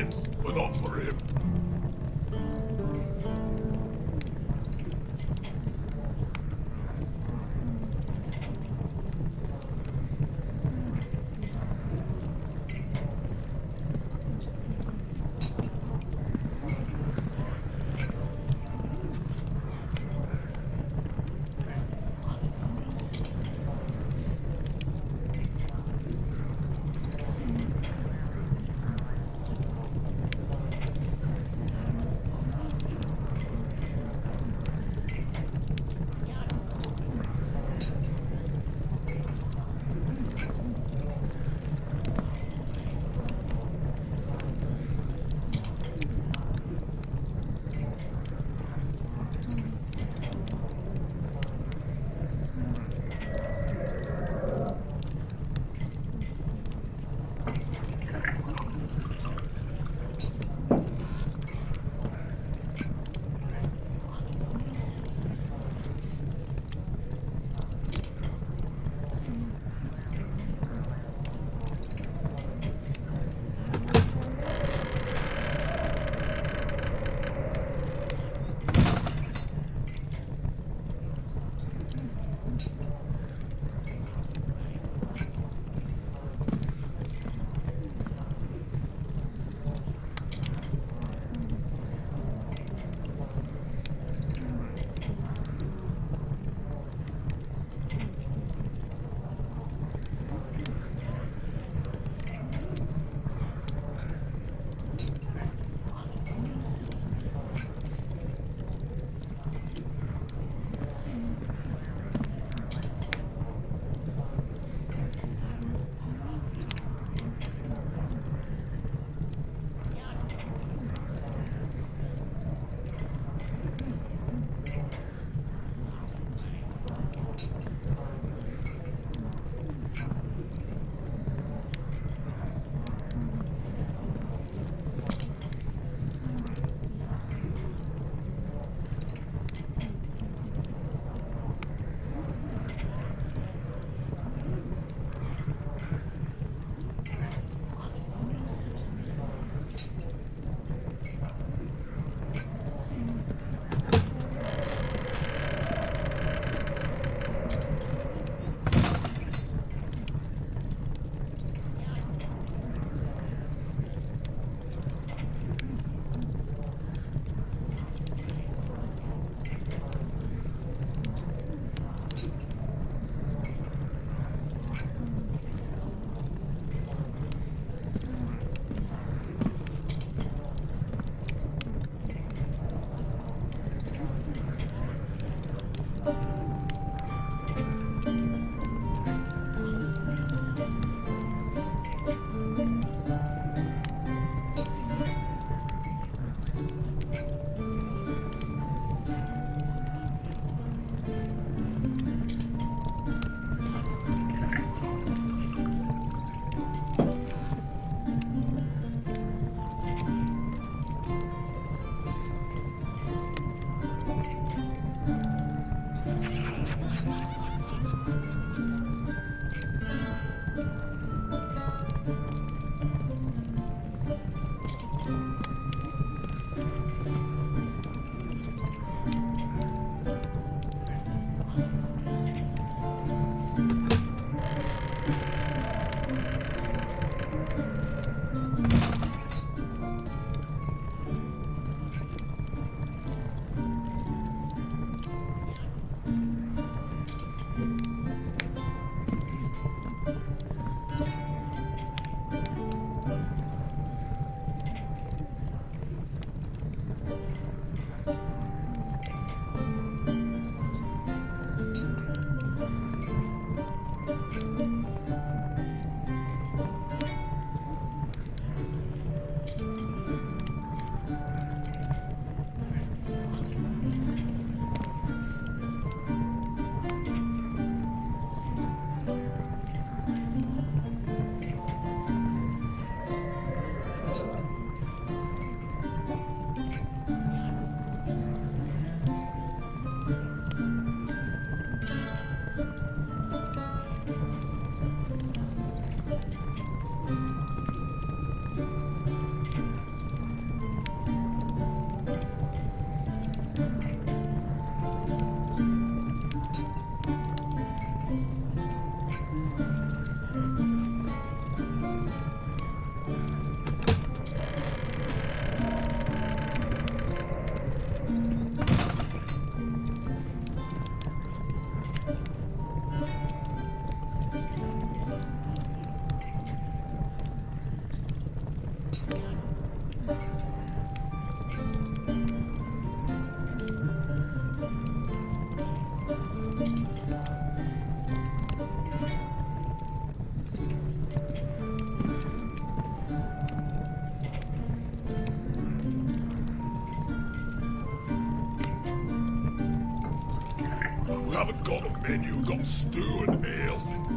chance, but not for him. We haven't got a menu, got stew and ale.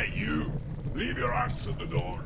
Hey, you! Leave your axe at the door.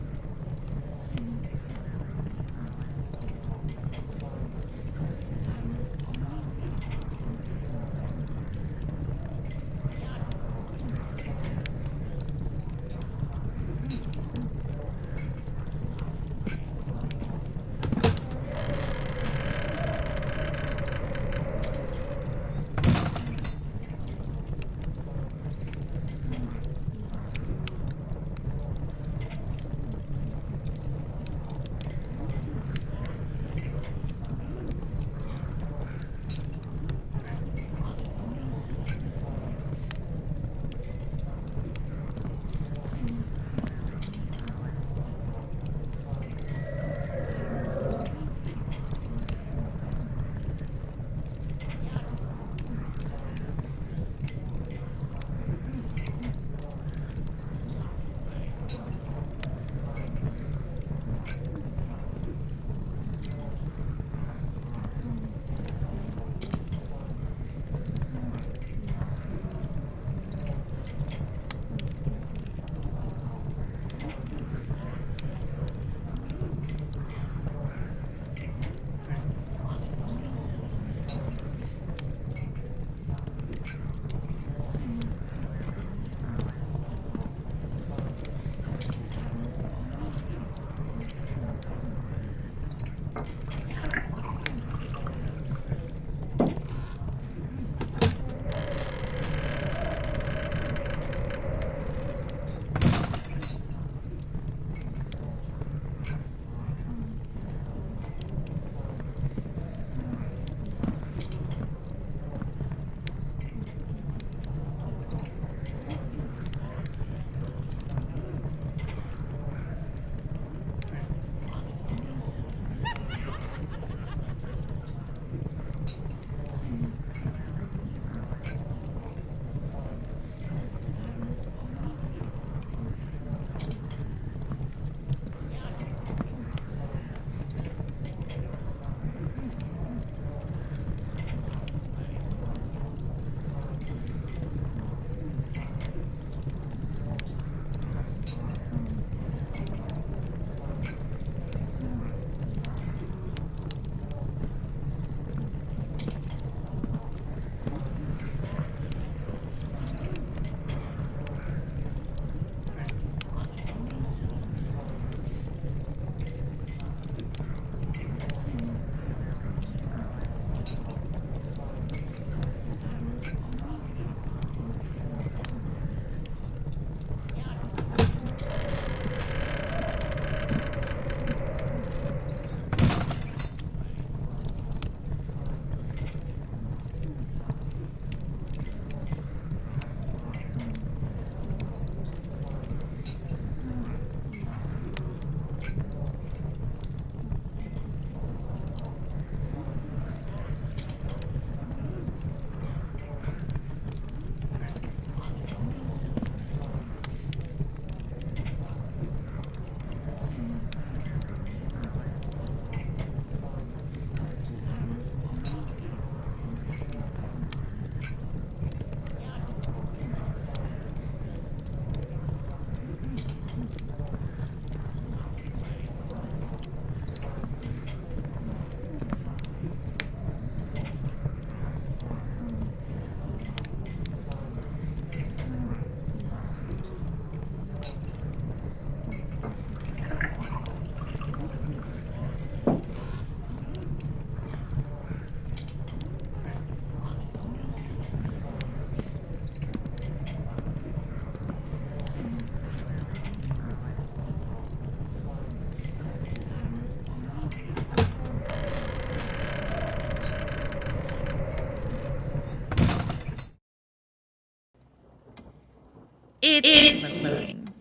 It's loading.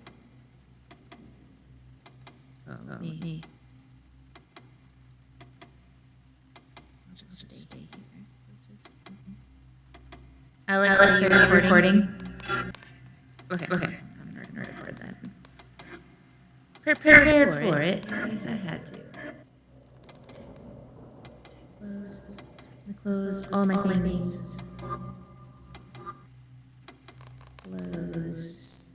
Oh, me. I'll just stay here. Alex, are you recording? Okay. I'm gonna record that. Prepared for it, because I had to. Close all my things. Close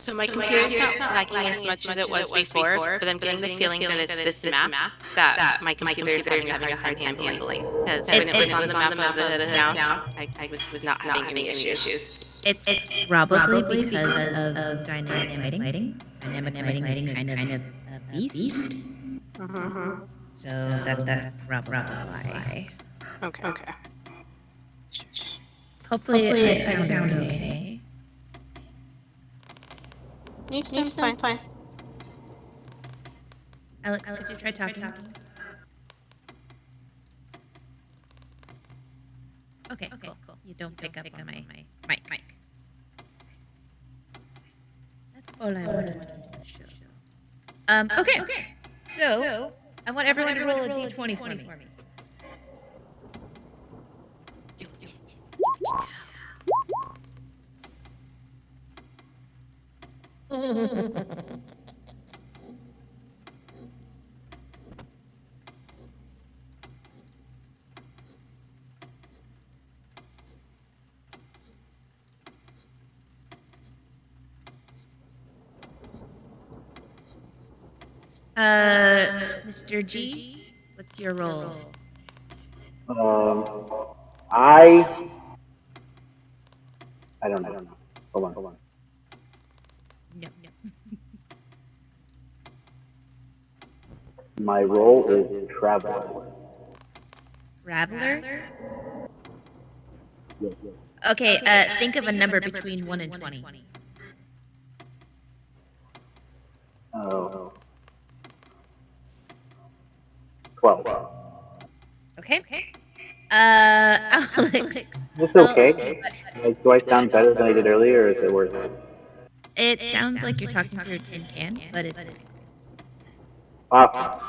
So my computer's not lagging as much as it was before, but I'm getting the feeling that it's this map that my computer's having a hard time handling. Because when it was on the map of the town, I was not having any issues. It's probably because of dynamic lighting. Dynamic lighting is kind of a beast. Mm-hmm. So that's probably why. Okay. Hopefully I sound okay. You sound fine. Alex, could you try talking? Okay, cool. You don't pick up on my mic. That's all I wanted to show. Okay. So I want everyone to roll a d20 for me. Do it. Mr. G, what's your roll? I don't know. Hold on. No. My role is Traveler. Traveler? Yes. Okay, think of a number between 1 and 20. Oh. 12. Okay. Alex. It's okay. Like, do I sound better than I did earlier, or is it worse? It sounds like you're talking through a tin can, but it's fine. Awesome.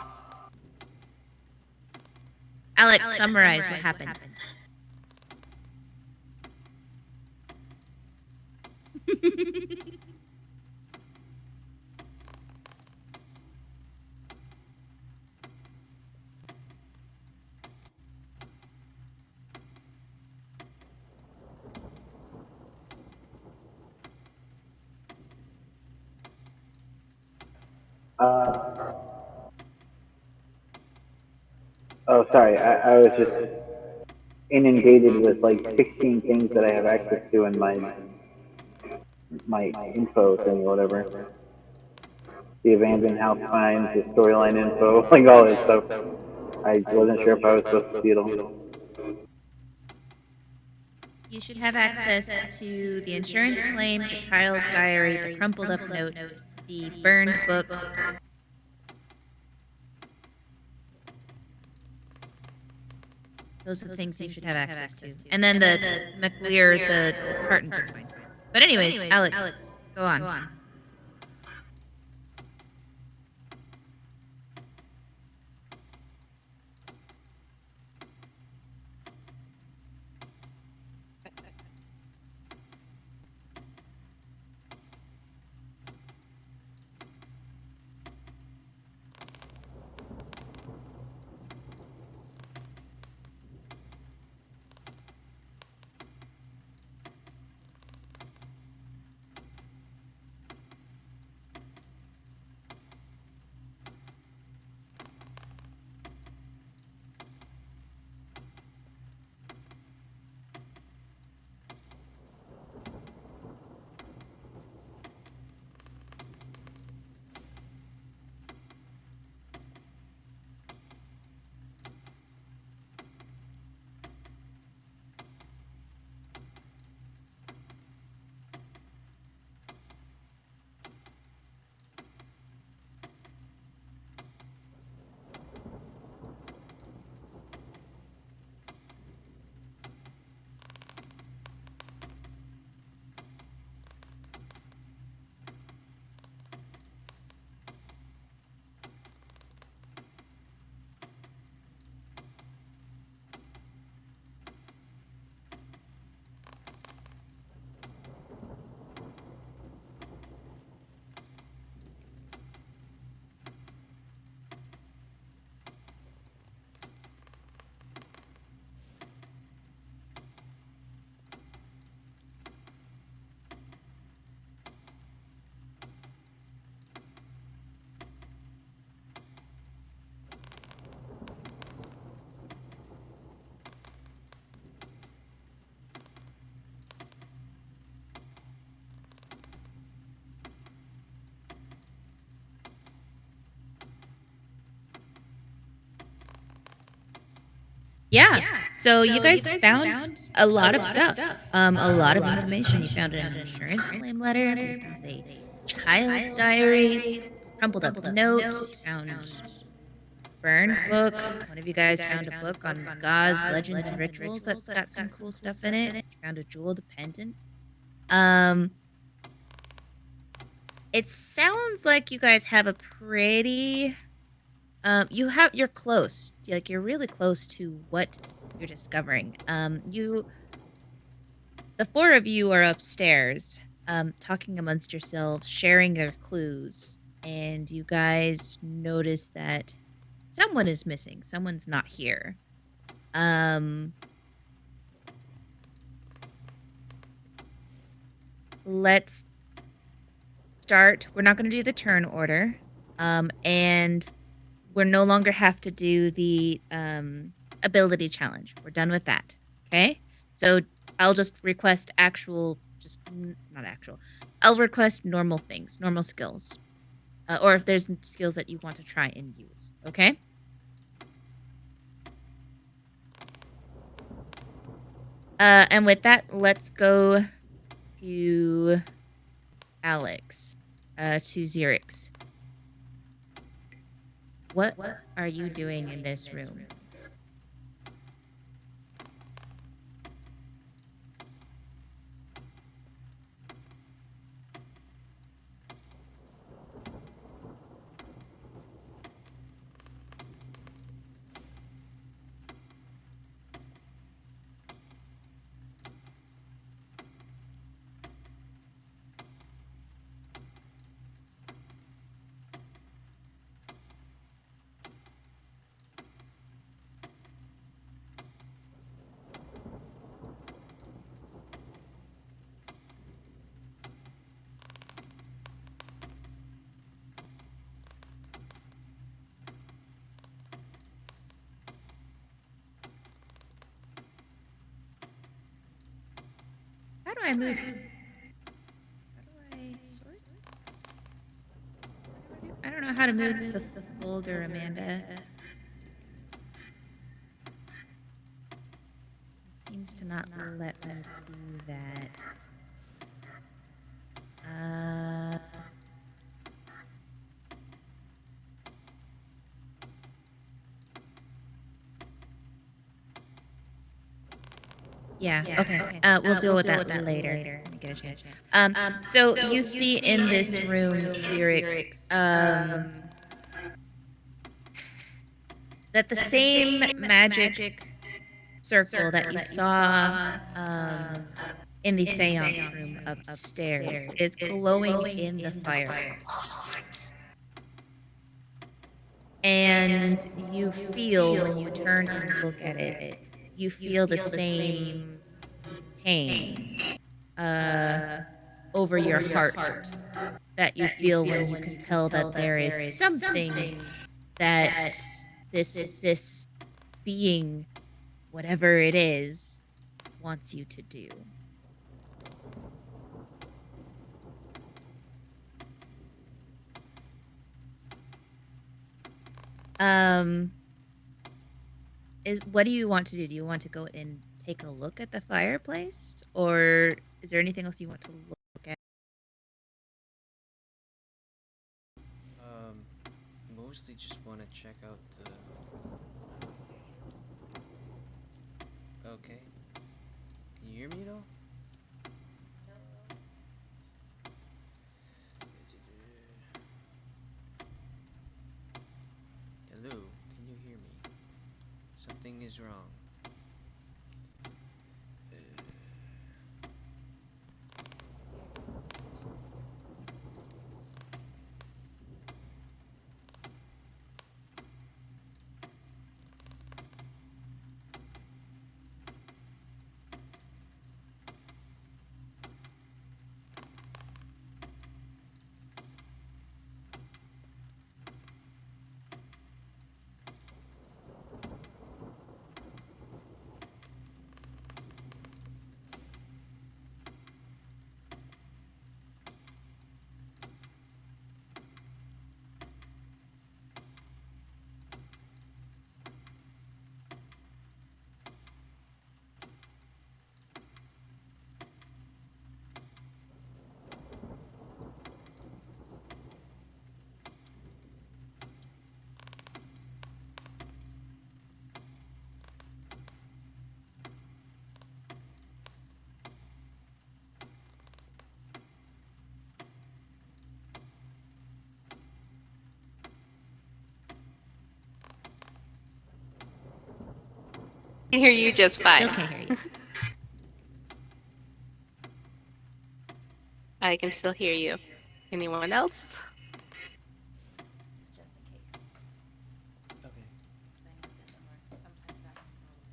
Alex, summarize what happened. Oh, sorry. I was just inundated with like 16 things that I have access to in my info thing or whatever. The abandoned house finds, the storyline info, like all this stuff. I wasn't sure if I was supposed to see it all. You should have access to the insurance claim, the child's diary, the crumpled up note, the burned book. Those are the things you should have access to. And then the McLear, the cartons is fine. But anyways, Alex, go on. Yeah. So you guys found a lot of stuff. A lot of information. You found an insurance claim letter. You found a child's diary, crumpled up note. You found burned book. One of you guys found a book on gauze, legends, and rituals that's got some cool stuff in it. You found a jeweled pendant. It sounds like you guys have a pretty you're close. Like you're really close to what you're discovering. The four of you are upstairs, talking amongst yourselves, sharing your clues, and you guys notice that someone is missing. Someone's not here. Let's start. We're not going to do the turn order, and we're no longer have to do the ability challenge. We're done with that. Okay, so I'll just request not actual. I'll request normal things, normal skills, or if there's skills that you want to try and use. Okay. And with that, let's go to Alex, to Xerix. What are you doing in this room? How do I move? How do I sort? What do I do? I don't know how to move the folder, Amanda. It seems to not let me do that. Yeah, okay. We'll deal with that later. Let me get a chance. So you see in this room, Xerix, that the same magic circle that you saw in the seance room upstairs is glowing in the fireplace. And you feel when you turn and look at it, you feel the same pain over your heart that you feel when you can tell that there is something that this being, whatever it is, wants you to do. What do you want to do? Do you want to go and take a look at the fireplace, or is there anything else you want to look at? Mostly just want to check out the... Okay. Can you hear me at all? Hello, can you hear me? Something is wrong. hear you just fine. Still can't hear you. I can still hear you. Anyone else? This is just in case. Okay. Saying it doesn't work. Sometimes that means a little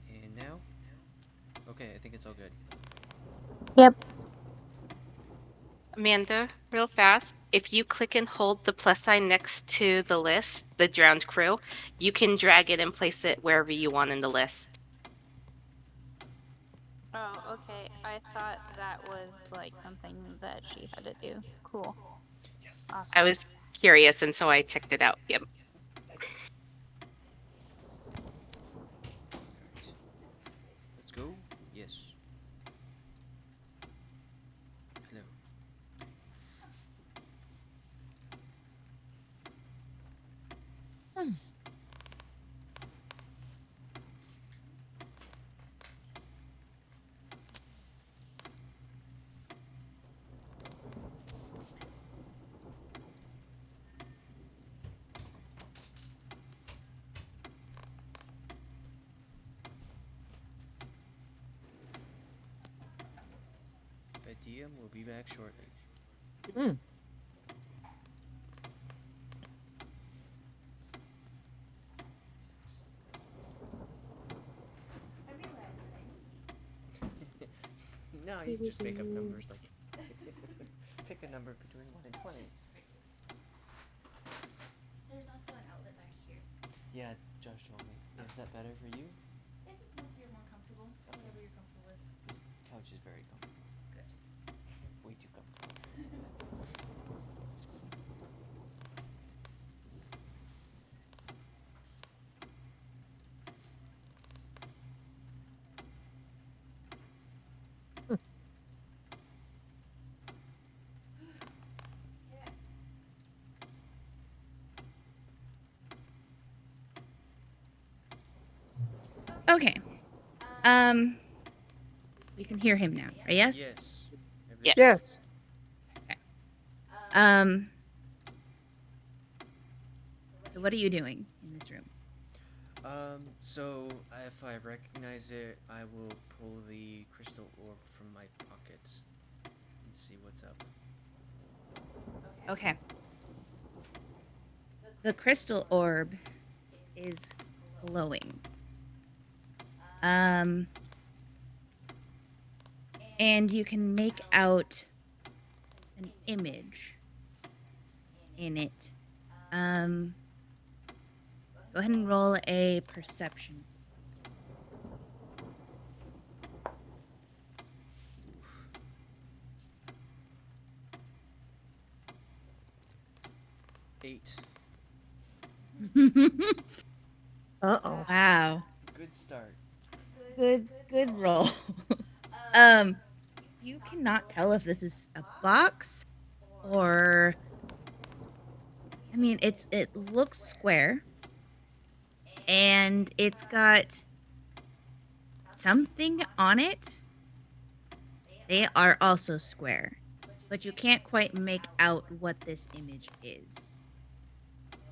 finicky. And now? Okay, I think it's all good. Yep. Amanda, real fast, if you click and hold the plus sign next to the list, the drowned crew, you can drag it and place it wherever you want in the list. Oh, okay. I thought that was like something that she had to do. Cool. Yes. Awesome. I was curious, and so I checked it out. Yep. Alright. Let's go. Yes. Hello. The DM will be back shortly. I realize that I need these. No, you just make up numbers like pick a number between 1 and 20. There's also an outlet back here. Yeah, Josh told me. Is that better for you? It's just more if you're more comfortable. Whatever you're comfortable with. This couch is very comfortable. Good. Way too comfortable. Okay. We can hear him now, right? Yes? Yes. Yes. Yes. So what are you doing in this room? So if I recognize it, I will pull the crystal orb from my pocket and see what's up. Okay. The crystal orb is glowing. And you can make out an image in it. Go ahead and roll a perception. Eight. Uh-oh. Wow. Good start. Good roll. You cannot tell if this is a box or I mean it looks square and it's got something on it. They are also square, but you can't quite make out what this image is.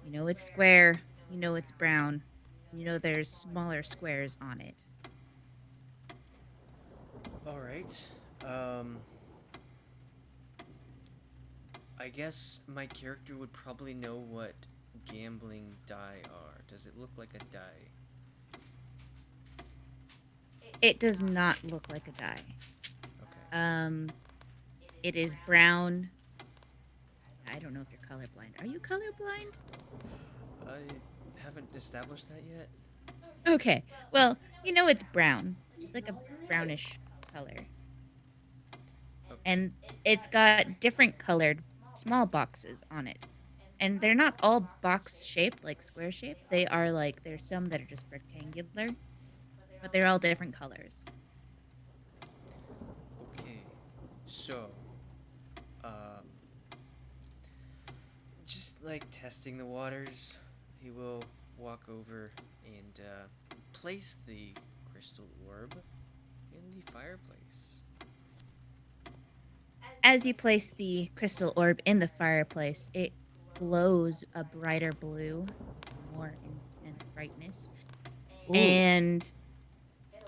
You know it's square, you know it's brown, you know there's smaller squares on it. Alright. I guess my character would probably know what gambling die are. Does it look like a die? It does not look like a die. Okay. It is brown. I don't know if you're colorblind. Are you colorblind? I haven't established that yet. Okay. Well, you know it's brown. It's like a brownish color. Okay. And it's got different colored small boxes on it. And they're not all box shaped, like square shaped. They are like, there's some that are just rectangular, but they're all different colors. Okay. So, just like testing the waters, he will walk over and place the crystal orb in the fireplace. As you place the crystal orb in the fireplace, it glows a brighter blue, a more intense brightness, Ooh. and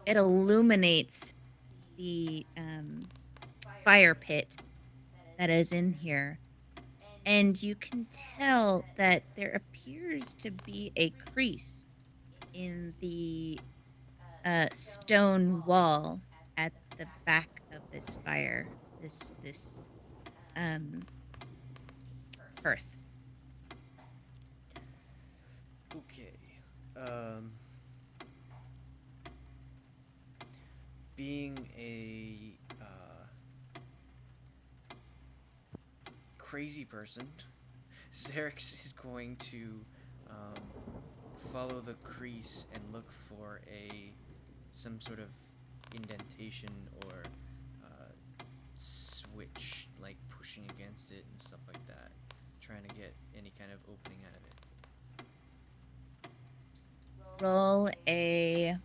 it illuminates the fire pit that is in here. And you can tell that there appears to be a crease in the stone wall at the back of this fire, this um, hearth. Okay. Um, being a crazy person, Xerix is going to follow the crease and look for some sort of indentation or switch, like pushing against it and stuff like that, trying to get any kind of opening out of it. Roll a.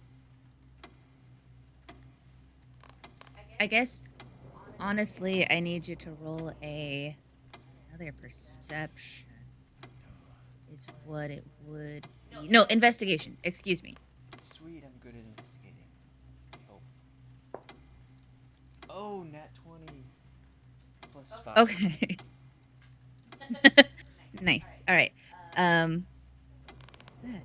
I guess honestly, I need you to roll another perception. Is what it would be. No, investigation. Excuse me. Sweet, I'm good at investigating. I hope. Oh, nat 20 plus 5. Okay. Nice. All right. What's that?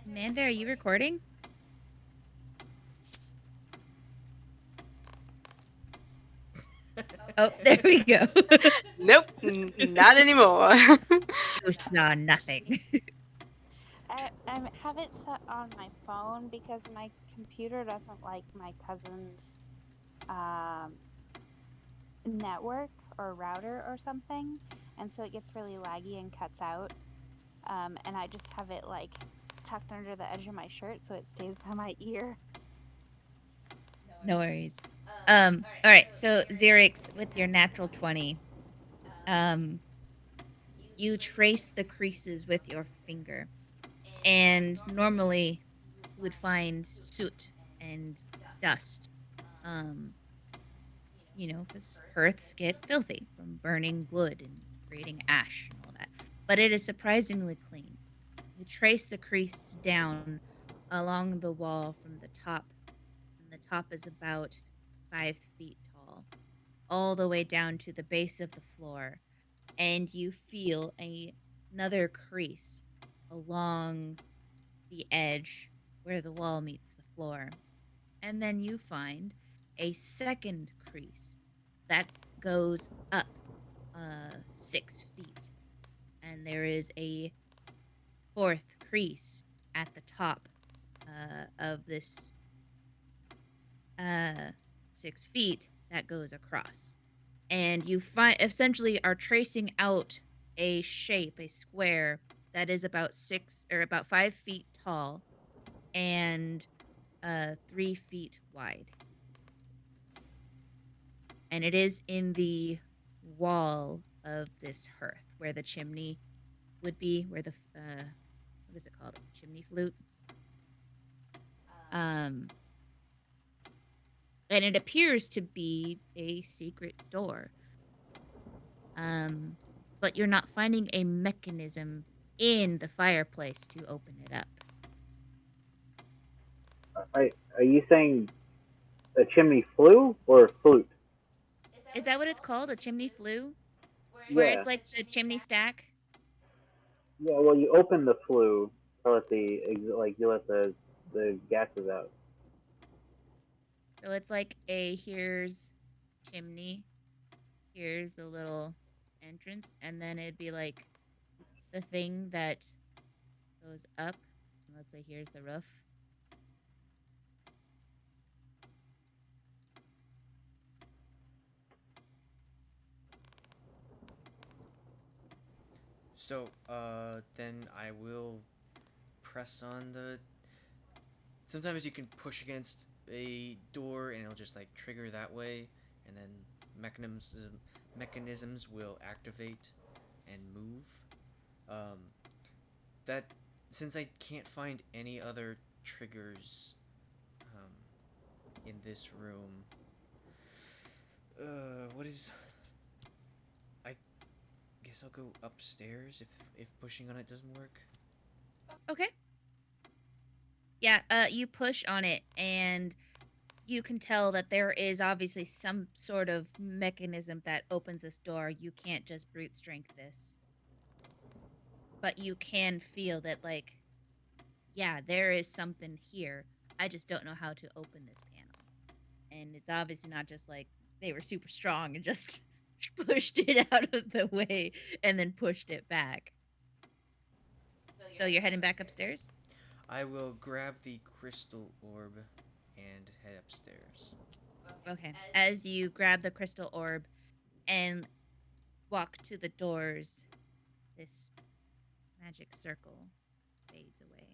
Amanda, are you recording? Oh, there we go. Nope, not anymore. You saw nothing. I have it set on my phone because my computer doesn't like my cousin's network or router or something, and so it gets really laggy and cuts out. And I just have it like tucked under the edge of my shirt so it stays by my ear. No worries. All right. So Xerix, with your natural 20, you trace the creases with your finger, and normally you would find soot and dust. Because hearths get filthy from burning wood and creating ash and all that. But it is surprisingly clean. You trace the crease down along the wall from the top, and the top is about 5 feet tall, all the way down to the base of the floor, and you feel another crease along the edge where the wall meets the floor. And then you find a second crease that goes up 6 feet. And there is a fourth crease at the top of this 6 feet that goes across. And you essentially are tracing out a shape, a square that is about 5 feet tall and 3 feet wide. And it is in the wall of this hearth where the chimney would be, where the what is it called? Chimney flute. And it appears to be a secret door. But you're not finding a mechanism in the fireplace to open it up. Are you saying a chimney flue or a flute? Is that what it's called? A chimney flue? Where Yeah. it's like the chimney stack? Yeah. Well, you open the flue to let you let the gases out. So it's like here's chimney, here's the little entrance, and then it'd be like the thing that goes up. Let's say here's the roof. So, then I will press on the. Sometimes you can push against a door and it'll just like trigger that way, and then mechanisms will activate and move. Um, that since I can't find any other triggers in this room, What is? I guess I'll go upstairs if pushing on it doesn't work. Okay. Yeah, you push on it and you can tell that there is obviously some sort of mechanism that opens this door. You can't just brute strength this. But you can feel that, like, yeah, there is something here. I just don't know how to open this panel. And it's obviously not just like they were super strong and just pushed it out of the way and then pushed it back. So you're heading back upstairs? I will grab the crystal orb and head upstairs. Okay. As you grab the crystal orb and walk to the doors, this magic circle fades away.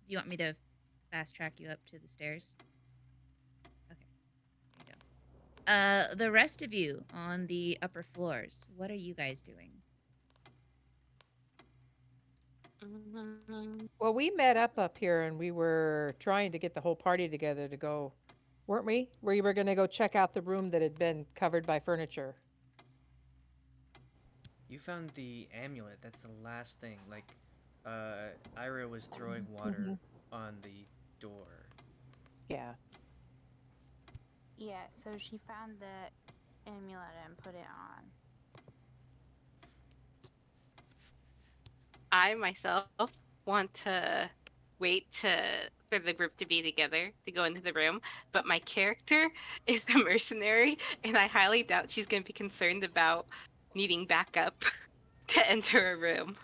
Do you want me to fast track you up to the stairs? Okay. There you go. The rest of you on the upper floors, what are you guys doing? Well, we met up here and we were trying to get the whole party together to go, weren't we? We were going to go check out the room that had been covered by furniture. You found the amulet. That's the last thing. Like, Ayre was throwing water on the door. Yeah. Yeah, so she found the amulet and put it on. I myself want to wait for the group to be together to go into the room, but my character is a mercenary, and I highly doubt she's going to be concerned about needing backup to enter a room.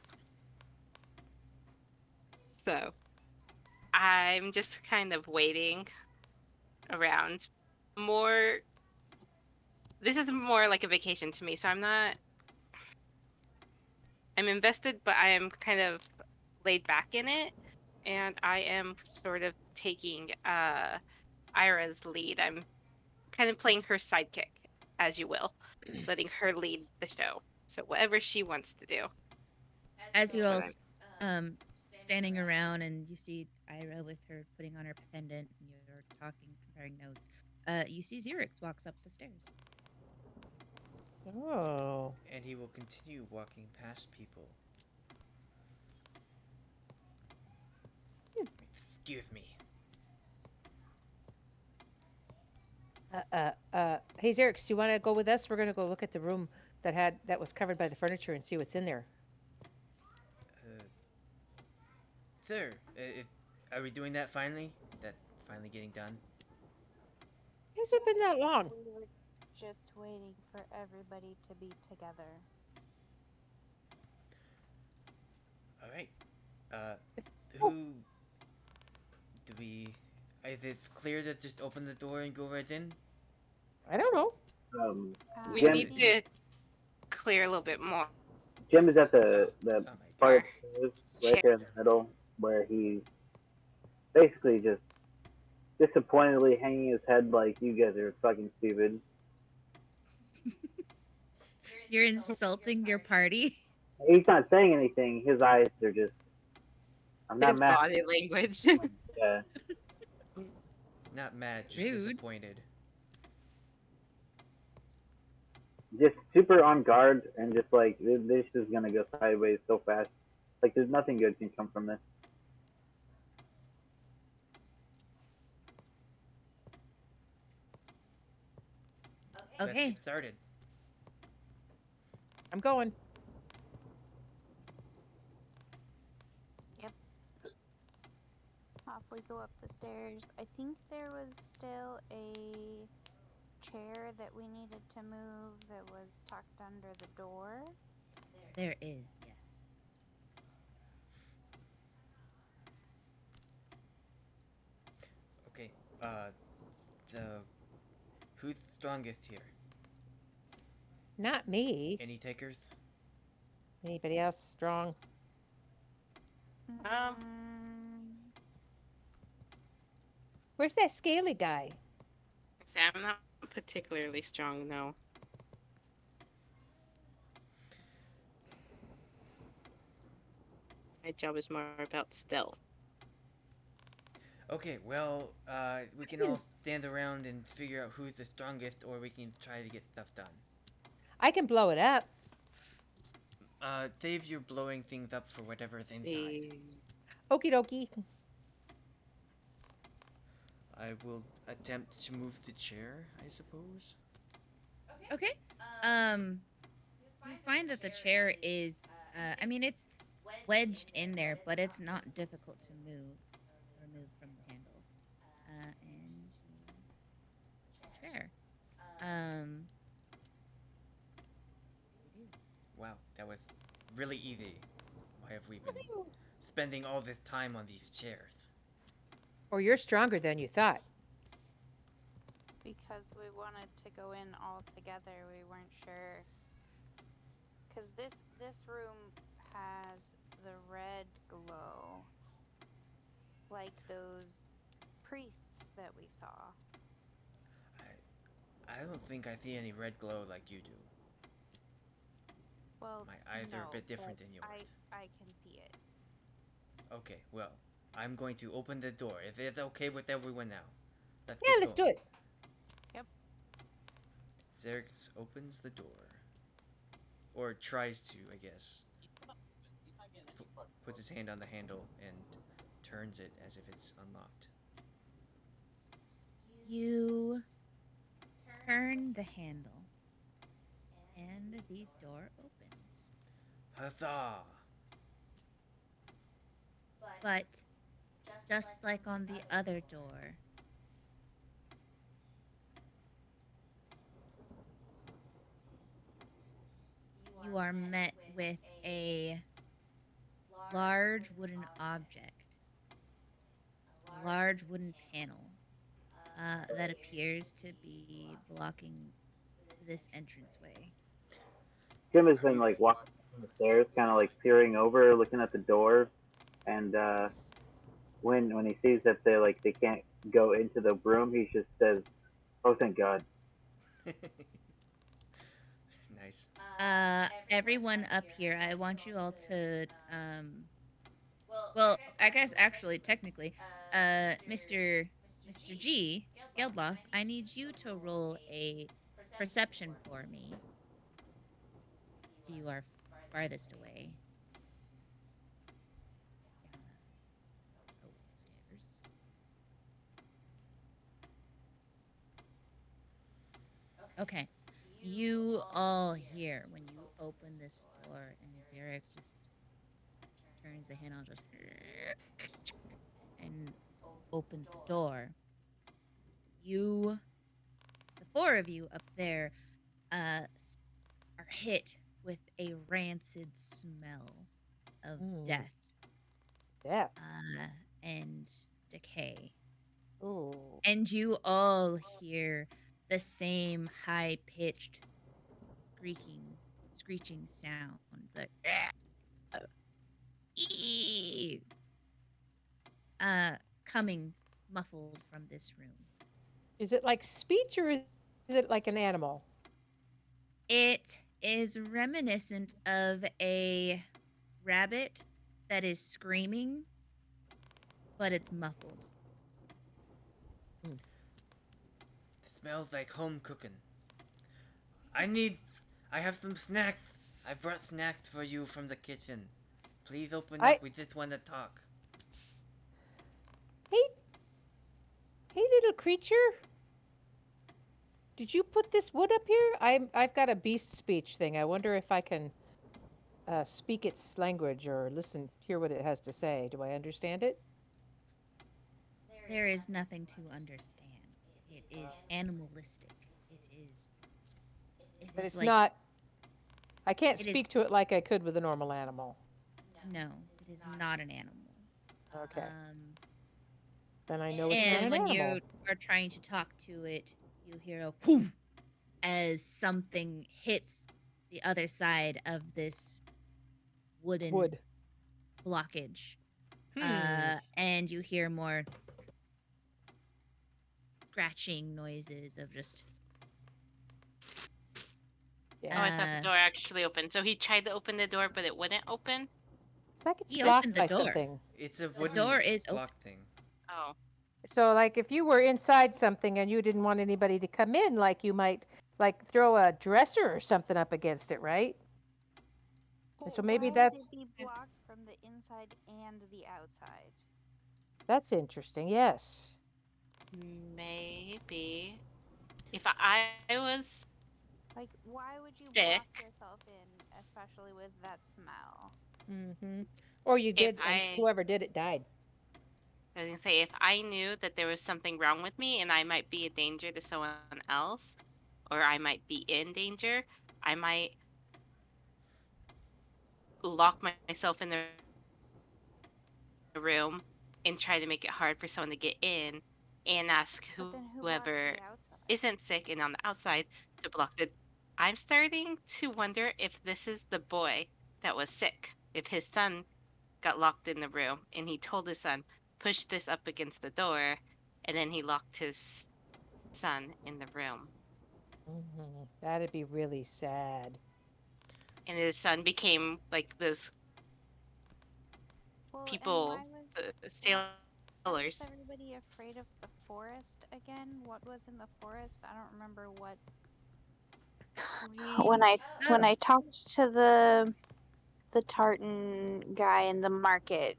So I'm just kind of waiting around. This is more like a vacation to me, so I'm invested, but I am kind of laid back in it, and I am sort of taking Ira's lead. I'm kind of playing her sidekick, as you will, letting her lead the show. So whatever she wants to do. As you're That's all what standing around and you see Ira with her putting on her pendant and you're talking, comparing notes, you see Xerix walks up the stairs. Oh. And he will continue walking past people. Excuse me. Hey, Xerix, do you want to go with us? We're going to go look at the room that was covered by the furniture and see what's in there. Sir, are we doing that finally? Is that finally getting done? Has it been that long? We were just waiting for everybody to be together. All right. Oh. Who do we? Is it clear to just open the door and go right in? I don't know. we Jim, need to clear a little bit more. Jim is at Oh the my part Our of the stairs chair. right there in the middle where he's basically just disappointedly hanging his head like you guys are fucking stupid. You're insulting your party? He's not saying anything. His eyes are just. I'm not His mad. body language. Yeah. Not mad, just Rude. disappointed. Just super on guard and just like this is gonna go sideways so fast. Like there's nothing good can come from this. Let's Okay. get started. I'm going. Yep. Off we go up the stairs. I think there was still a chair that we needed to move that was tucked under the door. There is, yes. Okay. The who's strongest here? Not me. Any takers? Anybody else strong? Um, Where's that scaly guy? I'm not particularly strong, no. My job is more about stealth. Okay, well, we can all stand around and figure out who's the strongest, or we can try to get stuff done. I can blow it up. Save your blowing things up for whatever's inside. Okie dokie. I will attempt to move the chair, I suppose. Okay. You find that the chair is, I mean, it's wedged in there, but it's not difficult to move or remove from the handle. And the chair. What do you do? Wow, that was really easy. Why have we been spending all this time on these chairs? Or you're stronger than you thought. Because we wanted to go in all together, we weren't sure. Because this room has the red glow, like those priests that we saw. I don't think I see any red glow like you do. Well, My eyes are a no, bit different but than yours. I can see it. Okay, well, I'm going to open the door. Is it okay with everyone now? Let's Yeah, get let's going. do it. Yep. Xerix opens the door. Or tries to, I guess. Puts his hand on the handle and turns it as if it's unlocked. You turn the handle, and the door opens. Huzzah! But just like on the other door, you are met with a large wooden object, a large wooden panel that appears to be blocking this entranceway. Jim has been Who? like walking down the stairs, kind of like peering over, looking at the door, and when he sees that they can't go into the room, he just says, "Oh, thank God." Nice. Everyone up here, I want you all to well, I guess actually technically, Mr. G, Geldloth, I need you to roll a perception for me. So you are farthest away. Down stairs. Okay. You all hear when you open this door, and Xerix just turns the handle just and opens the door. The four of you up there, are hit with a rancid smell of death, Death. and decay. Ooh. And you all hear the same high-pitched screeching sound. The coming muffled from this room. Is it like speech or is it like an animal? It is reminiscent of a rabbit that is screaming, but it's muffled. Smells like home cooking. I have some snacks. I brought snacks for you from the kitchen. Please open up. We just want to talk. Hey, hey, little creature. Did you put this wood up here? I've got a beast speech thing. I wonder if I can speak its language or hear what it has to say. Do I understand it? There is nothing to understand. It is animalistic. But it's like, not. I can't speak to it like I could with a normal animal. No, it is not an animal. Okay. Then I know it's and not an when animal. you are trying to talk to it, you hear a whoo as something hits the other side of this wooden blockage. And you hear more scratching noises of just. Oh, I thought the door actually opened. So he tried to open the door, but it wouldn't open? It's like it's He blocked opened the by door. something. It's a The wooden door is block open. thing. Oh. So, like, if you were inside something and you didn't want anybody to come in, like, you might, like, throw a dresser or something up against it, right? Well, So maybe why would that's it be blocked from the inside and the outside? that's interesting. Yes. Maybe if I was Like, why would you sick, block yourself in, especially with that smell? Mm-hmm. Or you if did, and I whoever did it died. I was gonna say, if I knew that there was something wrong with me and I might be a danger to someone else, or I might be in danger, I might lock myself in the room and try to make it hard for someone to get in and ask But then who blocks whoever the outside? isn't sick and on the outside to block the. I'm starting to wonder if this is the boy that was sick, if his son got locked in the room and he told his son, push this up against the door, and then he locked his son in the room. That'd be really sad. And his son became like those Well, and people, why was sailors. everybody afraid of the forest again? What was in the forest? I don't remember what. When We I talked to the tartan guy in the market,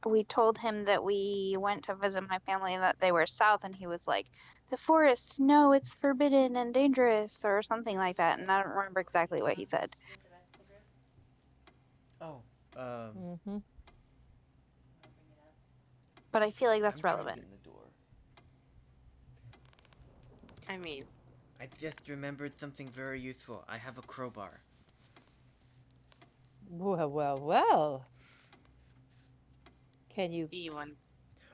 we told him that we went to visit my family and that they were south, and he was like, "The forest, no, it's forbidden and dangerous," or something like that. And I don't remember exactly what he said. Oh, Mm-hmm. But I feel like I'm that's trying to get relevant. in the door. I mean, I just remembered something very useful. I have a crowbar. Well, well, well. Can you? be one.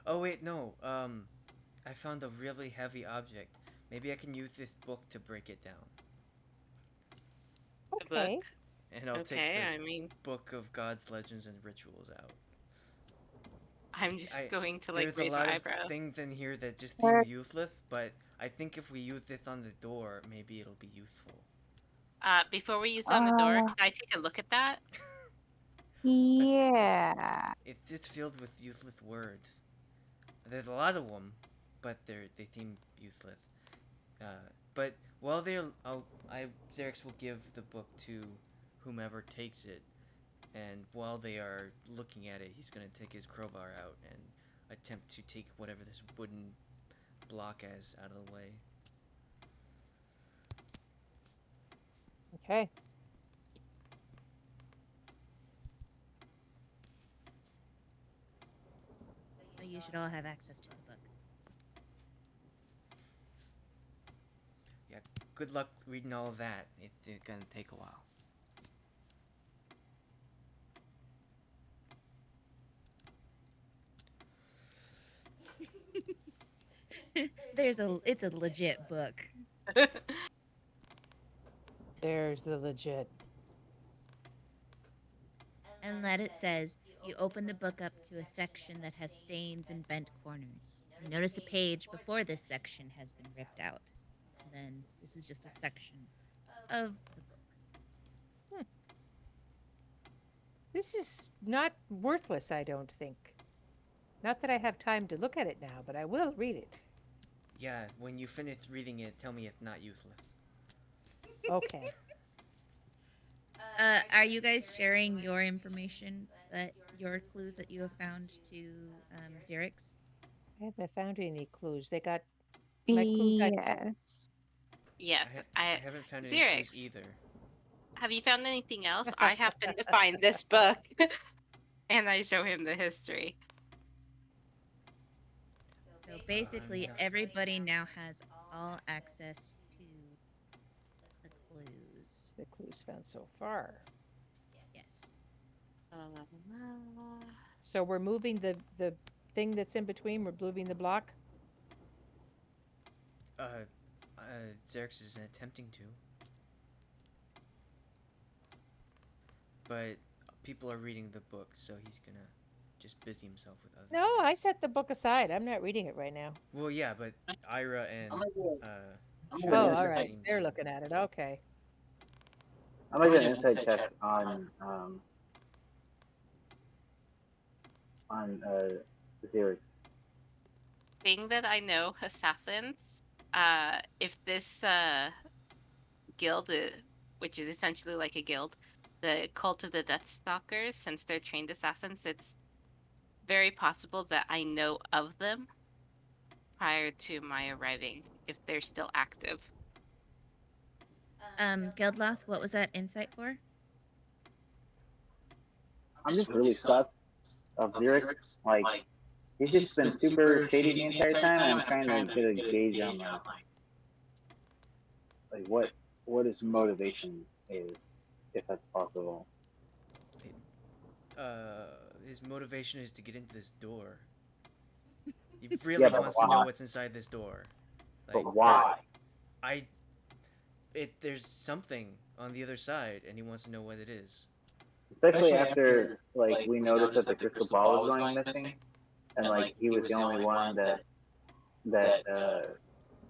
Oh wait, no. I found a really heavy object. Maybe I can use this book to break it down. The book. Okay. And I'll take Okay, the I mean, Book of Gods, Legends, and Rituals out. I'm just going to like There's a raise my lot of eyebrow. things in here that just seem Where useless, but I think if we use this on the door, maybe it'll be useful. Before we use it on the door, can I take a look at that? yeah. It's just filled with useless words. There's a lot of them, but they seem useless. But while they're, Xerix will give the book to whomever takes it, and while they are looking at it, he's gonna take his crowbar out and attempt to take whatever this wooden block is out of the way. Okay. So you should all have access to the book. Yeah, good luck reading all of that. It's gonna take a while. It's a legit book. There's the legit. And that it says you open the book up to a section that has stains and bent corners. You notice a page before this section has been ripped out. And then this is just a section of the book. This is not worthless, I don't think. Not that I have time to look at it now, but I will read it. Yeah, when you finish reading it, tell me it's not useless. Okay. Are you guys sharing your information, that your clues that you have found to Xerix? I haven't found any clues. They got my clues. Yes. Yes, I haven't found any clues Xerix, either. have you found anything else? I happen to find this book, and I show him the history. So basically, not- everybody now has all access to the clues. The clues found so far. Yes. So we're moving the thing that's in between. We're moving the block. Xerix is attempting to, but people are reading the book, so he's gonna just busy himself with other No, things. I set the book aside. I'm not reading it right now. Well, yeah, but Ira and I'm Oh, gonna all insight right. seem They're to. looking at it. Okay. I'm gonna get an insight check on Xerix. Being that I know assassins, if this guild, which is essentially like a guild, the cult of the Deathstalkers, since they're trained assassins, it's very possible that I know of them prior to my arriving, if they're still active. Geldloth, what was that insight for? I'm just really sus of Xerix. Like, he's just been super shady the entire time, and I'm trying to get a gauge on like what his motivation is, if that's possible. His motivation is to get into this door. He really Yeah, but wants to know why? what's inside this door. But Like, why? there's something on the other side, and he wants to know what it is. Especially after like we noticed that the crystal ball was going missing, and like he was the only one that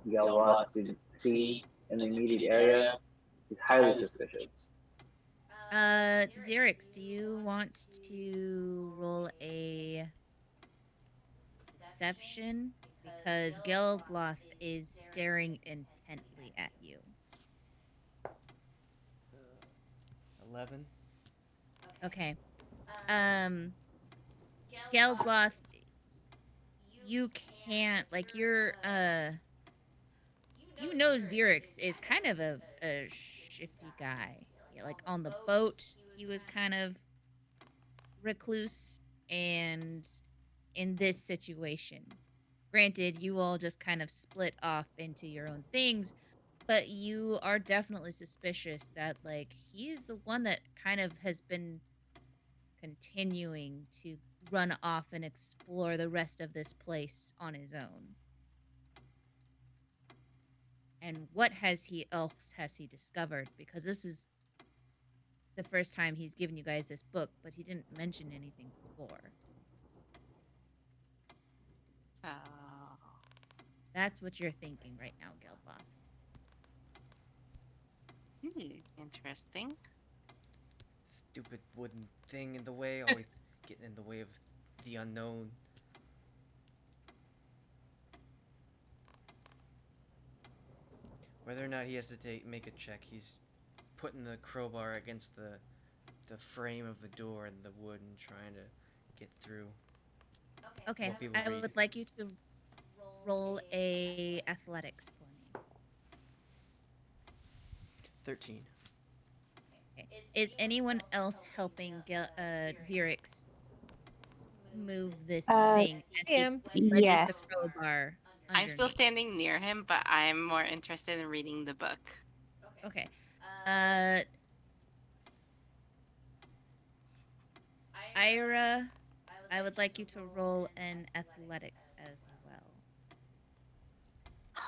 Geldloth didn't see in the immediate area. He's highly suspicious. Xerix, do you want to roll a deception? Because Geldloth is staring intently at you. 11. Okay. Um, Geldloth, you can't, like, you know Xerix is kind of a shifty guy. Yeah, like on the boat, he was kind of recluse, and in this situation, granted, you all just kind of split off into your own things, but you are definitely suspicious that, like, he is the one that kind of has been continuing to run off and explore the rest of this place on his own. And what else has he discovered? Because this is the first time he's given you guys this book, but he didn't mention anything before. Oh. That's what you're thinking right now, Geldloth. Interesting. Stupid wooden thing in the way, always getting in the way of the unknown. Whether or not he has to make a check, he's putting the crowbar against the frame of the door and the wood and trying to get through. Okay, More people I read. would like you to roll a athletics for me. 13. Okay. Is anyone else helping Xerix move this thing as I he am. wedges the Yes. crowbar I'm still underneath? standing near him, but I'm more interested in reading the book. Okay. Ayre, I would like you to roll an athletics as well.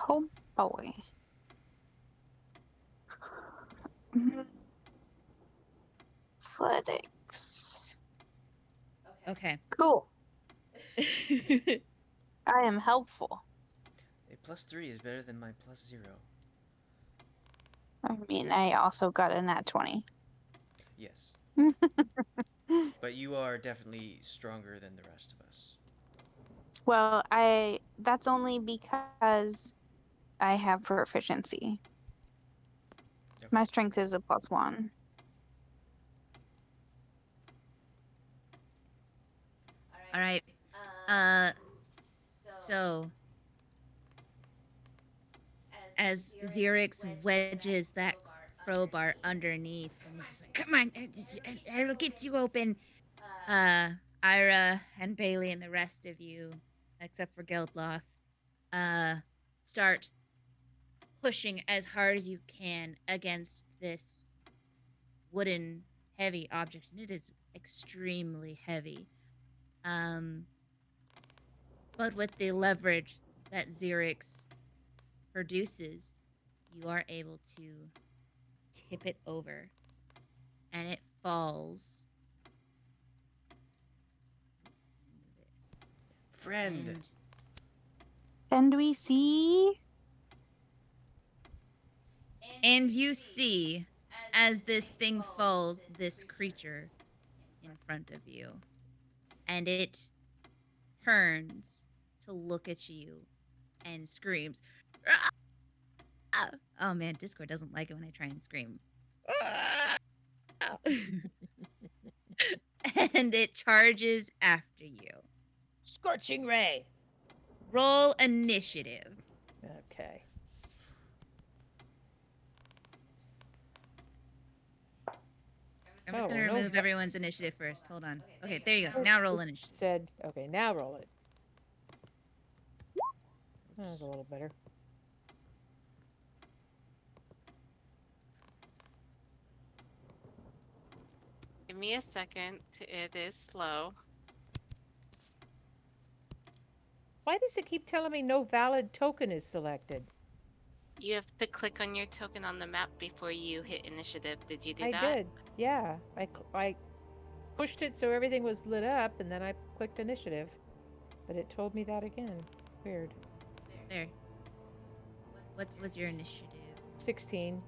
Oh boy. Athletics. Okay. Cool. I am helpful. A +3 is better than my +0. I mean, I also got a nat 20. Yes. But you are definitely stronger than the rest of us. Well, that's only because I have proficiency. Okay. My strength is a +1. All right. So as Xerix wedges that crowbar underneath, and he's just like, "Come on, it'll get you open." Ayre and Bei-leigh and the rest of you, except for Geldloth, start pushing as hard as you can against this wooden heavy object, and it is extremely heavy. But with the leverage that Xerix produces, you are able to tip it over, and it falls. Friend! And we see. And you see, as this thing falls, this creature in front of you. And it turns to to look at you and screams. "Ah!" Oh man, Discord doesn't like it when I try and scream. "Ah!" And it charges after you. Scorching ray. Roll initiative. Okay. I'm just Oh, gonna well, no remove va- everyone's initiative first. Hold on. Okay, there you go. Now roll initiative. Said, okay, now roll it. That was a little better. Give me a second. It is slow. Why does it keep telling me no valid token is selected? You have to click on your token on the map before you hit initiative. Did you do I that? did. Yeah. I pushed it so everything was lit up, and then I clicked initiative. But it told me that again. Weird. There. What was your initiative? 16.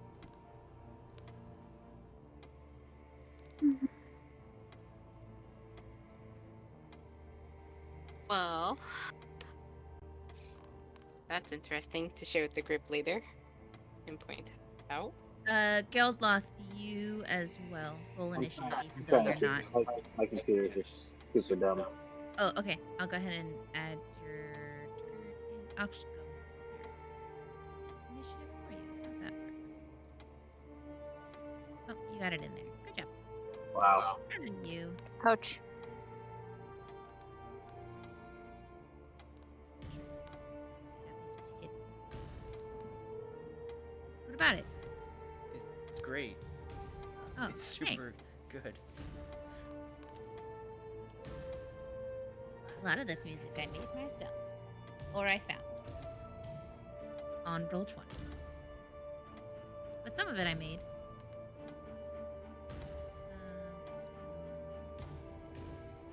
Well, that's interesting to share with the group later and point out. Geldloth, you as well. Roll initiative, I'm even though trying you're to. not. My computer is just super dumb. Oh, okay. I'll go ahead and add your turn in. I'll just go your initiative for you. How's that work? Oh, you got it in there. Good job. Wow. Proud of you. Ouch. That means it's hidden. What about it? It's great. Oh, It's super thanks. good. A lot of this music I made myself, or I found on Roll20. But some of it I made.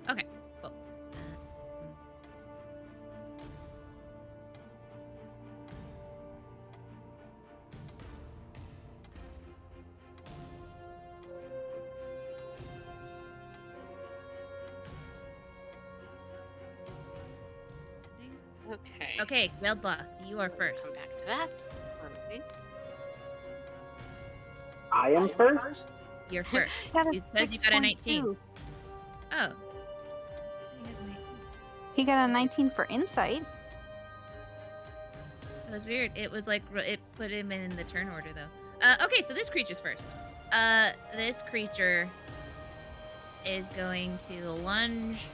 Okay, cool. Okay. Okay, Geldloth, you are Come first. back to that. Whoopsies. I am first? You're first. It says you got a 19. Oh. He has a 19. He got a 19 for insight. That was weird. It was like it put him in the turn order though. Okay, so this creature's first. This creature is going to lunge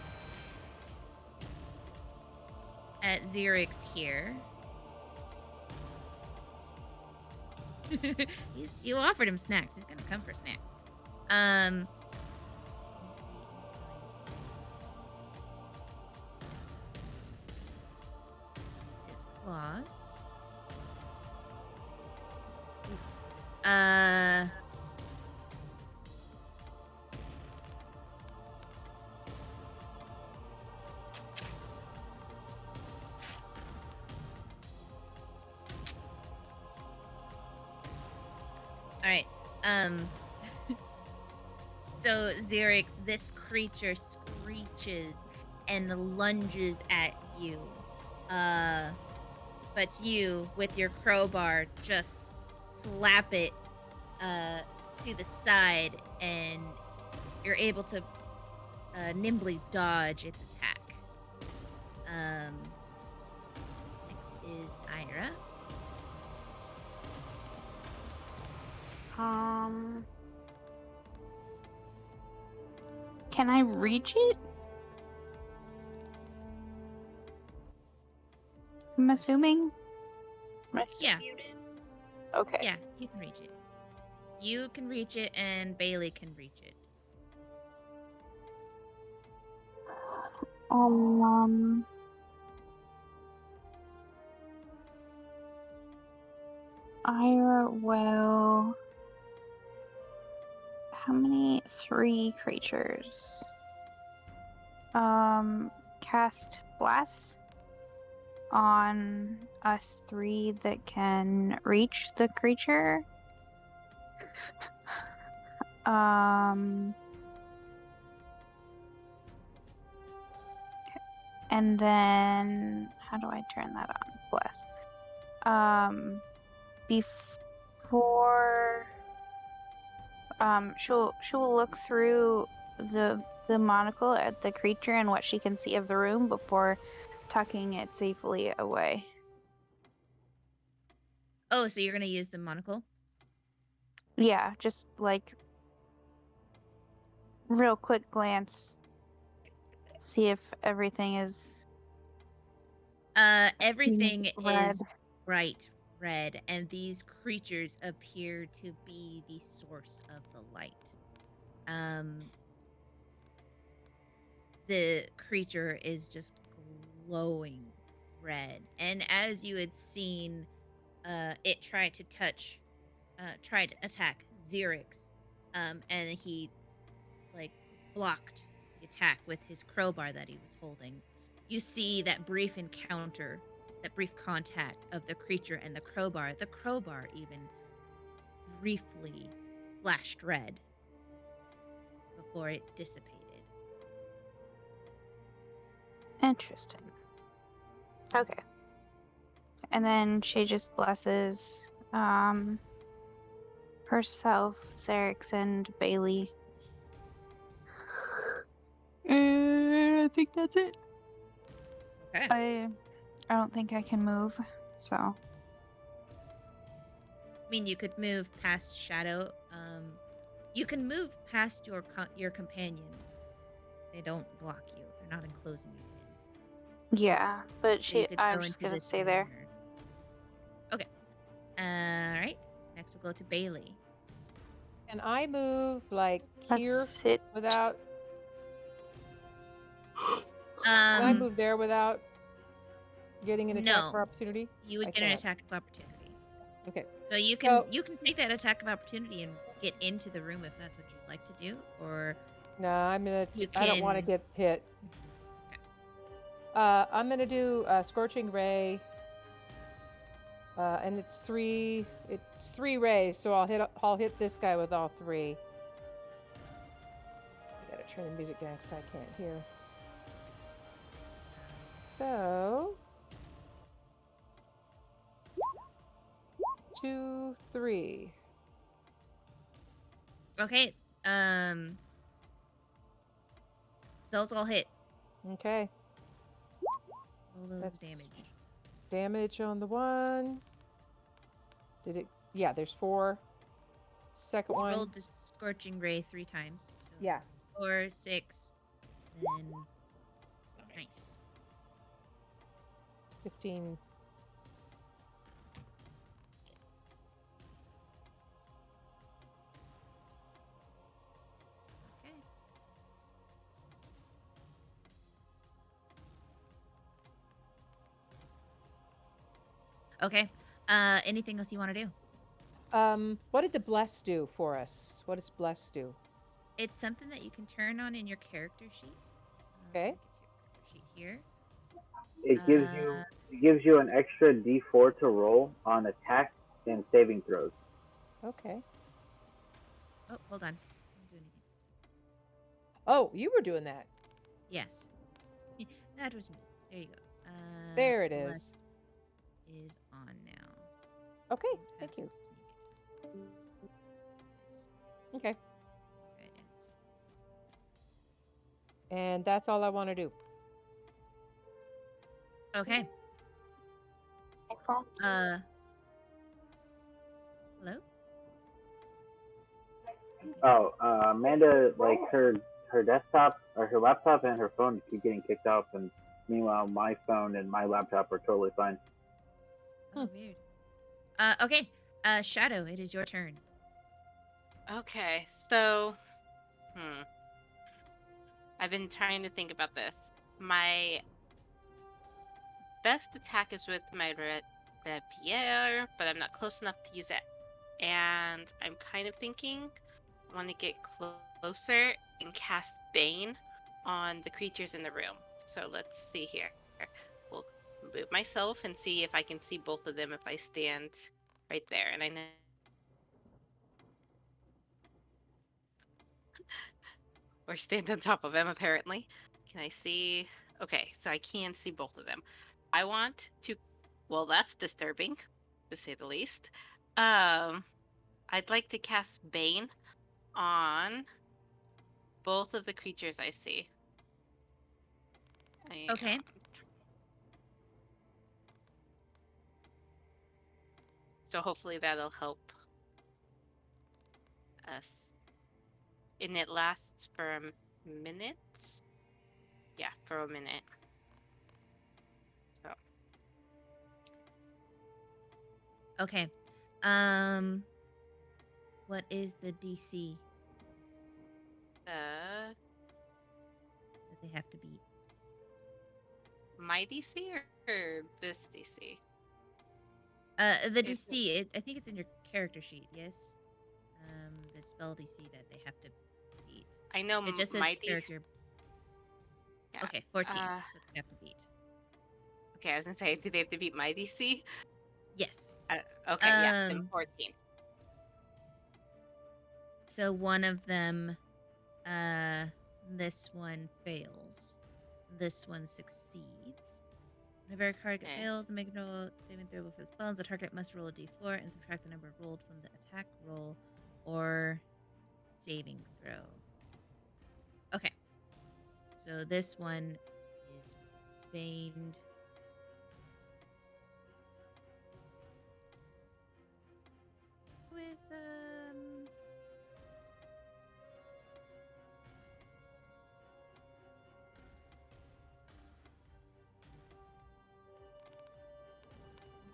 at Xerix here. You offered him snacks. He's gonna come for snacks. His claws. All right. So Xerix, this creature screeches and lunges at you. But you, with your crowbar, just slap it to the side, and you're able to nimbly dodge its attack. Next is Ayre. Can I reach it? I'm assuming. Yeah. Okay. Yeah, you can reach it. You can reach it, and Bei-leigh can reach it. Ayre will. How many? 3 creatures. Cast Blast on us 3 that can reach the creature. And then how do I turn that on? Bless. Before she'll look through the monocle at the creature and what she can see of the room before tucking it safely away. Oh, so you're gonna use the monocle? Yeah, just like real quick glance, see if everything is Everything red. is bright red, and these creatures appear to be the source of the light. The creature is just glowing red, and as you had seen, it tried to attack Xerix, and he like blocked the attack with his crowbar that he was holding. You see that brief encounter, that brief contact of the creature and the crowbar even briefly flashed red before it dissipated. Interesting. Okay. And then she just blesses herself, Xerix, and Bei-leigh. And I think that's it. Okay. I don't think I can move, so. I mean, you could move past Shadow. You can move past your companions. They don't block you. They're not enclosing you in. Yeah, but So you could I'm go just into gonna this stay there. corner. Okay. All right. Next, we'll go to Bei-leigh. Can I move like here That's it. without? Can I Um, move there without getting an attack no. for opportunity? You would I get an can't. attack of opportunity. Okay. So you So- can take that attack of opportunity and get into the room if that's what you'd like to do, or No, I'm gonna. You I don't want to can- get hit. Okay. I'm gonna do Scorching Ray. And it's three rays, so I'll hit this guy with all three. I gotta turn the music down because I can't hear. So 2, 3. Okay. Those all hit. Okay. Roll those That's damage. damage on the one. Did it? Yeah, there's 4. Second one. Rolled the scorching ray 3 times. So Yeah. 4, 6, then nice. 15. Okay. Okay. Anything else you want to do? What did the bless do for us? What does bless do? It's something that you can turn on in your character sheet. Okay. Get your character sheet here. It gives you an extra D4 to roll on attacks and saving throws. Okay. Oh, hold on. I'm doing it again. Oh, you were doing that. Yes. That was me. There you go. There it Bless is. is on now. Okay, Don't thank have you. to sneak it. Okay. Guidance. And that's all I want to do. Okay. Hello? Oh, Amanda, like her desktop or her laptop and her phone keep getting kicked off, and meanwhile my phone and my laptop are totally fine. Oh, weird. Okay. Shadow, it is your turn. Okay, so, I've been trying to think about this. My best attack is with my rapier, but I'm not close enough to use it. And I'm kind of thinking I want to get closer and cast Bane on the creatures in the room. So let's see here. We'll move myself and see if I can see both of them if I stand right there. And I know. Or stand on top of them, apparently. Can I see? Okay, so I can see both of them. I want to. Well, that's disturbing, to say the least. I'd like to cast Bane on both of the creatures I see. Okay. So hopefully that'll help us. And it lasts for a minute? Yeah, for a minute. So. Okay. What is the DC that they have to beat? My DC or this DC? The DC. I think it's in your character sheet. Yes. The spell DC that they have to beat. I know it just says my character. Yeah. Okay, 14. That's what they have to beat. Okay, I was gonna say, do they have to beat my DC? Yes. Okay, yeah, then 14. So one of them, this one fails. This one succeeds. Whenever a target fails, make a roll saving throw for the spells. The target must roll a d4 and subtract the number rolled from the attack roll or saving throw. Okay. So this one is baned. With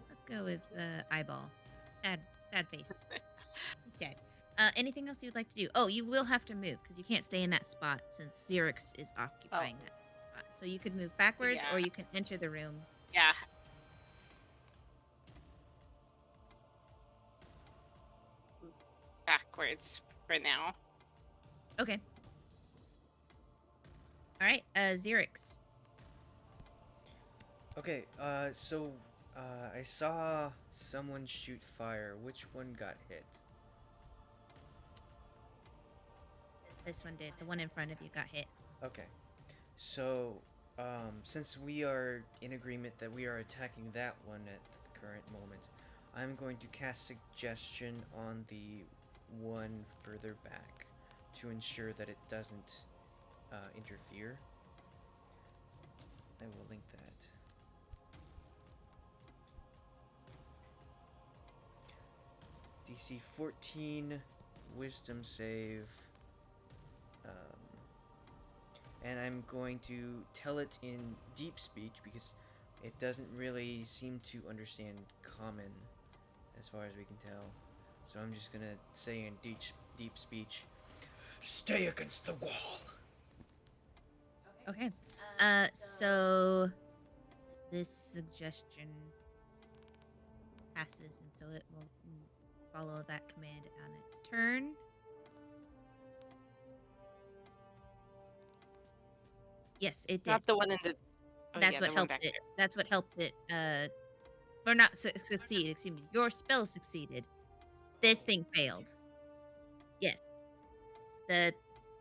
let's go with eyeball. Sad face. He's sad. Anything else you'd like to do? Oh, you will have to move because you can't stay in that spot since Xerix is occupying that spot. So you could move backwards or you can enter the room. Yeah. Backwards for now. Okay. All right, Xerix. Okay, so I saw someone shoot fire. Which one got hit? This one did. The one in front of you got hit. Okay. So, since we are in agreement that we are attacking that one at the current moment, I'm going to cast Suggestion on the one further back to ensure that it doesn't interfere. I will link that. DC 14, Wisdom save. And I'm going to tell it in deep speech because it doesn't really seem to understand common as far as we can tell. So I'm just gonna say in deep speech, stay against the wall. Okay. So this suggestion passes, and so it will follow that command on its turn. Yes, it did. Not the one in the. Oh, That's yeah, what helped it. That's what helped it. Or not succeed. Excuse me. Your spell succeeded. This thing failed. Yes. The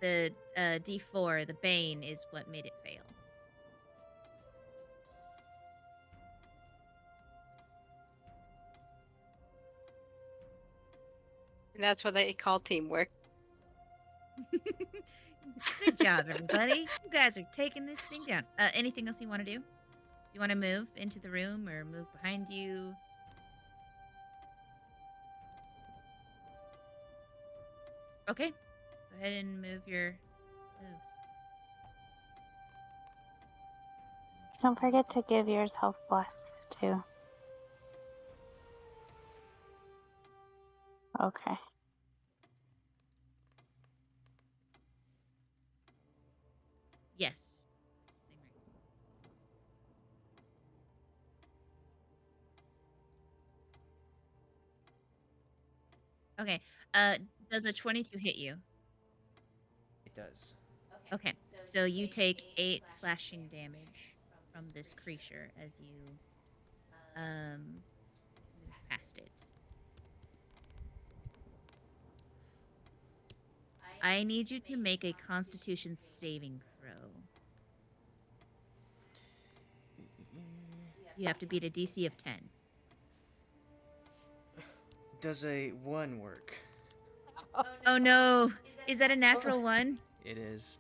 D4, the Bane, is what made it fail. And that's what they call teamwork. Good job, everybody. You guys are taking this thing down. Anything else you want to do? Do you want to move into the room or move behind you? Okay. Go ahead and move your moves. Don't forget to give yours health bless too. Okay. Yes. Okay. Does a 22 hit you? It does. Okay. So you take 8 slashing damage from this creature as you move past it. I need you to make a Constitution saving throw. You have to beat a DC of 10. Does a 1 work? Oh no! Is that a natural one? It is.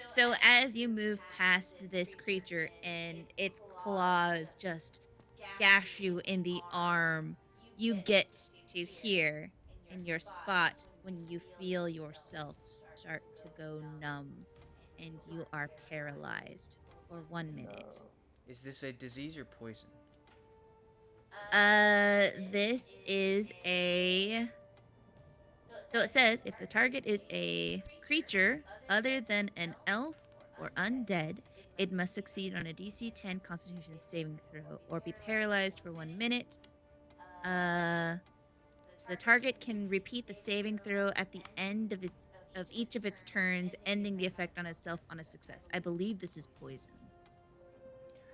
So as you move past this creature and its claws just gash you in the arm, you get to here in your spot when you feel yourself start to go numb and you are paralyzed for 1 minute. Is this a disease or poison? This is a. So it says if the target is a creature other than an elf or undead, it must succeed on a DC 10 Constitution saving throw or be paralyzed for 1 minute. The target can repeat the saving throw at the end of each of its turns, ending the effect on itself on a success. I believe this is poison.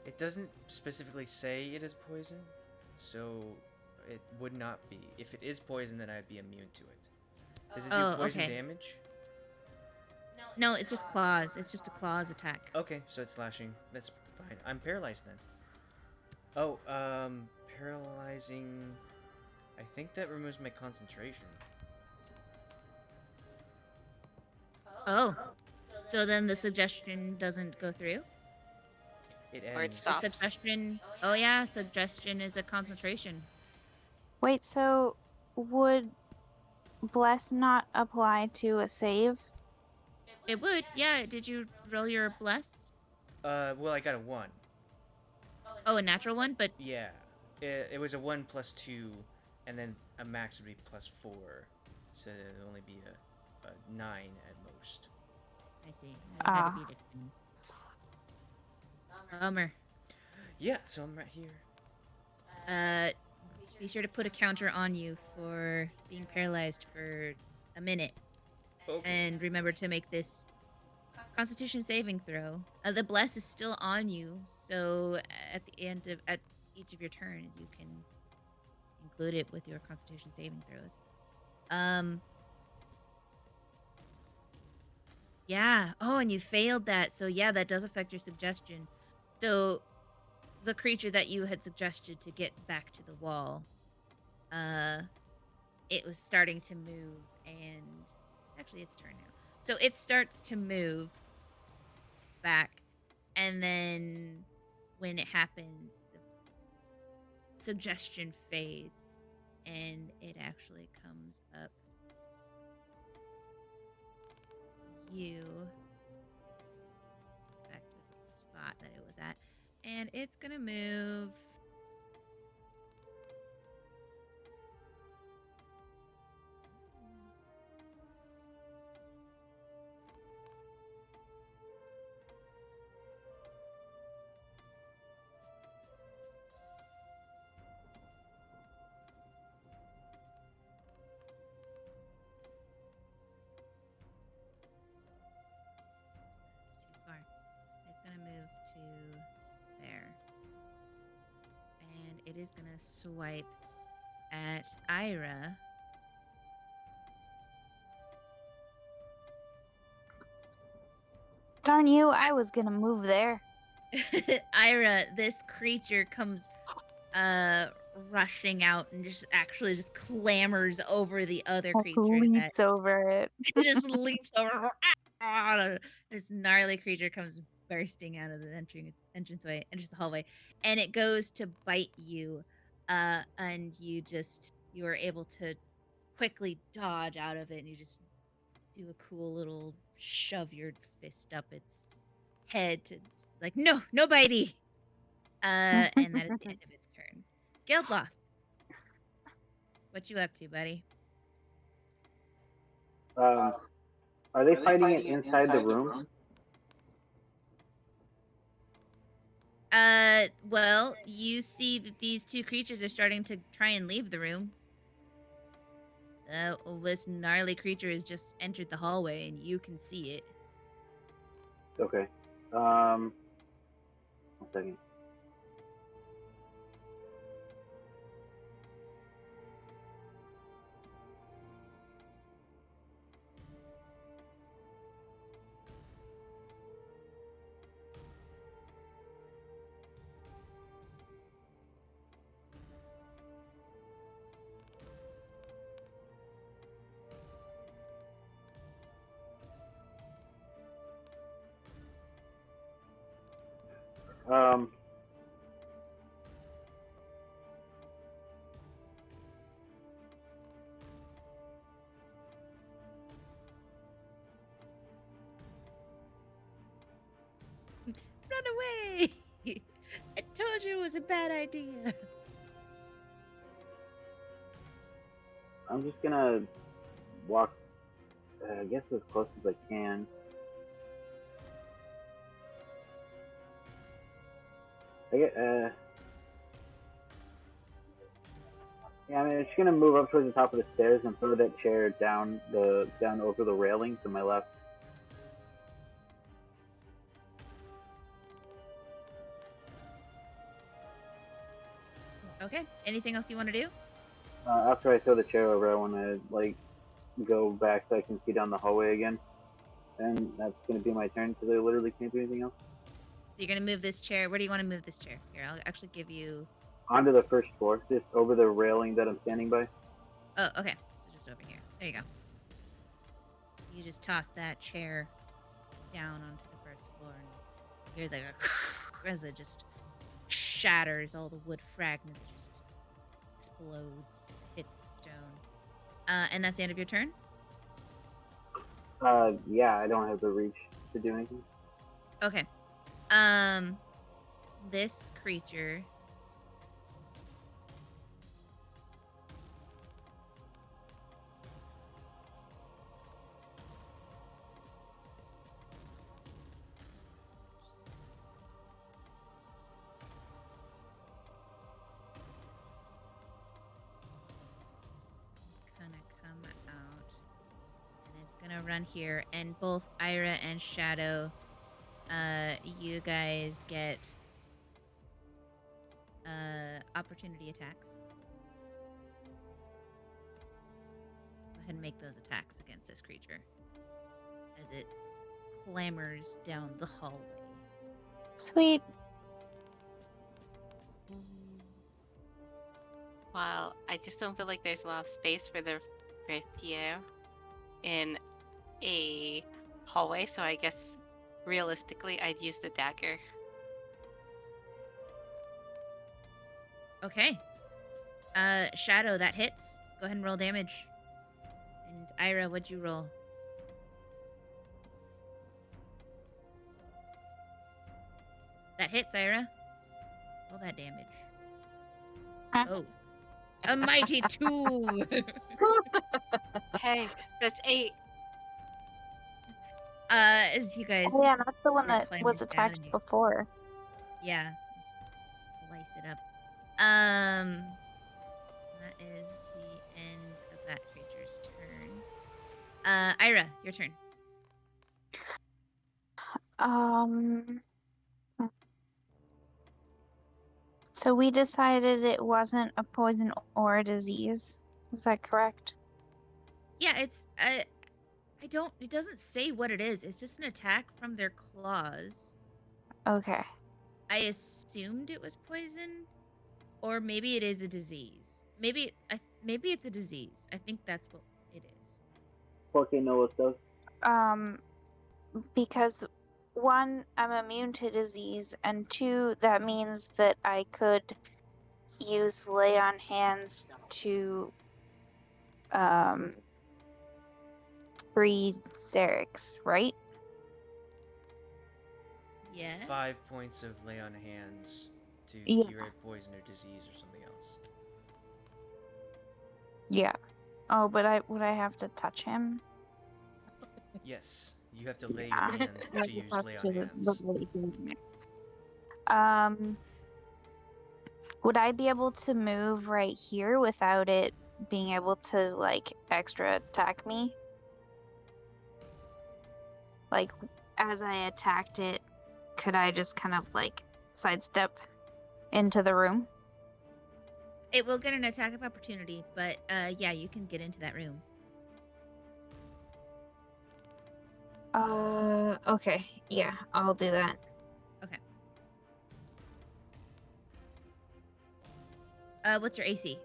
It doesn't specifically say it is poison, so it would not be. If it is poison, then I'd be immune to it. Does it do poison damage? No, it's just claws. It's just a claws attack. Okay, so it's slashing. That's fine. I'm paralyzed then. Oh, paralyzing. I think that removes my concentration. Oh. So then the suggestion doesn't go through? It Or it ends. stops. Suggestion. Oh yeah, suggestion is a concentration. Wait, so would bless not apply to a save? It would, yeah. Did you roll your bless? Well, I got a 1. Oh, a natural one, but Yeah. It was a 1 plus 2, and then a max would be plus 4. So it would only be a 9 at most. I see. I had to beat it. Bummer. Yeah, so I'm right here. Be sure to put a counter on you for being paralyzed for a minute. Okay. And remember to make this Constitution saving throw. The bless is still on you, so at the end of at each of your turns, you can include it with your Constitution saving throws. Yeah. Oh, and you failed that. So yeah, that does affect your suggestion. So the creature that you had suggested to get back to the wall, it was starting to move, and actually its turn now. So it starts to move back, and then when it happens, the suggestion fades, and it actually comes up you back to its spot that it was at, and it's gonna move. It's too far. It's gonna move to there. And it is gonna swipe at Ayre. Darn you, I was gonna move there. Ayre, this creature comes rushing out and just clambers over the other creature Leaps over it. it just leaps over. This gnarly creature comes bursting out of the entranceway, enters the hallway, and it goes to bite you. And you are able to quickly dodge out of it, and you just do a cool little shove your fist up its head to like no bitey. And that is the end of its turn. Geldloth, what you up to, buddy? Are they fighting it inside the room? Well, you see that these two creatures are starting to try and leave the room. This gnarly creature has just entered the hallway, and you can see it. Okay. 1 second. Um. Run away! I told you it was a bad idea. I'm just gonna walk, I guess, as close as I can. I get, yeah, I mean, I'm just gonna move up towards the top of the stairs and throw that chair down over the railing to my left. Okay. Anything else you want to do? After I throw the chair over, I want to like go back so I can see down the hallway again, and that's gonna be my turn because I literally can't do anything else. So you're gonna move this chair. Where do you want to move this chair? Here, I'll actually give you. Onto the first floor, just over the railing that I'm standing by. Oh, okay. So just over here. There you go. You just toss that chair down onto the first floor, and you hear the as it just shatters. All the wood fragments just explodes as it hits the stone. And that's the end of your turn. Yeah, I don't have the reach to do anything. Okay. This creature. Gonna run here, and both Ayre and Shadow, you guys get opportunity attacks. Go ahead and make those attacks against this creature as it clambers down the hallway. Sweet. Well, I just don't feel like there's a lot of space for the rapier in a hallway, so I guess realistically I'd use the dagger. Okay. Shadow, that hits. Go ahead and roll damage. And Ayre, what'd you roll? That hits, Ayre. Roll that damage. Oh. A mighty 2! Hey, that's 8. As you guys... Oh, yeah, that's the one that climbing was down attacked and you- before. Yeah. Slice it up. That is the end of that creature's turn. Ayre, your turn. So we decided it wasn't a poison or a disease. Is that correct? Yeah, it's it doesn't say what it is. It's just an attack from their claws. Okay. I assumed it was poison, or maybe it is a disease. Maybe it's a disease. I think that's what it is. Porque no lo stuff. Because 1, I'm immune to disease, and 2, that means that I could use lay on hands to free Xerix, right? Yeah. 5 points of lay on hands to Yeah. cure a poison or disease or something else. Yeah. Oh, but would I have to touch him? Yes, you have to lay Yeah. your hands I to use have lay to on hands. literally do it. Would I be able to move right here without it being able to, like, extra attack me? Like, as I attacked it, could I just kind of, like, sidestep into the room? It will get an attack of opportunity, but yeah, you can get into that room. Okay. Yeah, I'll do that. Okay. What's your AC?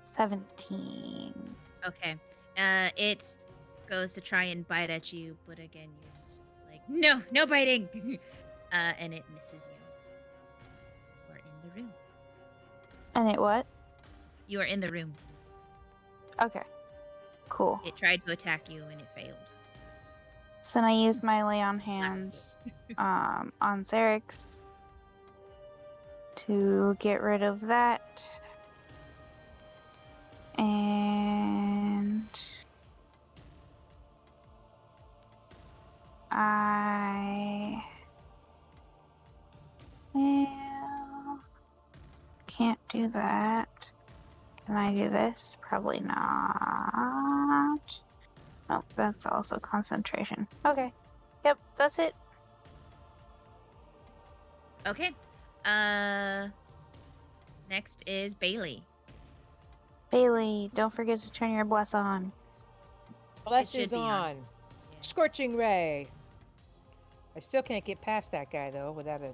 17. Okay. It goes to try and bite at you, but again, you're just like, no biting. And it misses you. You are in the room. And it what? You are in the room. Okay. Cool. It tried to attack you and it failed. So then I use my lay on hands on Xerix to get rid of that. And I well, can't do that. Can I do this? Probably not. Oh, that's also concentration. Okay. Yep, that's it. Okay. Next is Bei-leigh. Bei-leigh, don't forget to turn your bless on. Bless should is be on. on. Scorching ray. I still can't get past that guy though without a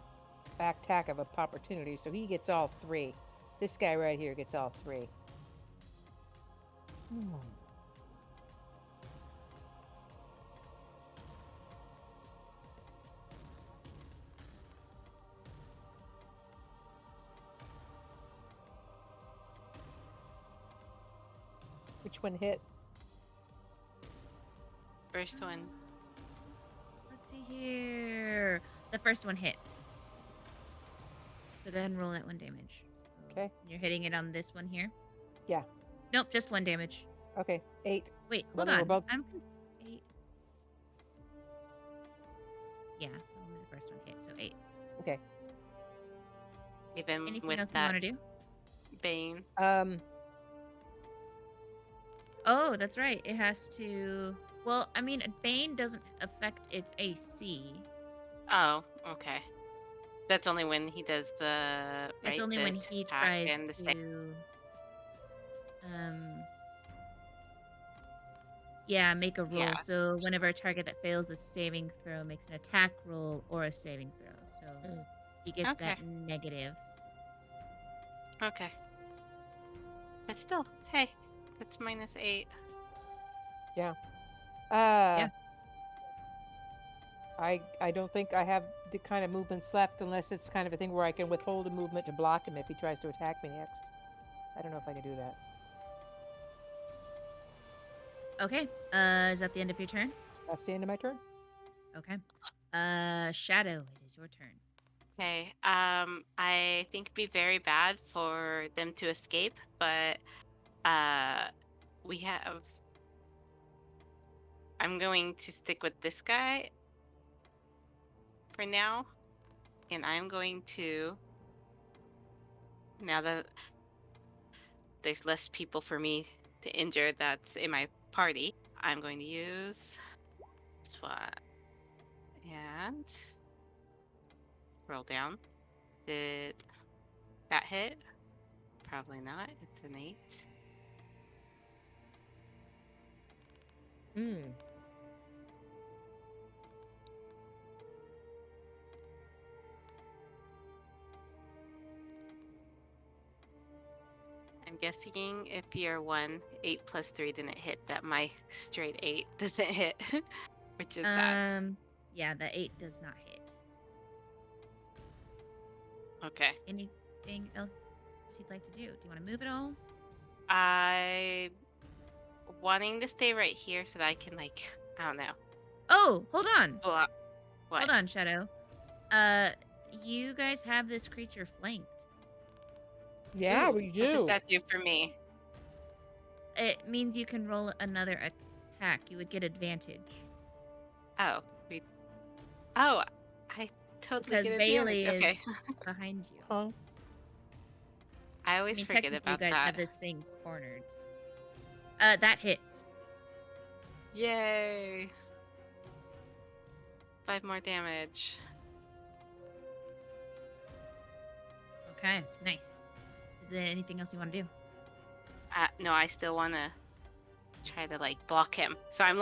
back tack of opportunity, so he gets all 3. This guy right here gets all 3. Which one hit? First one. Let's see here. The first one hit. So go ahead and roll that 1 damage. So Okay. You're hitting it on this one here? Yeah. Nope, just 1 damage. Okay, 8. Wait, Well, hold we're on. both- I'm 8. Yeah, only the first one hit, so 8. Okay. Even Anything with else you that want to do? bane. Oh, that's right. It has to. Well, I mean, Bane doesn't affect its AC. Oh, okay. That's only when he does the It's only the when he attack tries and the save. to. Yeah, make a roll. Yeah. So whenever a target that fails a saving throw makes an attack roll or a saving throw, so he gets Okay. that negative. Okay. But still, hey, that's -8. Yeah. Yeah. I don't think I have the kind of movements left unless it's kind of a thing where I can withhold a movement to block him if he tries to attack me next. I don't know if I can do that. Okay. Is that the end of your turn? That's the end of my turn. Okay. Shadow, it is your turn. Okay. I think it'd be very bad for them to escape, but we have. I'm going to stick with this guy for now, and I'm going to. Now that there's less people for me to injure that's in my party, I'm going to use this one and roll down. Did that hit? Probably not. It's an 8. I'm guessing if you're 1, 8 plus 3 didn't hit, that my straight 8 doesn't hit, which is sad. Yeah, the 8 does not hit. Okay. Anything else you'd like to do? Do you want to move at all? I wanting to stay right here so that I can I don't know. Oh, hold on. What? Hold on, Shadow. You guys have this creature flanked. Yeah, Ooh, we What does do. that do for me? It means you can roll another attack. You would get advantage. Oh, I totally Because get Bei-leigh advantage. Okay. is behind you. Huh? I I always mean, forget technically, you about guys that. have this thing cornered. That hits. Yay! 5 more damage. Okay, nice. Is there anything else you want to do? No, I still want to try to block him. So I'm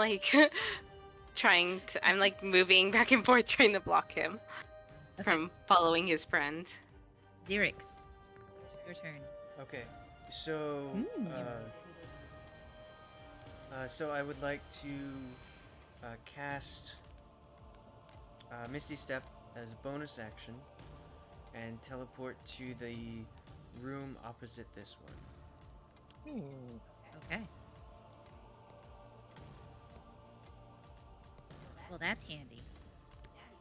I'm moving back and forth trying to block him from following his friend. Xerix, it's your turn. Okay, so so I would like to cast Misty Step as a bonus action and teleport to the room opposite this one. Okay. Well, that's handy.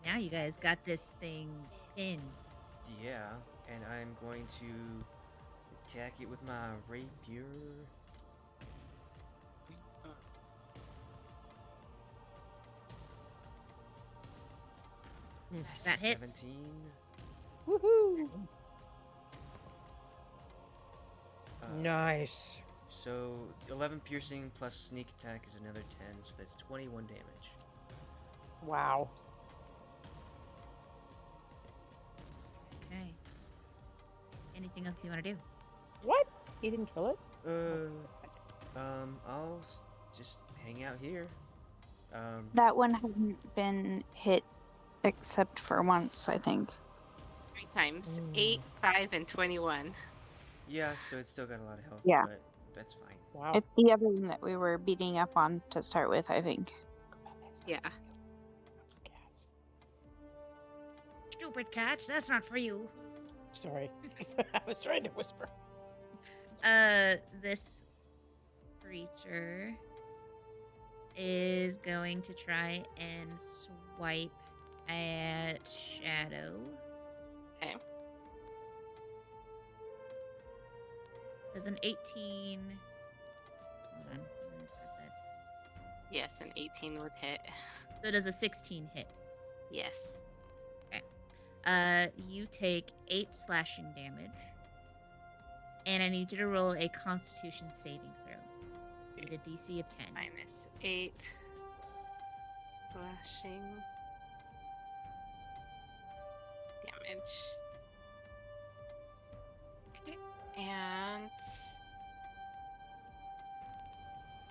Now you guys got this thing pinned. Yeah, and I'm going to attack it with my rapier. That hits. 17. Woohoo! Nice. So 11 piercing plus sneak attack is another 10, so that's 21 damage. Wow. Okay. Anything else you want to do? What? He didn't kill it? I'll just hang out here. That one hasn't been hit except for once, I think. 3 times. 8, 5, and 21. Yeah, so it's still got a lot of health, Yeah. but that's fine. Wow. It's the other one that we were beating up on to start with, I think. Yeah. Stupid cats, that's not for you. Sorry. I was trying to whisper. This creature is going to try and swipe at Shadow. Okay. Does an 18... Hold on. Yes, an 18 would hit. So does a 16 hit? Yes. You take 8 slashing damage. And I need you to roll a Constitution saving throw. With a DC of 10. Minus 8. Slashing. Damage. Okay. And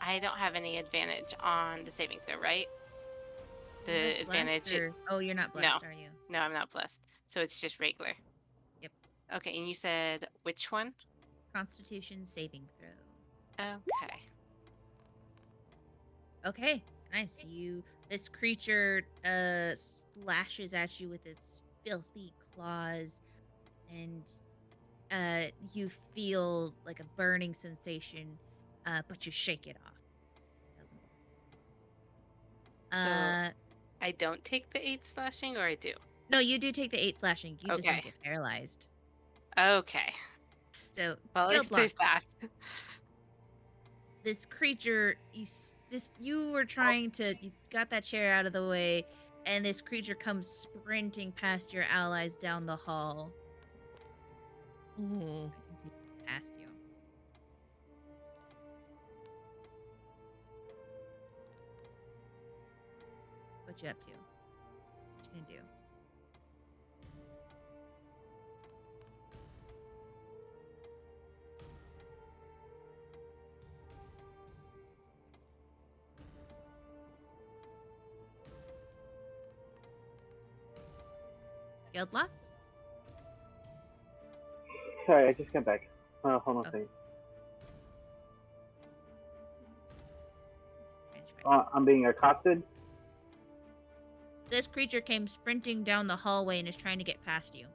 I don't have any advantage on the saving throw, right? The advantage. Oh, you're not blessed, are you? No, I'm not blessed. So it's just regular. Yep. Okay, and you said which one? Constitution saving throw. Okay. Okay, nice. This creature slashes at you with its filthy claws, and you feel like a burning sensation, but you shake it off. It doesn't. I don't take the 8 slashing, or I do? No, you do take the 8 slashing. You just don't Okay. get paralyzed. Okay. So, Well, at least Geldloth, there's that. this creature, you were trying to, you got that chair out of the way, and this creature comes sprinting past your allies down the hall. Past you. What you up to? What you gonna do? Geldloth? Sorry, I just got back. Hold on a second. I'm being accosted. This creature came sprinting down the hallway and is trying to get past you.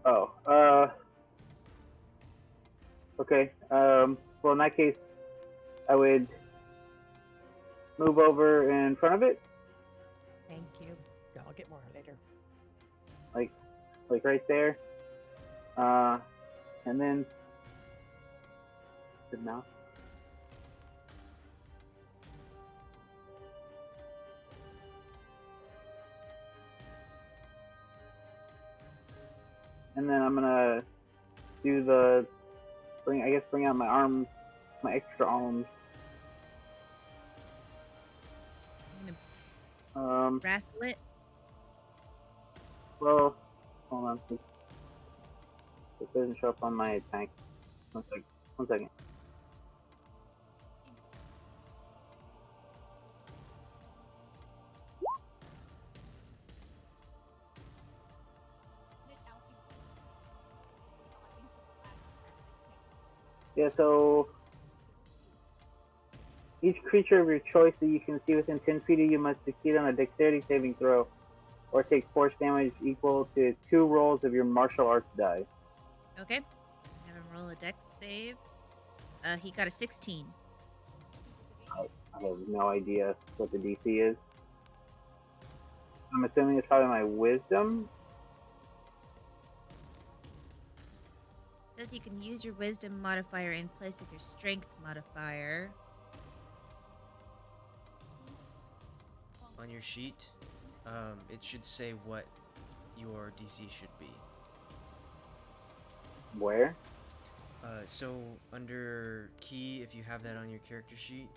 Oh, okay. Well, in that case, I would move over in front of it. Thank you. I'll get more later. Like right there. And then the mouse. And then I'm gonna do bring out my arms, my extra arms. Wrestle it. Well, hold on. It doesn't show up on my attack. One second. Yeah, so each creature of your choice that you can see within 10 feet of you must succeed on a dexterity saving throw or take force damage equal to 2 rolls of your martial arts die. Okay. Have him roll a dex save. He got a 16. I have no idea what the DC is. I'm assuming it's probably my wisdom. Says you can use your wisdom modifier in place of your strength modifier. On your sheet, it should say what your DC should be. Where? So under key, if you have that on your character sheet,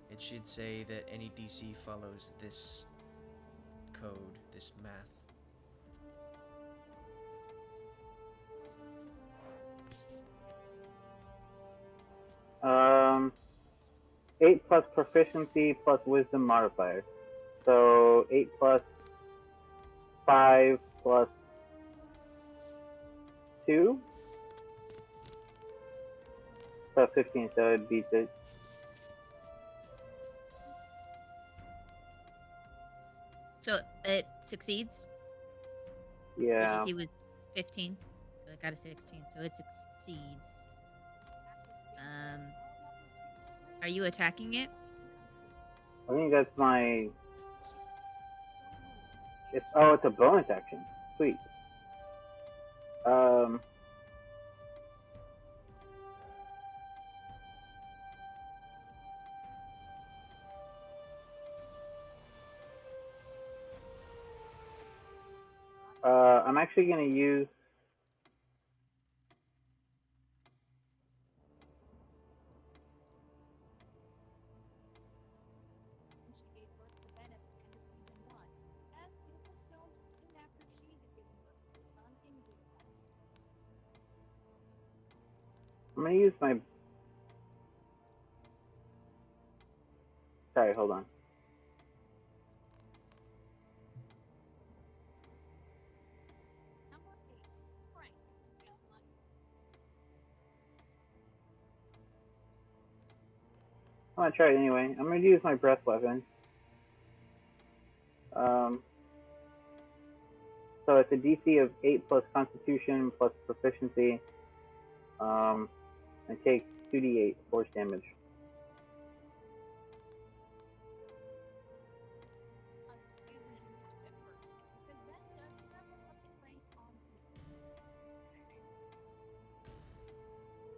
it should say that any DC follows this code, this math. 8 plus proficiency plus wisdom modifier. So 8 plus 5 plus 2. So 15, so it beats it. So it succeeds? Yeah. Your DC was 15. So it got a 16, so it succeeds. Are you attacking it? I think that's my... it's a bonus action. Sweet. I'm actually going to use... I'm going to use my... Sorry, hold on. I'm going to try it anyway. I'm going to use my breath weapon. So it's a DC of 8 plus Constitution plus Proficiency, and takes 2d8 force damage.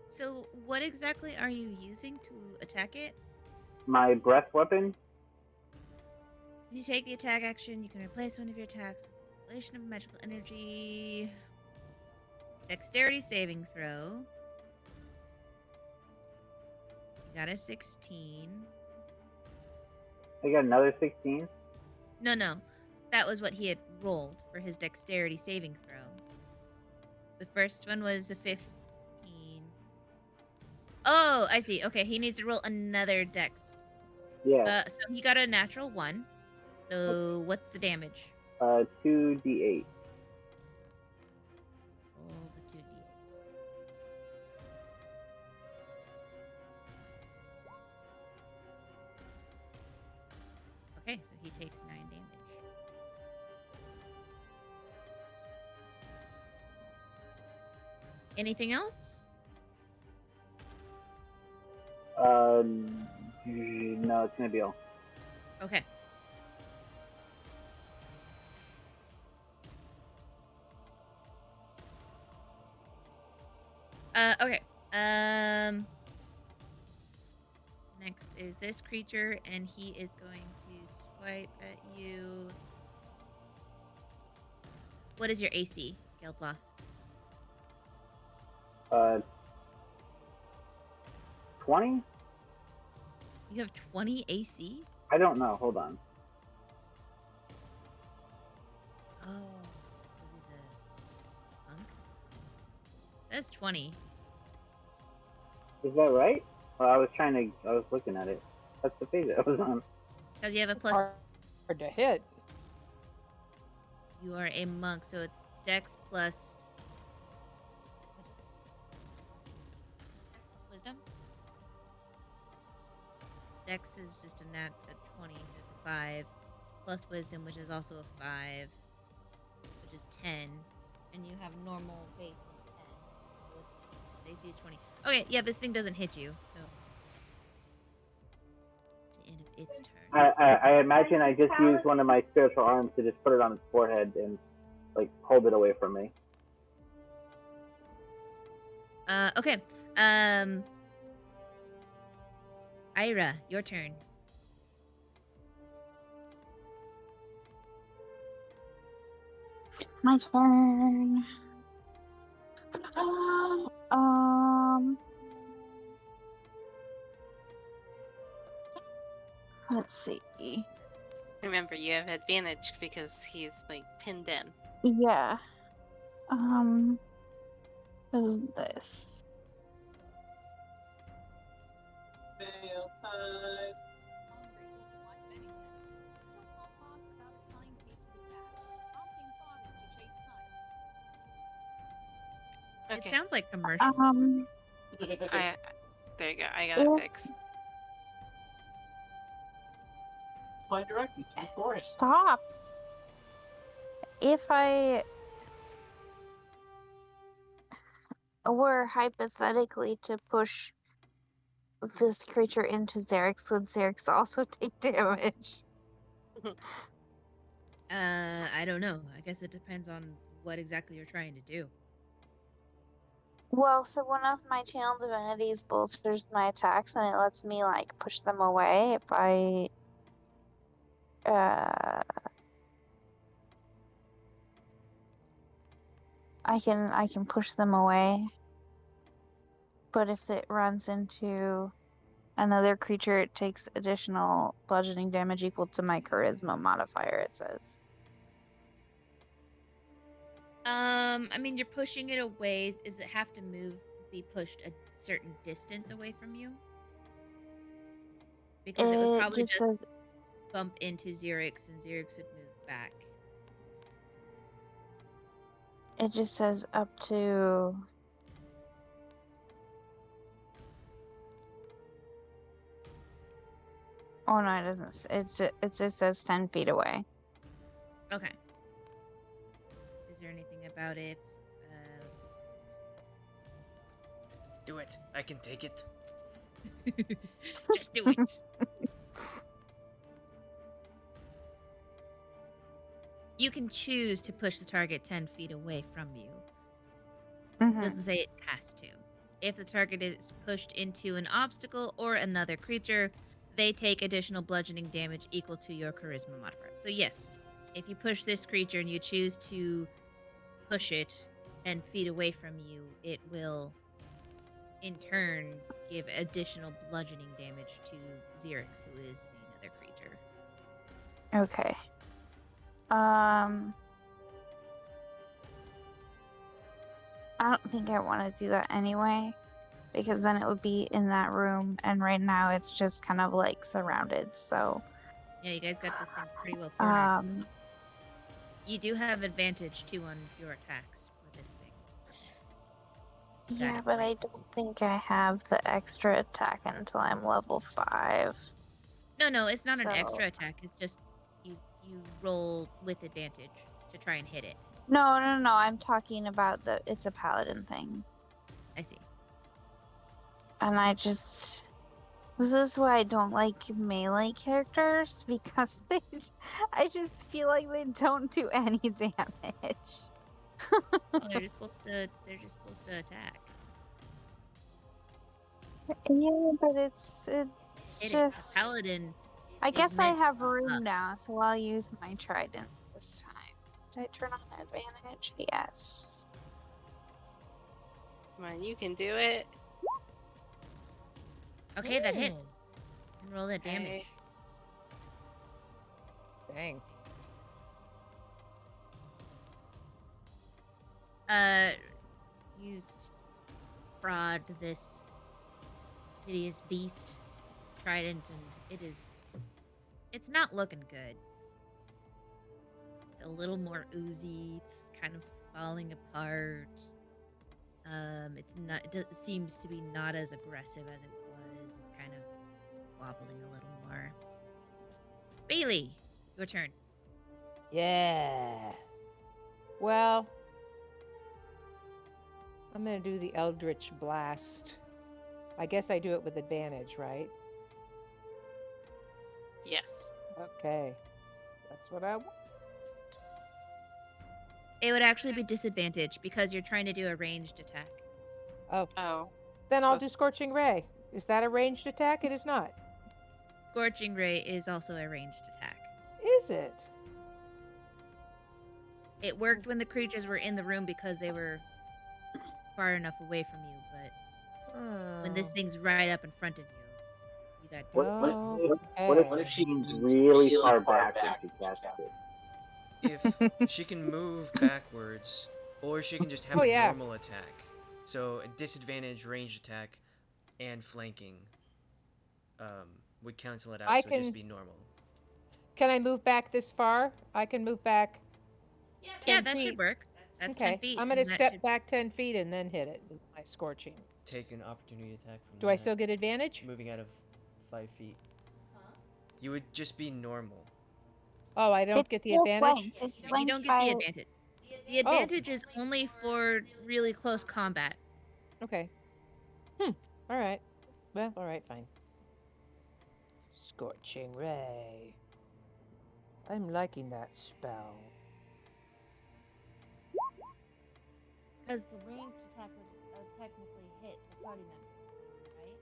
So what exactly are you using to attack it? My breath weapon? When you take the attack action, you can replace one of your attacks with relation of magical energy. Dexterity saving throw. You got a 16. I got another 16. No. That was what he had rolled for his dexterity saving throw. The first one was a 15. Oh, I see. Okay, he needs to roll another dex. Yeah. So he got a natural 1. So what's the damage? 2d8. Roll the 2d8. Okay, so he takes 9 damage. Anything else? No, it's gonna be all. Okay. Okay. Next is this creature, and he is going to swipe at you. What is your AC, Geldloth? 20? You have 20 AC? I don't know. Hold on. Oh, this is a monk. It says 20. Is that right? Well, I was looking at it. That's the page I was on. Because you have a It's plus. hard to hit. You are a monk, so it's Dex plus Wisdom. Dex is just a 20, so it's a 5. Plus Wisdom, which is also a 5. which is 10, and you have normal base of 10. So AC is 20. Okay, yeah, this thing doesn't hit you, so it's the end of its turn. I imagine I just used one of my spiritual arms to just put it on its forehead and like hold it away from me. Okay. Ayre, your turn. My turn. Let's see. Remember, you have advantage because he's like pinned in. Yeah. What is this? It Okay. sounds like commercials. There you go. I got it fixed. Stop. If I were hypothetically to push this creature into Xerix, would Xerix also take damage? I don't know. I guess it depends on what exactly you're trying to do. Well, so one of my channel divinities bolsters my attacks and it lets me like push them away if I I can push them away. But if it runs into another creature, it takes additional bludgeoning damage equal to my charisma modifier, it says. I mean, you're pushing it away. Does it have to be pushed a certain distance away from you? Because it would probably just says bump into Xerix, and Xerix would move back. it just says up to Oh no, it doesn't. It just says 10 feet away. Okay. Is there anything about it? Do it. I can take it. Just do it. You can choose to push the target 10 feet away from you. It doesn't say it has to. If the target is pushed into an obstacle or another creature, they take additional bludgeoning damage equal to your charisma modifier. So yes, if you push this creature and you choose to push it 10 feet away from you, it will in turn give additional bludgeoning damage to Xerix, who is another creature. Okay. I don't think I want to do that anyway, because then it would be in that room, and right now it's just kind of like surrounded, so. Yeah, you guys got this thing pretty well cornered. You do have advantage too on your attacks for this thing. Yeah, but I don't think I have the extra attack until I'm level 5. No, it's not an extra attack. It's just you roll with advantage to try and hit it. No, I'm talking about it's a paladin thing. I see. And this is why I don't like melee characters, because I just feel like they don't do any damage. Well, they're just supposed to attack. Yeah, but it's just paladin. I guess I have room now, so I'll use my trident this time. Did I turn on advantage? Yes. Come on, you can do it. Okay, that hits. And roll that damage. Dang. You prod this hideous beast trident, and it's not looking good. It's a little more oozy. It's kind of falling apart. It seems to be not as aggressive as it was. It's kind of wobbling a little more. Bei-leigh, your turn. Yeah. Well, I'm gonna do the Eldritch Blast. I guess I do it with advantage, right? Yes. Okay. That's what I want. It would actually be disadvantage because you're trying to do a ranged attack. Oh. Oh. Then I'll So do Scorching Ray. Is that a ranged attack? It is not. Scorching Ray is also a ranged attack. Is it? It worked when the creatures were in the room because they were far enough away from you, but when this thing's right up in front of you, you got What if she's really far back when she casts it? If she can move backwards, or she can just have a normal attack. So a disadvantage ranged attack and flanking would cancel it out, so it'd just be normal. Can I move back this far? I can move back 10 Yeah, that feet. should work. That's Okay. 10 feet. I'm going to step back 10 feet and then hit it with my Scorching. Take an opportunity attack from Do I still get advantage? moving out of 5 feet. You would just be normal. Oh, I don't get the advantage? You don't get the advantage. The advantage is only for really close combat. Okay. All right. Well, all right, fine. Scorching Ray. I'm liking that spell. Because the ranged attack would technically hit the party member, right?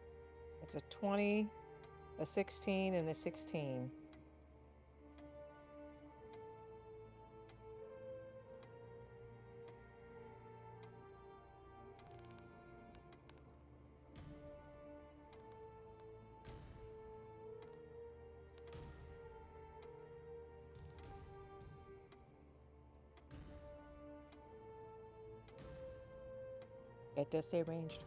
It's a 20, a 16, and a 16. It does say ranged.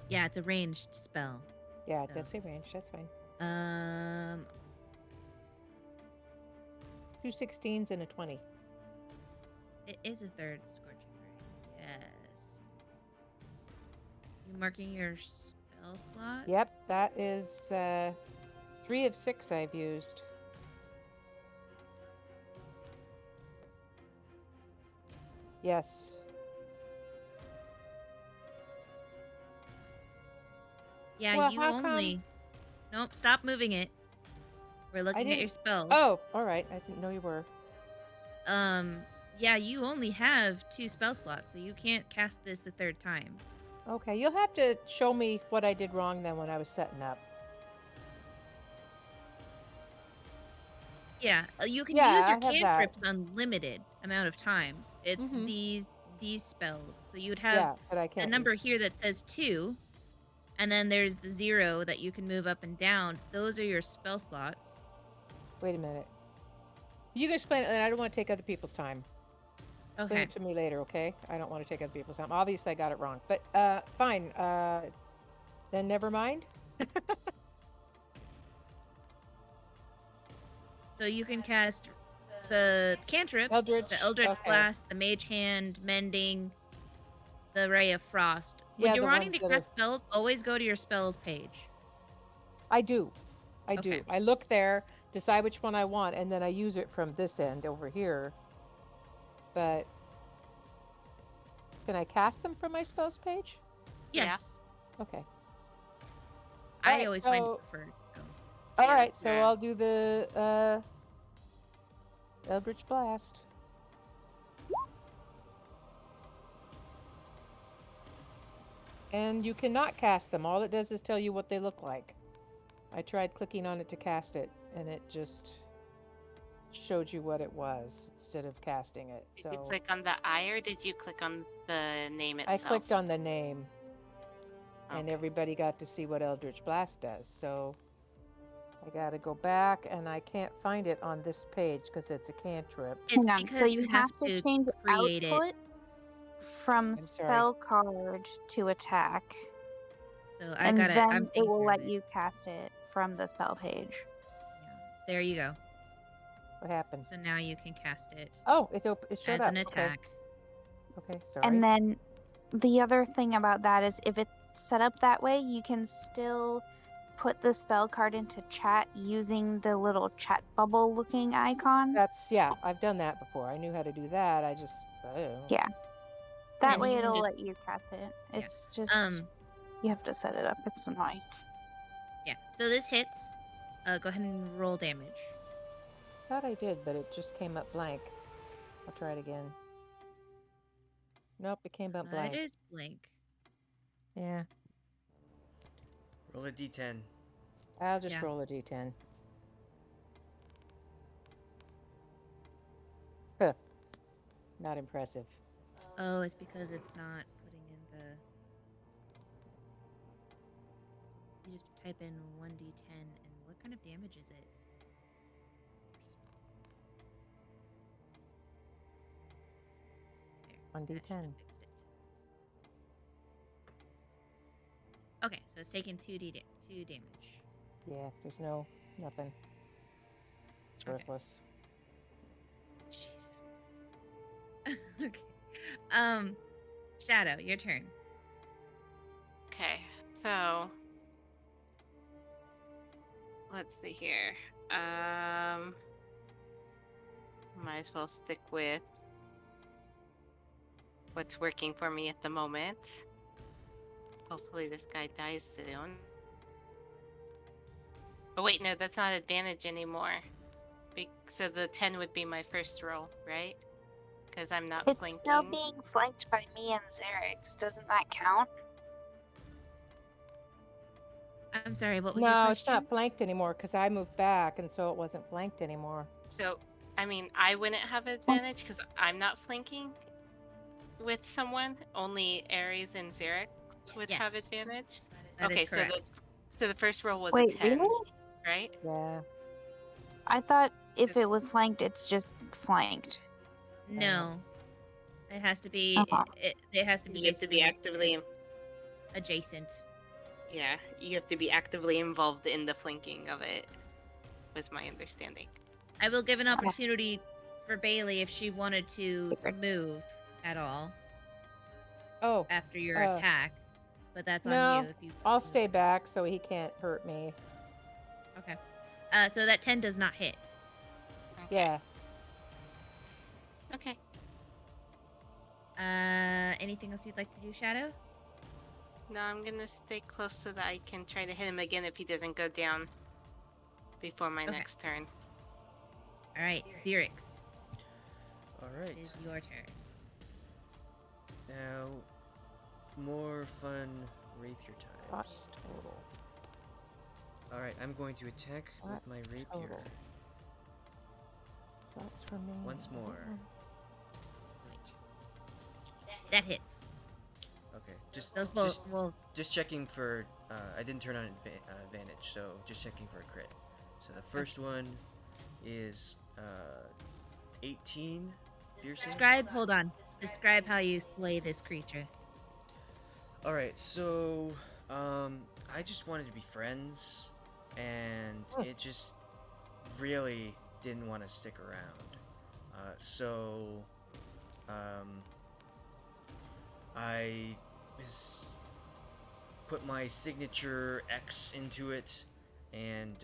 Yeah, it's a ranged spell. Yeah, it does say ranged. That's fine. 2 16s and a 20. It is a third Scorching Ray. Yes. You marking your spell slot? Yep, that is 3 of 6 I've used. Yes. Yeah, Well, you how only. Nope, stop moving it. We're looking at your spells. Oh, all right. I didn't know you were. Yeah, you only have 2 spell slots, so you can't cast this a third time. Okay, you'll have to show me what I did wrong then when I was setting up. Yeah, you can Yeah, use your I have that. cantrips unlimited amount of times. It's these spells. So you would have but I a can't number here that says 2, and then there's the 0 that you can move up and down. Those are your spell slots. Wait a minute. You can explain it, and I don't want to take other people's time. Explain Okay. it to me later, okay? I don't want to take other people's time. Obviously, I got it wrong. But, fine. Then never mind. So you can cast the cantrips, the Eldritch Blast, the Mage Hand, Mending, the Ray of Frost. When you're wanting to cast spells, always go to your spells page. I do. I do. I look there, decide which one I want, and then I use it from this end over here. But can I cast them from my spells page? Yes. Okay. I always find it preferred. All right, so I'll do the Eldritch Blast. And you cannot cast them. All it does is tell you what they look like. I tried clicking on it to cast it, and it just showed you what it was instead of casting it. So Did you click on the eye, or did you click on the name I itself? clicked on the name, and everybody got to see what Eldritch Blast does. So I gotta go back, and I can't find it on this page because it's a cantrip. Hang on, so you have to change create output from spell card to attack. So and then it will let you cast it from the spell page. There you go. What happened? So now you can cast it. Oh, it showed as up. an attack. Okay, sorry. And then the other thing about that is if it's set up that way, you can still put the spell card into chat using the little chat bubble looking icon? Yeah, I've done that before. I knew how to do that. I don't know. Yeah. That And way you can it'll just- let you cast it. Yeah. It's just you have to set it up. It's annoying. Yeah. So this hits. Go ahead and roll damage. Thought I did, but it just came up blank. I'll try it again. Nope, it came up blank. It is blank. Yeah, Roll a d10. I'll just Yeah. roll a d10. Huh. Not impressive. Oh, it's because it's not putting in the. You just type in 1d10, and what kind of damage is it? There, that 1d10. should have fixed it. Okay, so it's taking 2 damage. Yeah, there's nothing. It's Okay. worthless. Jesus. Okay. Shadow, your turn. Okay, so let's see here. Might as well stick with what's working for me at the moment. Hopefully this guy dies soon. Oh wait, no, that's not advantage anymore. So the 10 would be my first roll, right? Because I'm not It's flanking. still being flanked by me and Xerix. Doesn't that count? I'm sorry, what was your No, question? it's not flanked anymore because I moved back, and so it wasn't flanked anymore. So, I mean, I wouldn't have advantage because I'm not flanking with someone. Only Ares and Xerix would have Yes. advantage. That is Okay, correct. so the first roll was Wait, a 10, really? right? Yeah. I thought if it was flanked, it's just flanked. No. It has to be. Uh-huh. It has to be You have to be basically actively, adjacent. yeah, you have to be actively involved in the flanking of it, was my understanding. I will give an opportunity for Bei-leigh if she wanted to Stupid. move at all Oh, after your attack, but that's on no, you. If you. I'll stay back so he can't hurt me. Okay. So that 10 does not hit. Okay. Yeah. Okay. Anything else you'd like to do, Shadow? No, I'm gonna stay close so that I can try to hit him again if he doesn't go down before my Okay. next turn. All right, Xerix. All right. It is your turn. Now, more fun rapier types. Thoughts total. All right, I'm going to attack with my rapier. Total. Thoughts for me. Once more. That hits. Okay, just Those both will. just checking for. I didn't turn on advantage, so just checking for a crit. So the first one is 18 piercing. Hold on. Describe how you slay this creature. All right, so I just wanted to be friends, and it just really didn't want to stick around. So I put my signature X into it and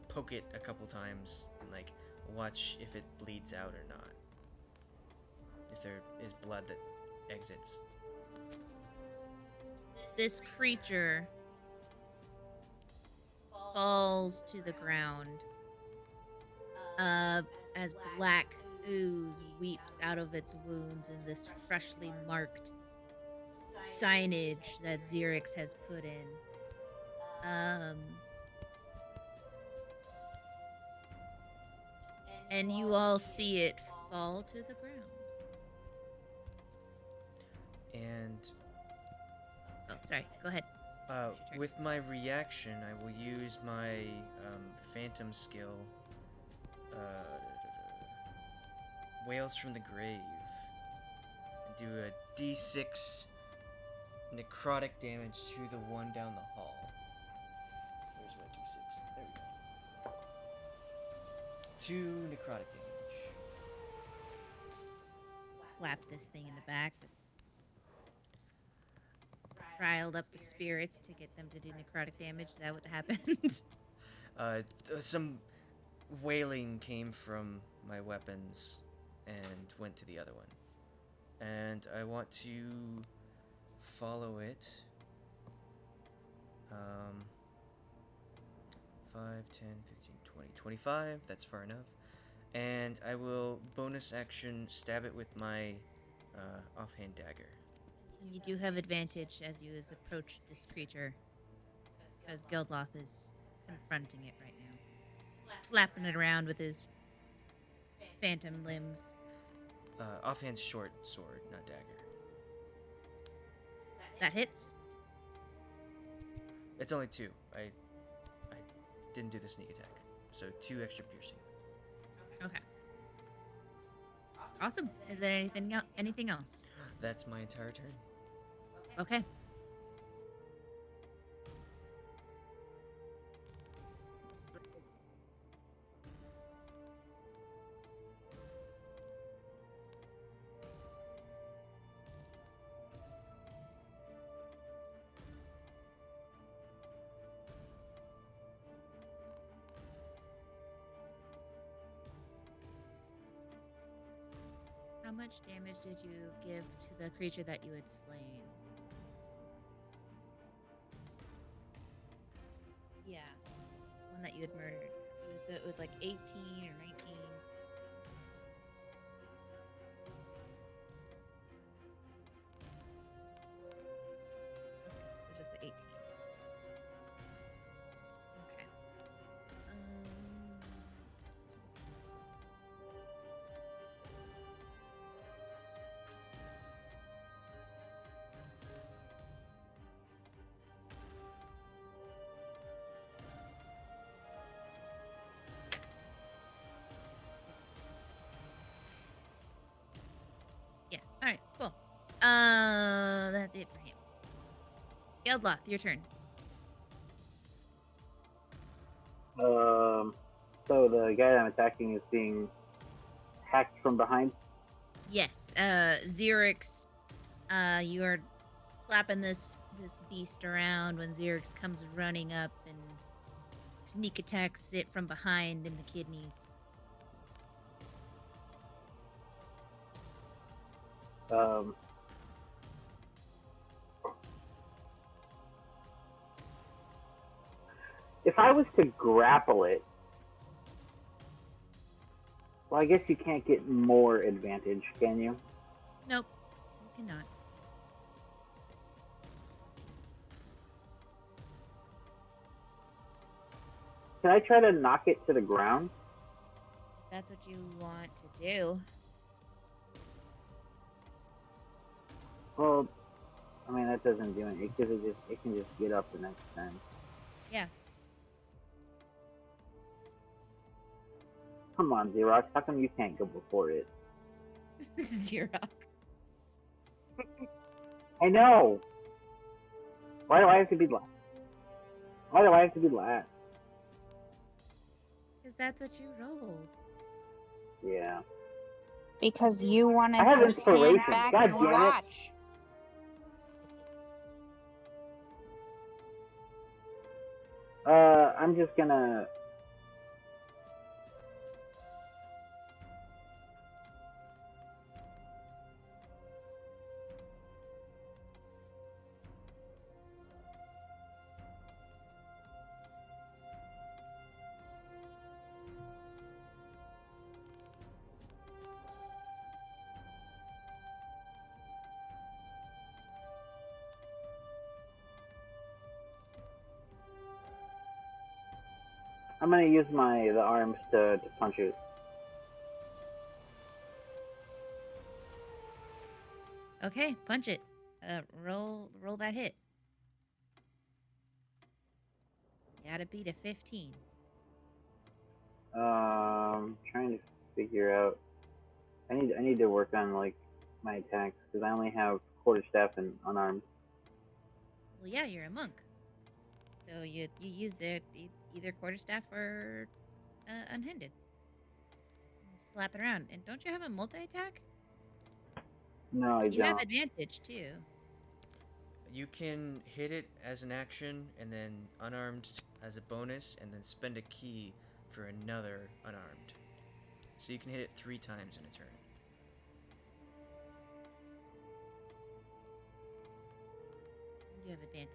poke it a couple times and like watch if it bleeds out or not. If there is blood that exits. This creature falls to the ground as black ooze weeps out of its wounds in this freshly marked signage that Xerix has put in. And you all see it fall to the ground. And Oh, sorry. Go ahead. with my reaction, I will use my phantom skill, Wails from the Grave, and do a d6 necrotic damage to the one down the hall. Where's my d6? There we go. 2 necrotic damage. Slap this thing in the back. riled up the spirits to get them to do necrotic damage. Is that what happened? Some wailing came from my weapons and went to the other one. And I want to follow it. 5, 10, 15, 20, 25. That's far enough. And I will bonus action stab it with my offhand dagger. You do have advantage as you approach this creature, because Geldloth is confronting it right now, slapping it around with his phantom limbs. Offhand short sword, not dagger. That hits. It's only 2. I didn't do the sneak attack, so 2 extra piercing. Okay. Awesome. Is there anything else? That's my entire turn. Okay. How much damage did you give to the creature that you had slain? Yeah. One that you had murdered. It was like 18 or 19. So just the 18. Okay. Yeah. All right. Cool. That's it for him. Geldloth, your turn. So the guy I'm attacking is being hacked from behind. Yes. Xerix. You are slapping this beast around when Xerix comes running up and sneak attacks it from behind in the kidneys. If I was to grapple it, well, I guess you can't get more advantage, can you? Nope. You cannot. Can I try to knock it to the ground? That's what you want to do. Well, I mean, that doesn't do anything, because it can just get up the next turn. Yeah. Come on, Xerox, how come you can't go before it? Xerox. I know! Why do I have to be last? Why do I have to be last? Because that's what you rolled. Yeah. Because you wanted I have to stand inspiration. back God and damn it. watch. I'm just gonna... I'm gonna use the arms to punch it. Okay, punch it. Roll that hit. You gotta beat a 15. Trying to figure out. I need to work on like my attacks because I only have quarterstaff and unarmed. Well, yeah, you're a monk. So you use either quarterstaff or unhindered. Slap it around. And don't you have a multi-attack? No, I You have don't. advantage, too. You can hit it as an action, and then unarmed as a bonus, and then spend a key for another unarmed. So you can hit it 3 times in a turn. You have advantage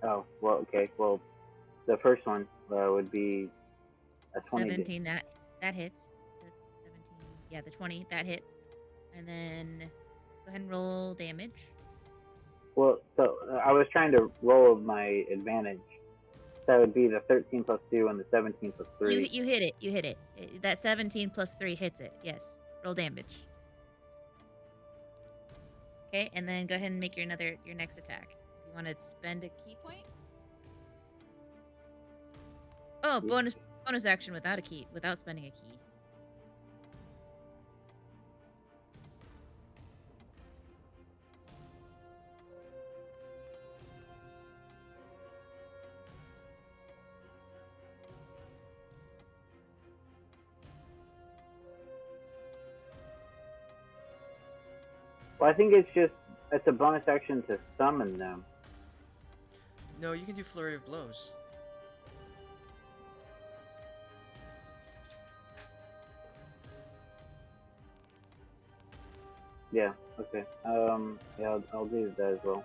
on. Oh, well, okay. Well, the first one would be a 20. 17, that hits. The 17, yeah, the 20, that hits. And then go ahead and roll damage. Well, so I was trying to roll my advantage. That would be the 13 plus 2 and the 17 plus 3. You hit it. That 17 plus 3 hits it. Yes. Roll damage. Okay, and then go ahead and make your next attack. If you want to spend a key point. Oh, bonus action without spending a key. Well, I think it's a bonus action to summon them. No, you can do Flurry of Blows. Yeah, okay. Yeah, I'll do that as well.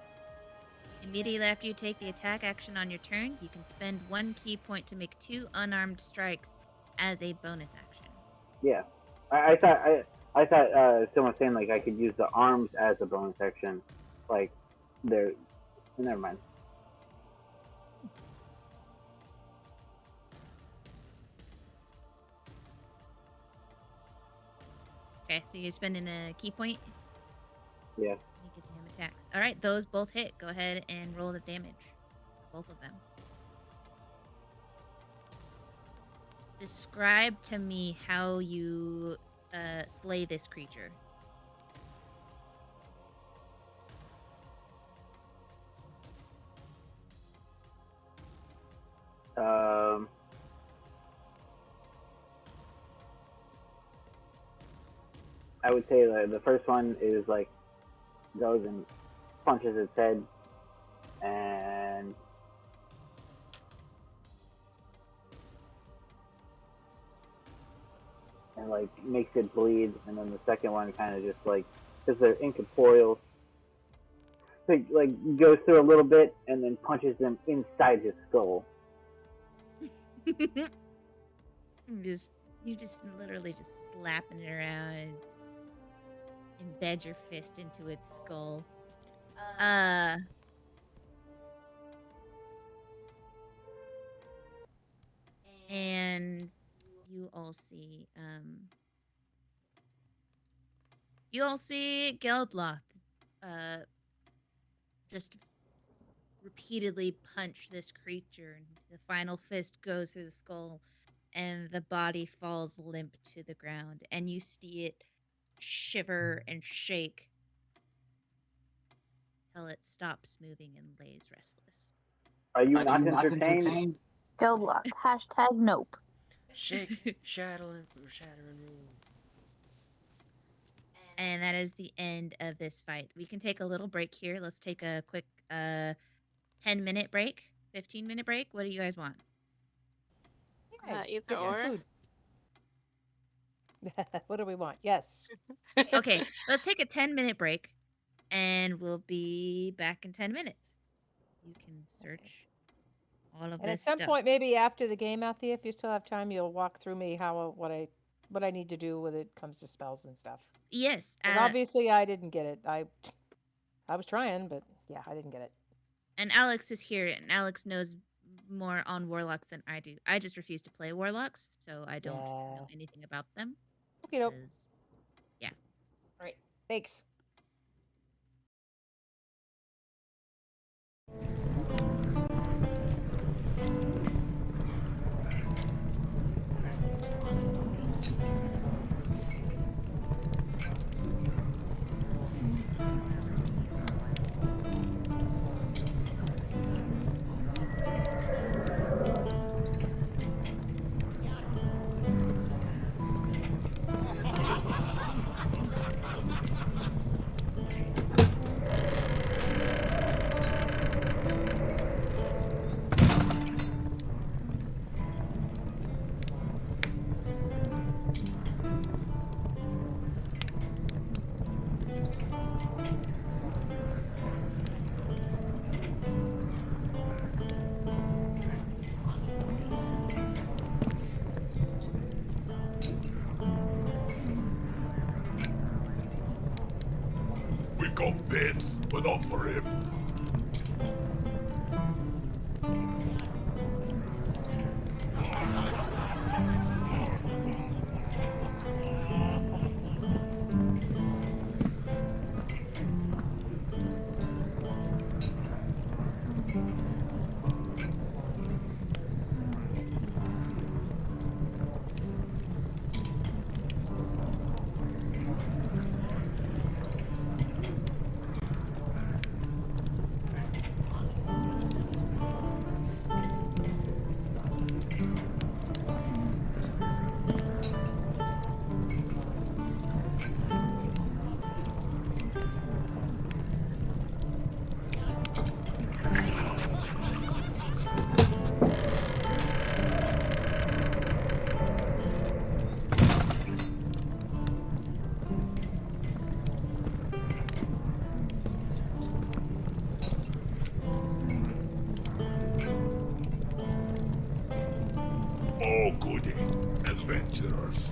Immediately after you take the attack action on your turn, you can spend 1 key point to make 2 unarmed strikes as a bonus action. Yeah. I thought someone was saying, like, I could use the arms as a bonus action. Like, they're... Never mind. Okay, so you're spending a key point? Yeah. You get him attacks. All right, those both hit. Go ahead and roll the damage. Both of them. Describe to me how you slay this creature. I would say the first one is like goes and punches its head and like makes it bleed, and then the second one kind of just like, because they're incorporeal, like goes through a little bit and then punches them inside his skull. You just literally just slapping it around and embed your fist into its skull. And you all see Geldloth just repeatedly punch this creature, and the final fist goes through the skull, and the body falls limp to the ground, and you see it shiver and shake till it stops moving and lays restless. Are you not entertained? Geldloth. #nope. Shake, shatter, and roll. And that is the end of this fight. We can take a little break here. Let's take a quick 10-minute break, 15-minute break. What do you guys want? Either or. Yes. What do we want? Yes. Okay, let's take a 10-minute break, and we'll be back in 10 minutes. You can search all of And this at some stuff. point, maybe after the game, Althea, if you still have time, you'll walk through me what I need to do when it comes to spells and stuff. Yes. And obviously, I didn't get it. I was trying, but yeah, I didn't get it. And Alex is here, and Alex knows more on warlocks than I do. I just refuse to play warlocks, so I don't know anything about them. Okay, nope. Yeah. All right. Thanks. beds, but not for him. Oh, goody. Adventurers.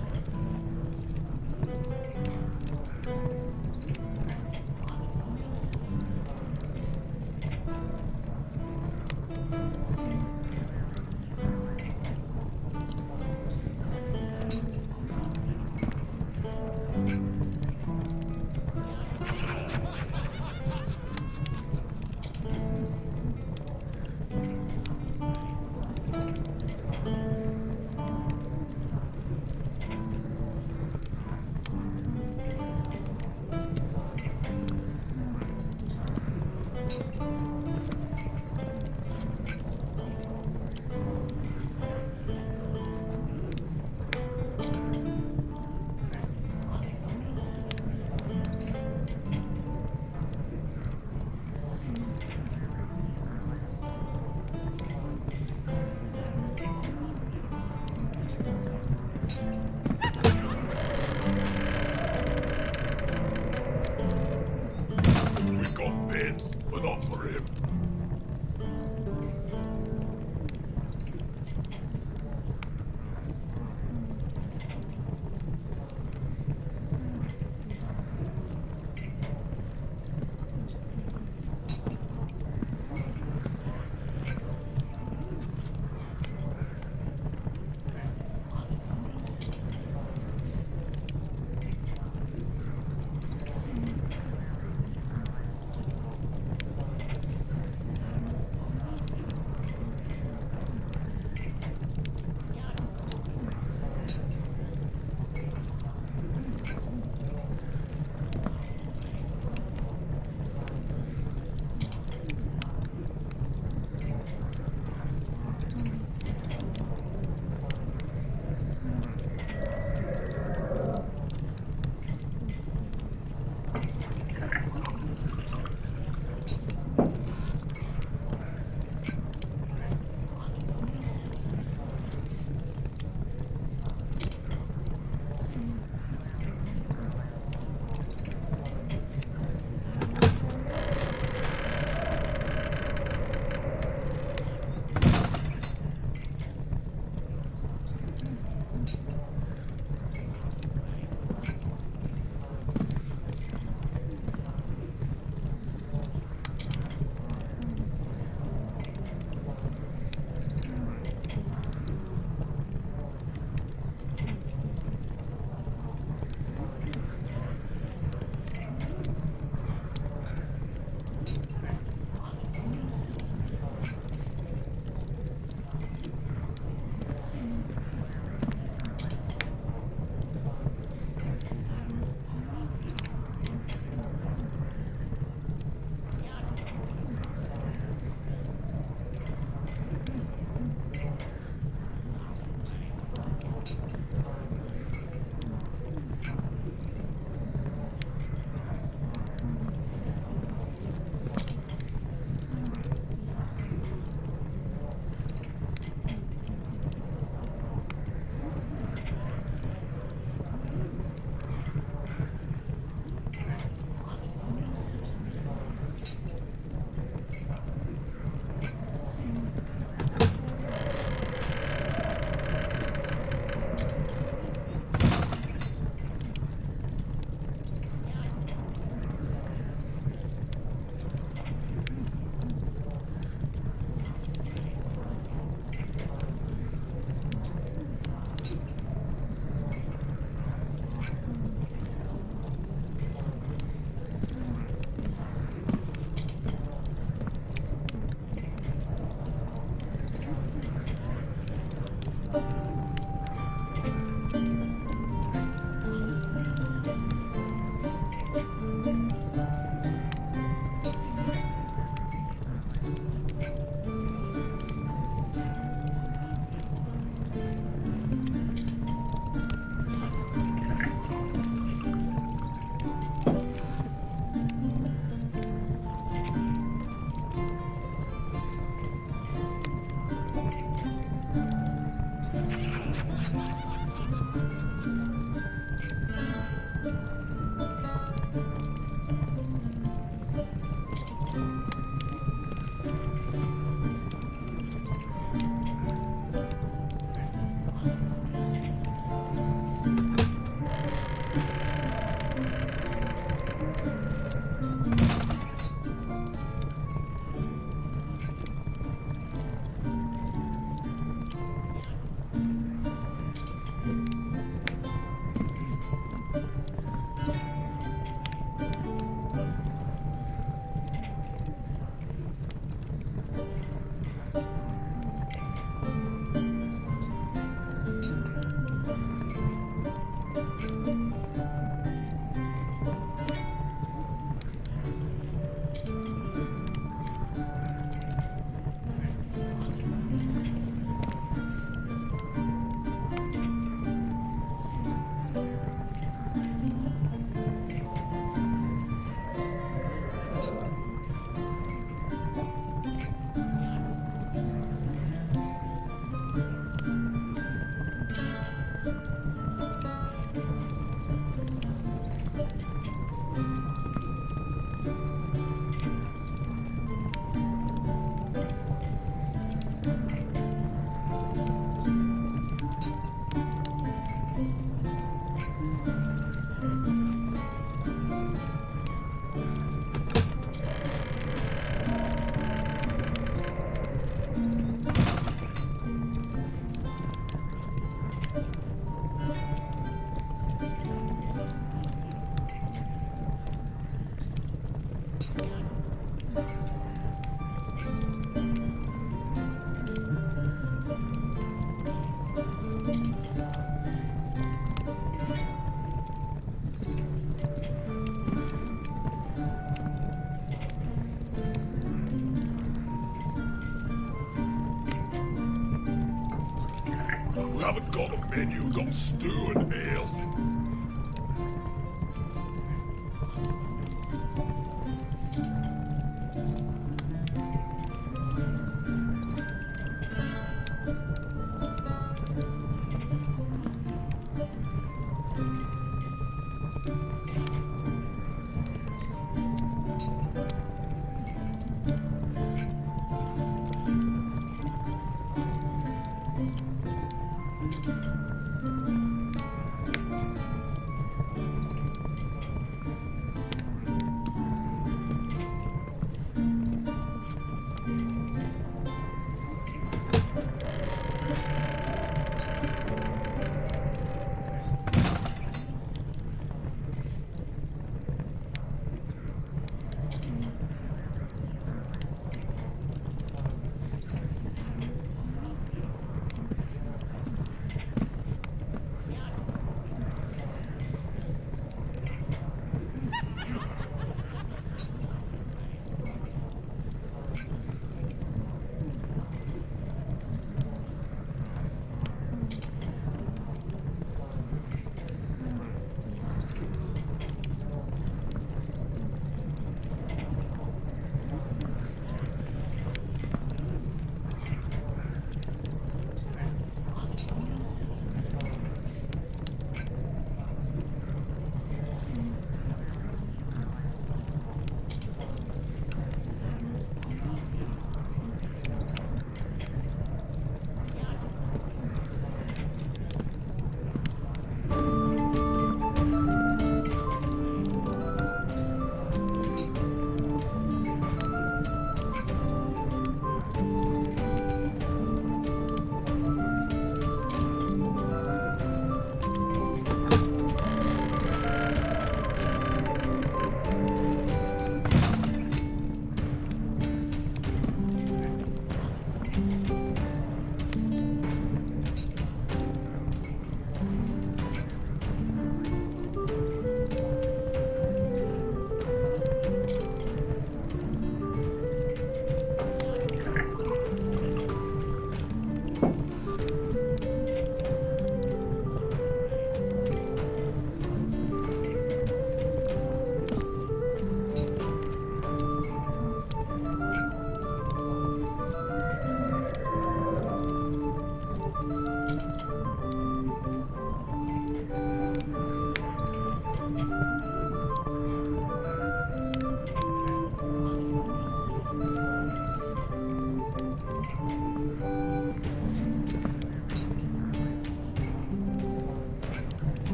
We got beds, but not for him. We haven't got a menu, got stew and ale.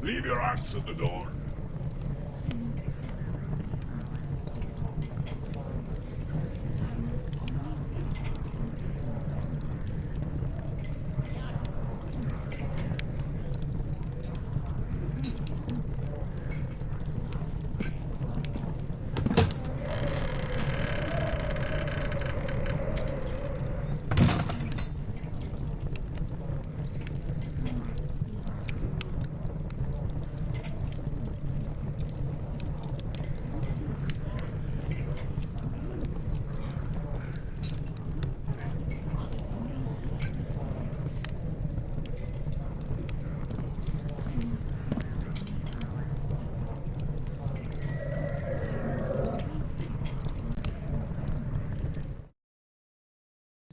Leave your axe at the door.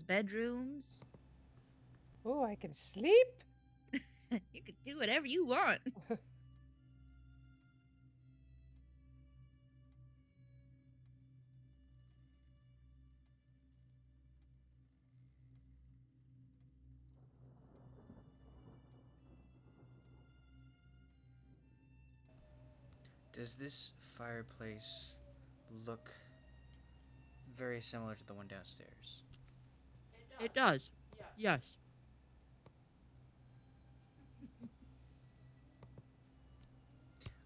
Bedrooms. Oh, I can sleep? You could do whatever you want. Does this fireplace look very similar to the one downstairs? It does. Yes.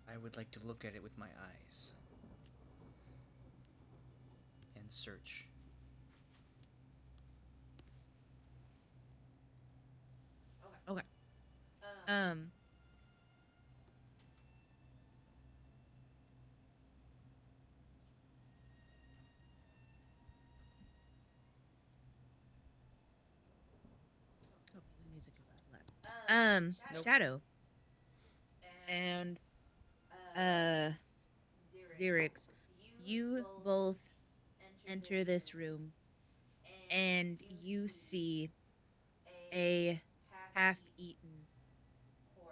I would like to look at it with my eyes and search. Okay. Um. Oh, the music is out loud. Nope. Shadow and Xerix, you both enter this room and you see a half-eaten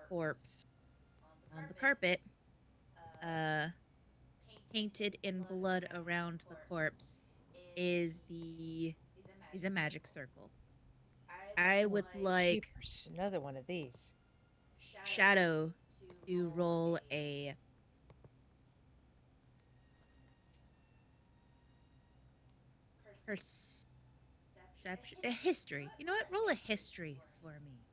corpse on the carpet, uh, painted in blood around the corpse is a magic circle. I would like Jeepers, another one of these. Shadow to roll a perception, a history. You know what? Roll a history for me.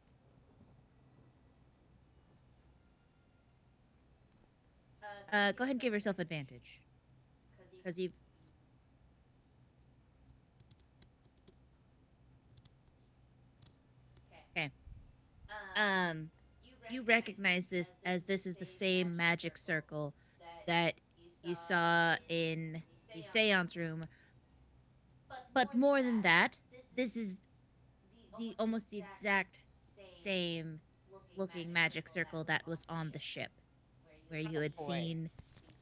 Go ahead and give yourself advantage because you've. Okay. You recognize this as this is the same magic circle that you saw in the seance room. But more than that, this is the almost the exact same looking magic circle that was on the ship where you had Boy. seen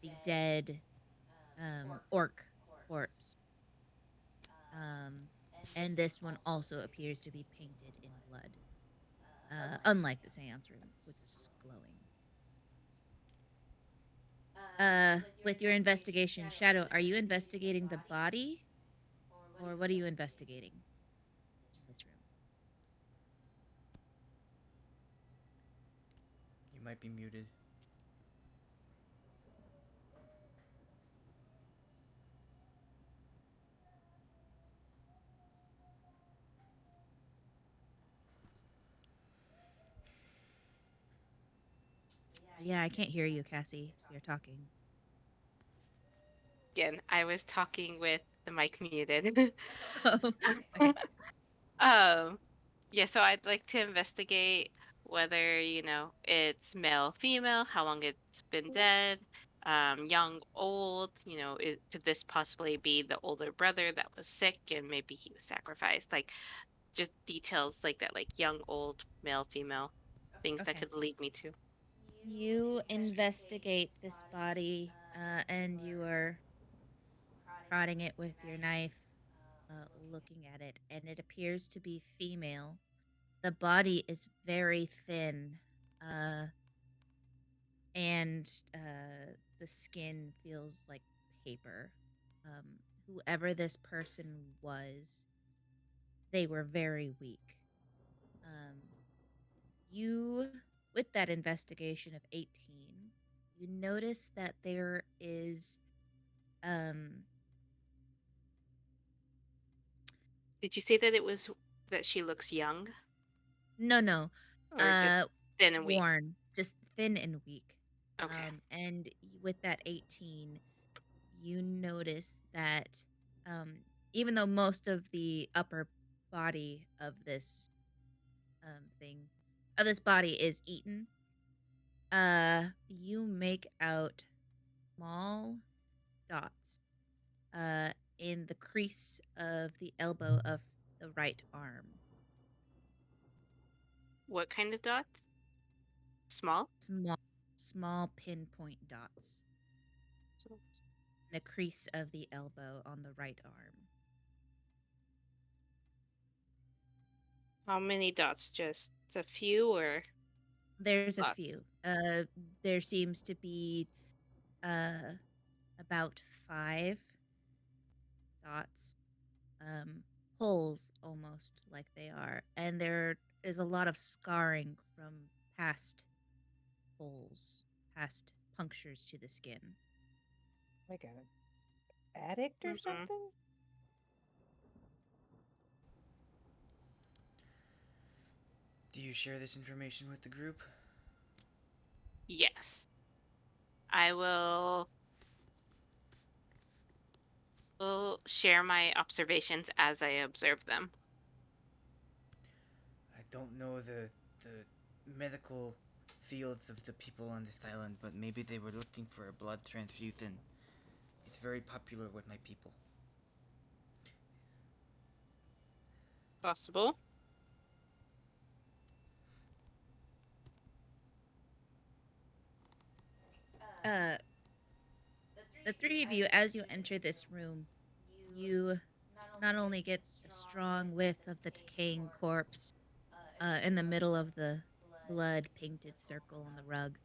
the dead orc corpse. And this one also appears to be painted in blood. Unlike the seance room, which is just glowing. With your investigation, Shadow, are you investigating the body? Or what are you investigating in this room? You might be muted. Yeah, I can't hear you, Cassie. You're talking. Again, I was talking with the mic muted. Oh, okay. Yeah, so I'd like to investigate whether, it's male, female, how long it's been dead, young, old, could this possibly be the older brother that was sick and maybe he was sacrificed? Like, just details like that, like young, old, male, female, things that Okay. could lead me to. You investigate this body, and you are prodding it with your knife, looking at it, and it appears to be female. The body is very thin, uh, and the skin feels like paper. Um, Whoever this person was, they were very weak. You, with that investigation of 18, you notice that there is Did you say that it was that she looks young no, or just thin and weak? worn, just thin and weak. Okay. And with that 18, you notice that even though most of the upper body of this body is eaten, you make out small dots in the crease of the elbow of the right arm. What kind of dots? Small? Small pinpoint dots. In the crease of the elbow on the right arm. How many dots? Just a few or There's a lots? few. There seems to be about 5 dots. Holes almost like they are. And there is a lot of scarring from past holes, past punctures to the skin. Like an addict or something? Do you share this information with the group? Yes. I will share my observations as I observe them. I don't know the medical fields of the people on this island, but maybe they were looking for a blood transfusion. It's very popular with my people. Possible. The three of you, as you enter this room, you not only get a strong whiff of the decaying corpse in the middle of the blood painted circle on the rug,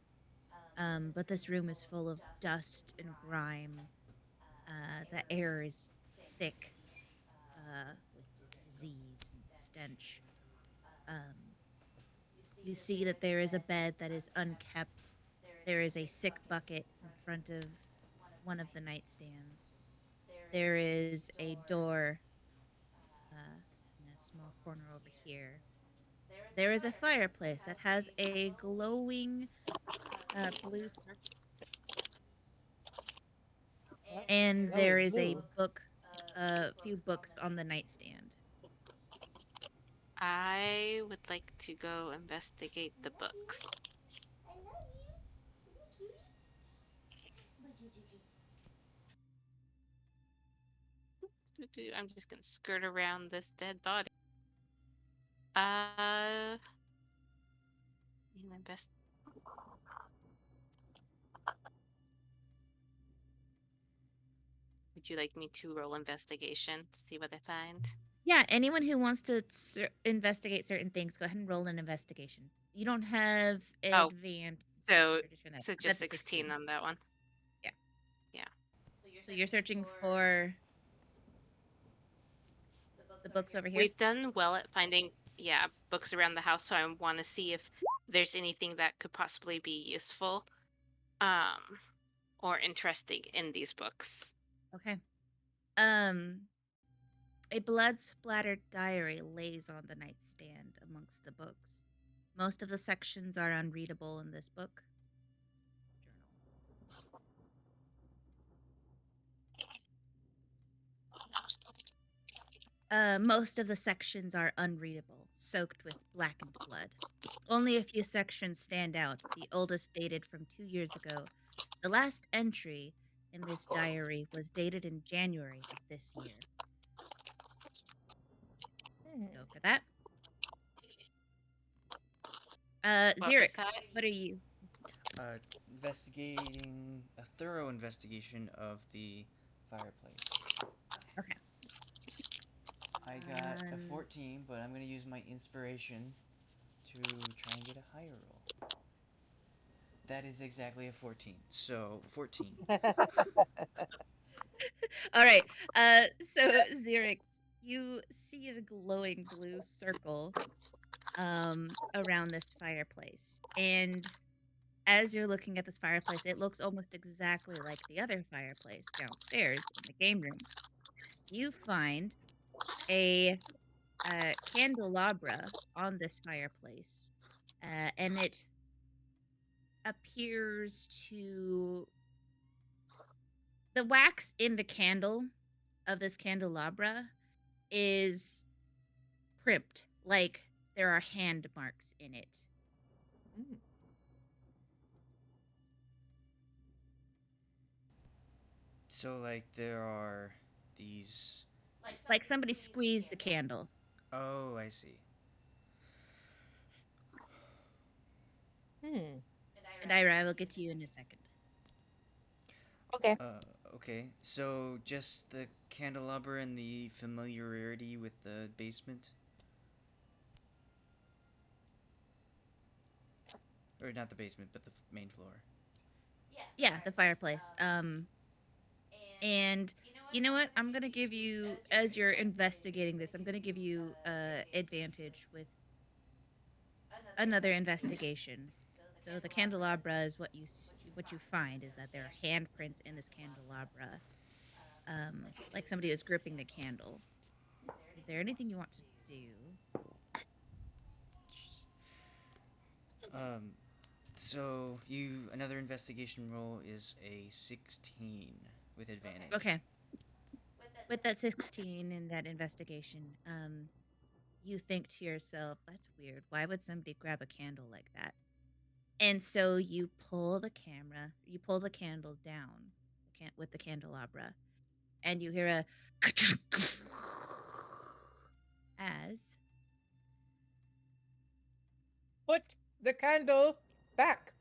but this room is full of dust and grime. The air is thick with disease and stench. You see that there is a bed that is unkept. There is a sick bucket in front of one of the nightstands. There is a door in a small corner over here. There is a fireplace that has a glowing blue circle. And there is a book, a few books on the nightstand. I would like to go investigate the books. I love you. Isn't cutie? I'm just gonna skirt around this dead body. Invest. Would you like me to roll investigation to see what I find? Yeah, anyone who wants to investigate certain things, go ahead and roll an investigation. You don't have advantage. So That's just a 16 on that one. Yeah. Yeah. So you're searching for the books over here? We've done well at finding, books around the house, so I want to see if there's anything that could possibly be useful or interesting in these books. Okay. A blood-splattered diary lays on the nightstand amongst the books. Most of the sections are unreadable in this book. Most of the sections are unreadable, soaked with blackened blood. Only a few sections stand out, the oldest dated from 2 years ago. The last entry in this diary was dated in January of this year. Go for that. Xerix, what are you? Investigating a thorough investigation of the fireplace. Okay. I got a 14, but I'm going to use my inspiration to try and get a higher roll. That is exactly a 14. So, 14. All right. So Xerix, you see a glowing blue circle around this fireplace. And as you're looking at this fireplace, it looks almost exactly like the other fireplace downstairs in the game room. You find a candelabra on this fireplace, and it appears to the wax in the candle of this candelabra is crimped, like there are hand marks in it. Mm. So, like, there are these. Like somebody squeezed the candle. Oh, I see. Hmm. And Ira, I will get to you in a second. Okay. Okay. So, just the candelabra and the familiarity with the basement? Or not the basement, but the main floor. Yeah, the fireplace. And you know what? I'm gonna give you, as you're investigating this, I'm gonna give you advantage with another investigation. So the candelabra is what you find is that there are handprints in this candelabra, like somebody was gripping the candle. Is there anything you want to do? Um, so another investigation roll is a 16 with advantage. Okay. With that 16 in that investigation, you think to yourself, that's weird. Why would somebody grab a candle like that? And so you pull the candle down with the candelabra, and you hear a as Put the candle back.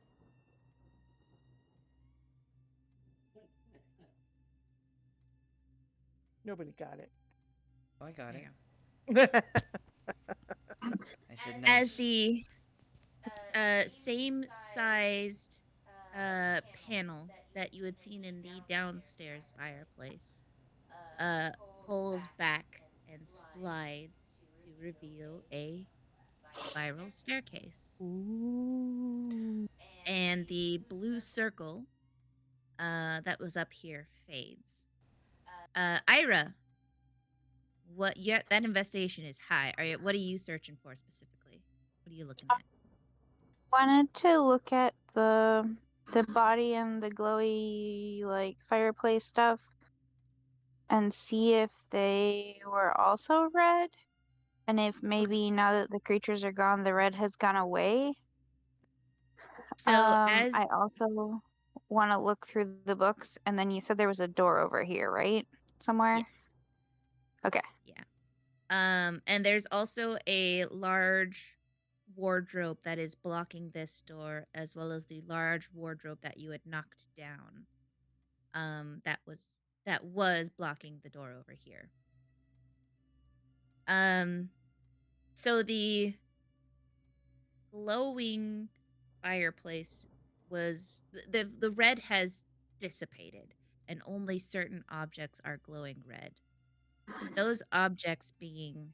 Nobody got it. Oh, I got it. there. I said As nice. the same sized panel that you had seen in the downstairs fireplace uh, pulls back and slides to reveal a spiral staircase. Ooh. And the blue circle that was up here fades. Ira, what? Yeah, that investigation is high. What are you searching for specifically? What are you looking at? Wanted to look at the body and the glowy like fireplace stuff and see if they were also red, and if maybe now that the creatures are gone, the red has gone away. So as I also want to look through the books, and then you said there was a door over here, right? Somewhere? yes, Okay. yeah. And there's also a large wardrobe that is blocking this door, as well as the large wardrobe that you had knocked down. That was blocking the door over here. So the glowing fireplace was the red has dissipated, and only certain objects are glowing red. Those objects being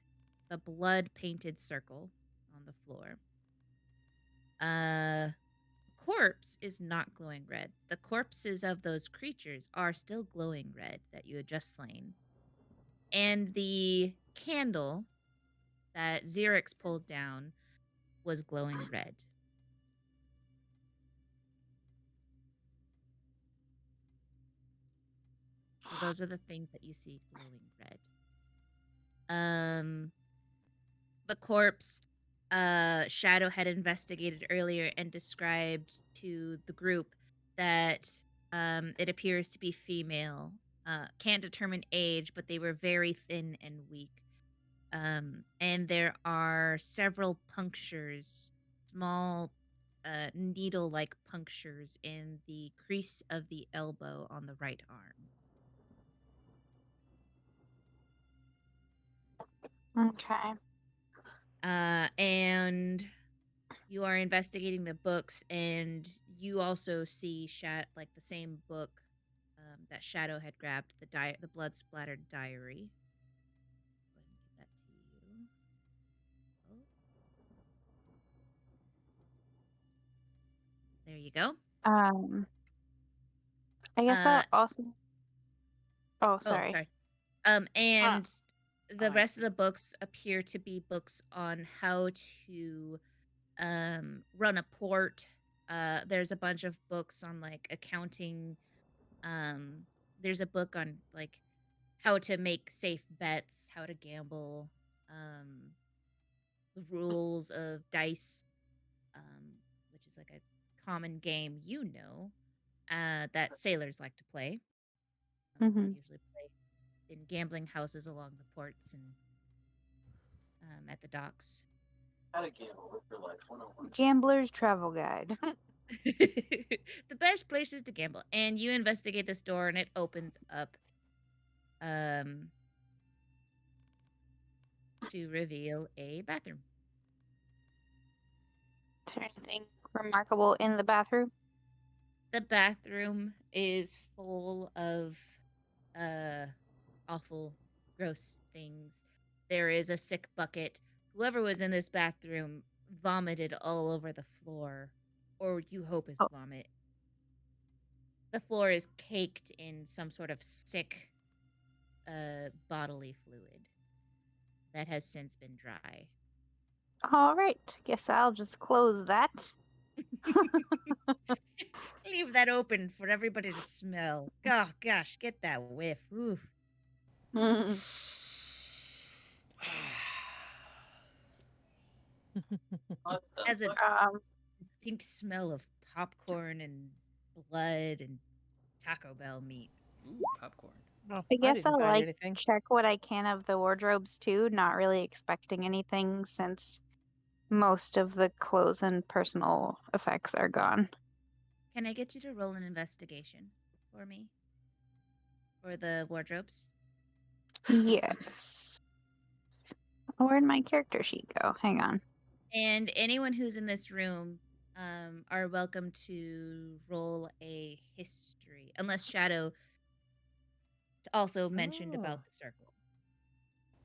the blood painted circle on the floor. Corpse is not glowing red. The corpses of those creatures are still glowing red that you had just slain. And the candle that Xerix pulled down was glowing red. So those are the things that you see glowing red. The corpse Shadow had investigated earlier and described to the group that it appears to be female. Can't determine age, but they were very thin and weak. And there are several punctures, small needle-like punctures in the crease of the elbow on the right arm. Okay. And you are investigating the books, and you also see like the same book that Shadow had grabbed, the blood splattered diary. Go ahead and give that to you. Oh. you go. I guess Uh, I'll also. Oh, sorry. sorry. And the I rest of the books appear to be books on how to run a port. There's a bunch of books on like accounting. There's a book on like how to make safe bets, how to gamble, the rules of dice, which is like a common game that sailors like to play. Mhm. Usually play in gambling houses along the ports and at the docks. How to gamble with your life 101. Gambler's Travel Guide. The best places to gamble. And you investigate this door and it opens up to reveal a bathroom. Is there anything remarkable in the bathroom? The bathroom is full of awful, gross things. There is a sick bucket. Whoever was in this bathroom vomited all over the floor, or you hope it's Oh. vomit. The floor is caked in some sort of sick bodily fluid that has since been dry. All right. Guess I'll just close that. Leave that open for everybody to smell. Oh gosh, get that whiff. Ooh. Mm. Has a Um, distinct smell of popcorn and blood and Taco Bell meat. Ooh, popcorn. Oh, I guess didn't I'll find like anything. check what I can of the wardrobes too, not really expecting anything since most of the clothes and personal effects are gone. Can I get you to roll an investigation for me? For the wardrobes? Yes. Where'd my character sheet go? Hang on. And anyone who's in this room are welcome to roll a history, unless Shadow also mentioned about the circle.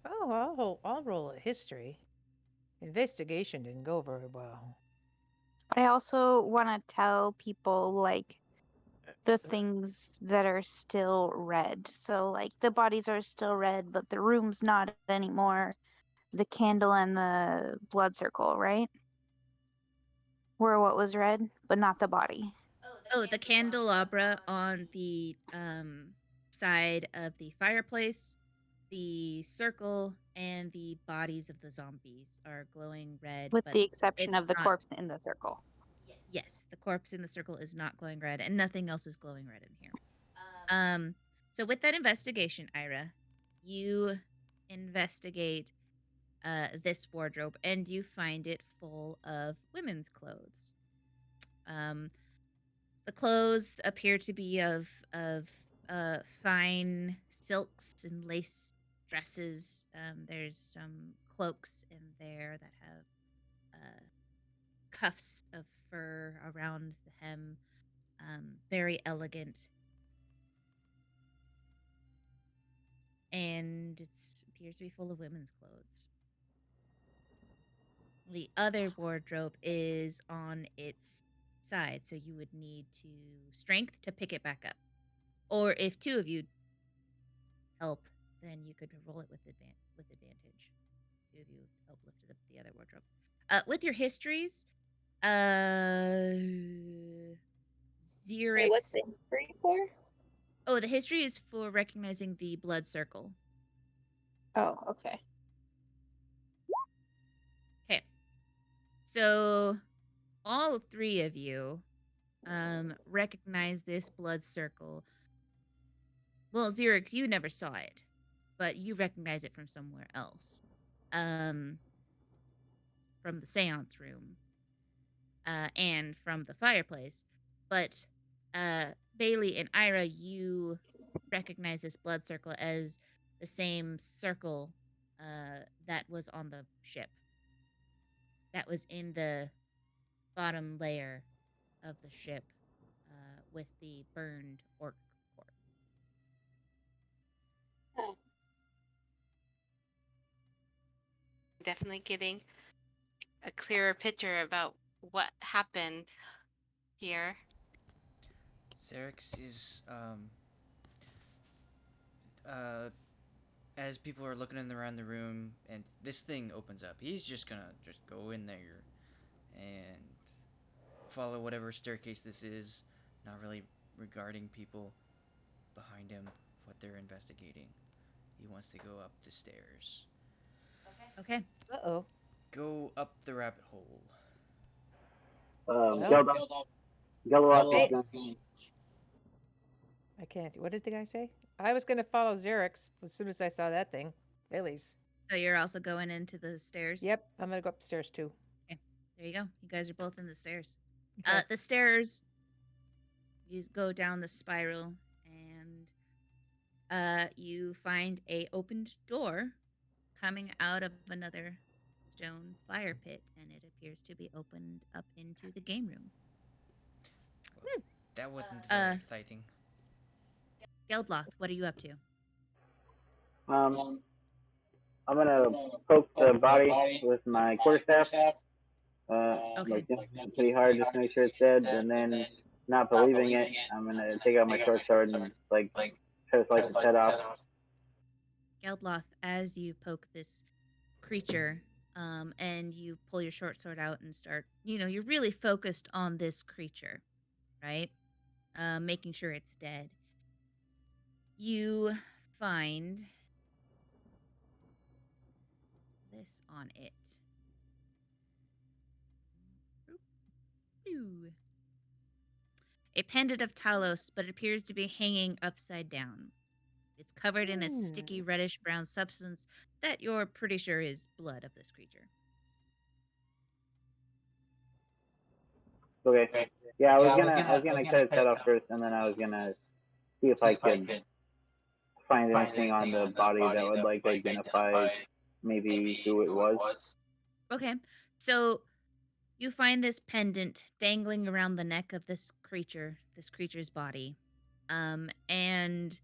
Oh, I'll roll a history. Investigation didn't go very well. I also want to tell people like the things that are still red. So like the bodies are still red, but the room's not anymore. The candle and the blood circle, right? Were what was red, but not the body. Oh, the candelabra on the side of the fireplace, the circle, and the bodies of the zombies are glowing red. With But the exception it's of the not. corpse in the circle. Yes, the corpse in the circle is not glowing red, and nothing else is glowing red in here. So with that investigation, Ira, you investigate this wardrobe, and you find it full of women's clothes. The clothes appear to be of fine silks and lace dresses. There's some cloaks in there that have cuffs of fur around the hem. Very elegant. And it appears to be full of women's clothes. The other wardrobe is on its side, so you would need to strength to pick it back up. Or if two of you help, then you could roll it with advantage. Two of you help lift the other wardrobe. With your histories, Xerix. Wait, what's the history for? Oh, the history is for recognizing the blood circle. Oh, okay. Okay. So all three of you recognize this blood circle. Well, Xerix, you never saw it, but you recognize it from somewhere else. From the seance room. And from the fireplace. But Bei-leigh and Ayre, you recognize this blood circle as the same circle that was on the ship. That was in the bottom layer of the ship with the burned orc corpse. Definitely getting a clearer picture about what happened here. Xerix is as people are looking around the room and this thing opens up, he's just gonna just go in there and follow whatever staircase this is, not really regarding people behind him, what they're investigating. He wants to go up the stairs. Okay. Uh-oh. Go up the rabbit hole. Geldloth Hey. is going. I can't. What did the guy say? I was going to follow Xerix as soon as I saw that thing. Bailey's. So you're also going into the stairs? Yep, I'm going to go upstairs too. Okay. There you go. You guys are both in the stairs. Okay. The stairs, you go down the spiral and you find a opened door coming out of another stone fire pit, and it appears to be opened up into the game room. That wasn't very exciting. Geldloth, what are you up to? I'm gonna poke the body with my quarterstaff. Okay. Like pretty hard just to make sure it's dead, and then not believing it, I'm gonna take out my short sword and like try to slice its head off. Geldloth, as you poke this creature, and you pull your short sword out and start, you're really focused on this creature, right? Making sure it's dead. You find this on it. A pendant of Talos, but it appears to be hanging upside down. It's covered in a sticky reddish-brown substance that you're pretty sure is blood of this creature. Okay. Yeah, I was gonna cut its head off first, and then I was gonna see if I could find anything on the body that would like identify maybe who it was. Okay, so you find this pendant dangling around the neck of this creature's body. And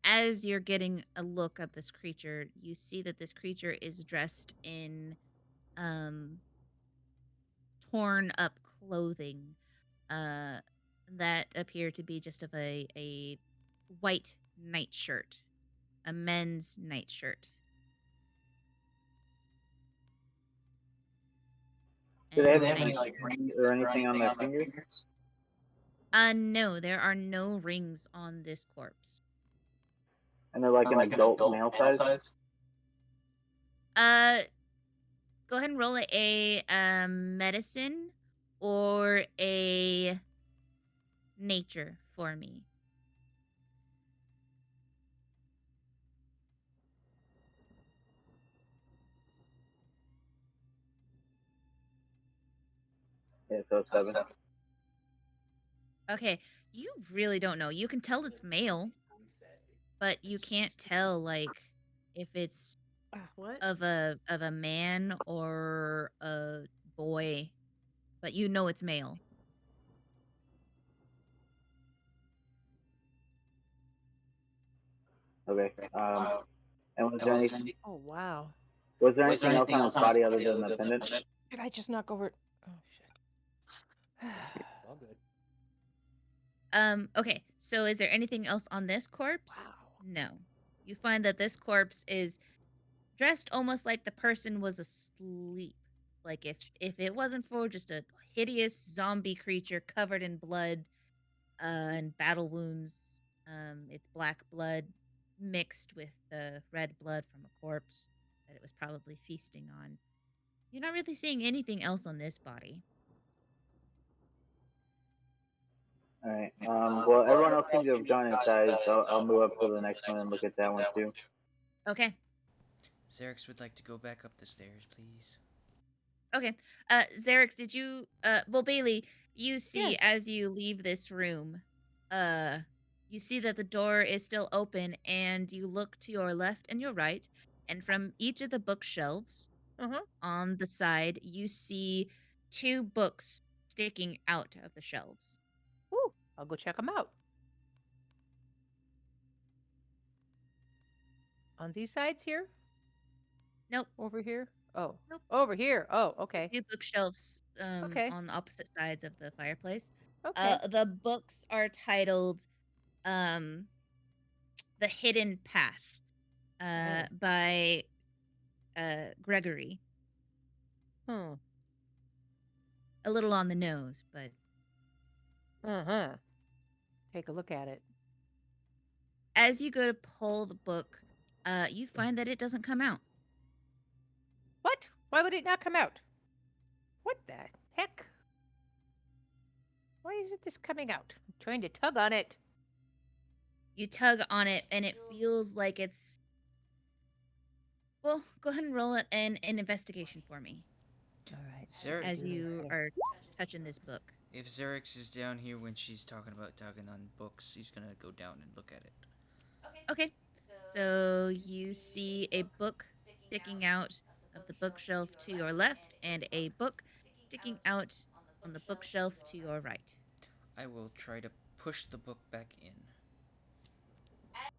as you're getting a look at this creature, you see that this creature is dressed in torn up clothing that appear to be just of a white nightshirt, a men's nightshirt. Do they have And any like rings or anything on their fingers? No, there are no rings on this corpse. And they're like an adult male size? Go ahead and roll a medicine or a nature for me. Yeah, so 7. Okay, you really don't know. You can tell it's male, but you can't tell like if it's What? of a man or a boy, but you know it's male. Okay. And was there anything? Oh, wow. Was there anything else on his body other than the pendant? Did I just knock over? Oh, shit. All good. Okay, so is there anything else on this corpse? Wow. No. You find that this corpse is dressed almost like the person was asleep. Like if it wasn't for just a hideous zombie creature covered in blood and battle wounds, it's black blood mixed with the red blood from a corpse that it was probably feasting on. You're not really seeing anything else on this body. All right. Well, everyone else seems to have gone inside, so I'll move up to the next one and look at that one too. Okay. Xerix would like to go back up the stairs, please. Okay. Xerix, did you well, Bei-leigh, you see as you leave this room, you see that the door is still open, and you look to your left and your right, and from each of the bookshelves on the side, you see 2 books sticking out of the shelves. Ooh, I'll go check them out. On these sides here? Nope. Over here? Oh. Nope. Over here. Oh, okay. 2 bookshelves Okay. on the opposite sides of the fireplace. Okay. The books are titled um The Hidden Path by Gregory. Hmm. A little on the nose, but Uh-huh. Take a look at it. as you go to pull the book, you find that it doesn't come out. What? Why would it not come out? What the heck? Why isn't this coming out? I'm trying to tug on it. You tug on it, and it feels like it's. Well, go ahead and roll it an investigation for me All right. Xerix, as you are touching this book. if Xerix is down here when she's talking about tugging on books, he's gonna go down and look at it. Okay, so you see a book sticking out of the bookshelf to your left, and a book sticking out on the bookshelf to your right. I will try to push the book back in.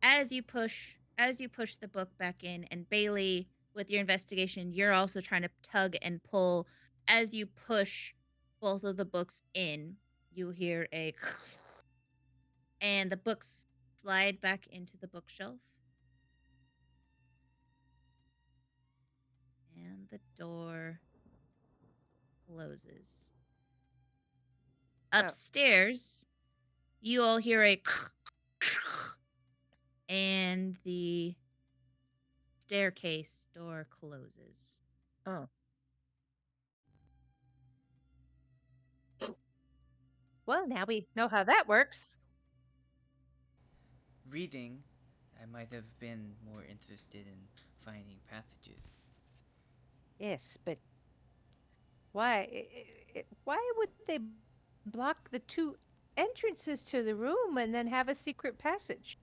As you push the book back in, and Bei-leigh, with your investigation, you're also trying to tug and pull. As you push both of the books in, you hear a and the books slide back into the bookshelf. And the door closes. Upstairs, you all hear a and the staircase door closes. Oh. Well, now we know how that works. Reading, I might have been more interested in finding passages. Yes, but why? Why would they block the two entrances to the room and then have a secret passage?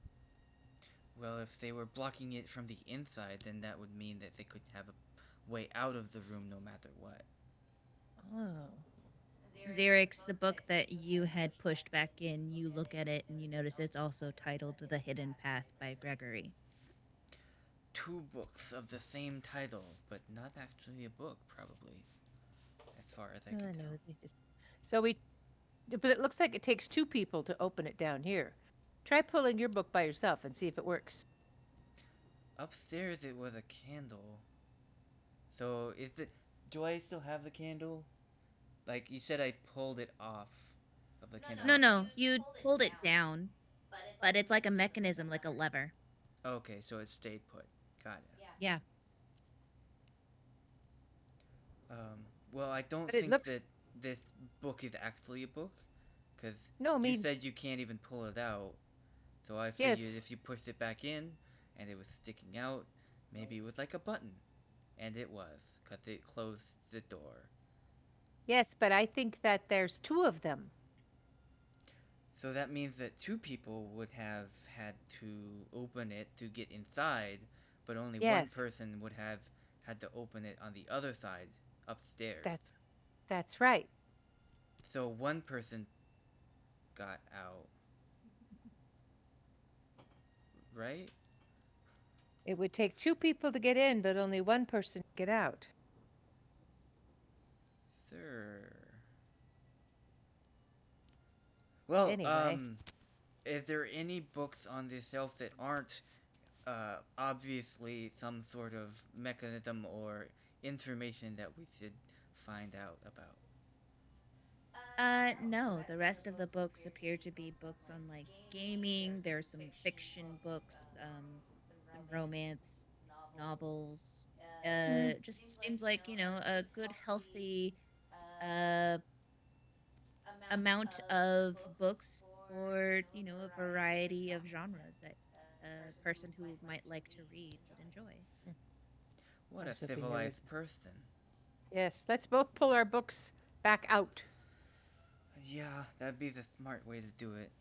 Well, if they were blocking it from the inside, then that would mean that they could have a way out of the room no matter what. Oh. Xerix, the book that you had pushed back in, you look at it and you notice it's also titled The Hidden Path by Gregory. Two books of the same title, but not actually a book, probably. As far as I can tell. No, they just. So but it looks like it takes two people to open it down here. Try pulling your book by yourself and see if it works. Upstairs it was a candle. So is it? Do I still have the candle? Like you said, I pulled it off of the candle. No, you pulled it down, but it's like a mechanism, like a lever. Okay, so it stayed put. Got it. Yeah. Well, I don't But it think looks. that this book is actually a book, because No, I you mean. said you can't even pull it out. So I figured Yes. if you pushed it back in, and it was sticking out, maybe it was like a button. And it was, because it closed the door. Yes, but I think that there's two of them. So that means that two people would have had to open it to get inside, but only one Yes. person would have had to open it on the other side, upstairs. That's right. So one person got out. Right? It would take two people to get in, but only one person to get out. Sir. Well, Anyway. is there any books on this shelf that aren't obviously some sort of mechanism or information that we should find out about? No, the rest of the books appear to be books on like gaming. There's some fiction books, some romance novels. Just seems like, a good healthy uh amount of books for, a variety of genres that a person who might like to read would enjoy. What I a was hoping there was- civilized person. Yes, let's both pull our books back out. Yeah, that'd be the smart way to do it.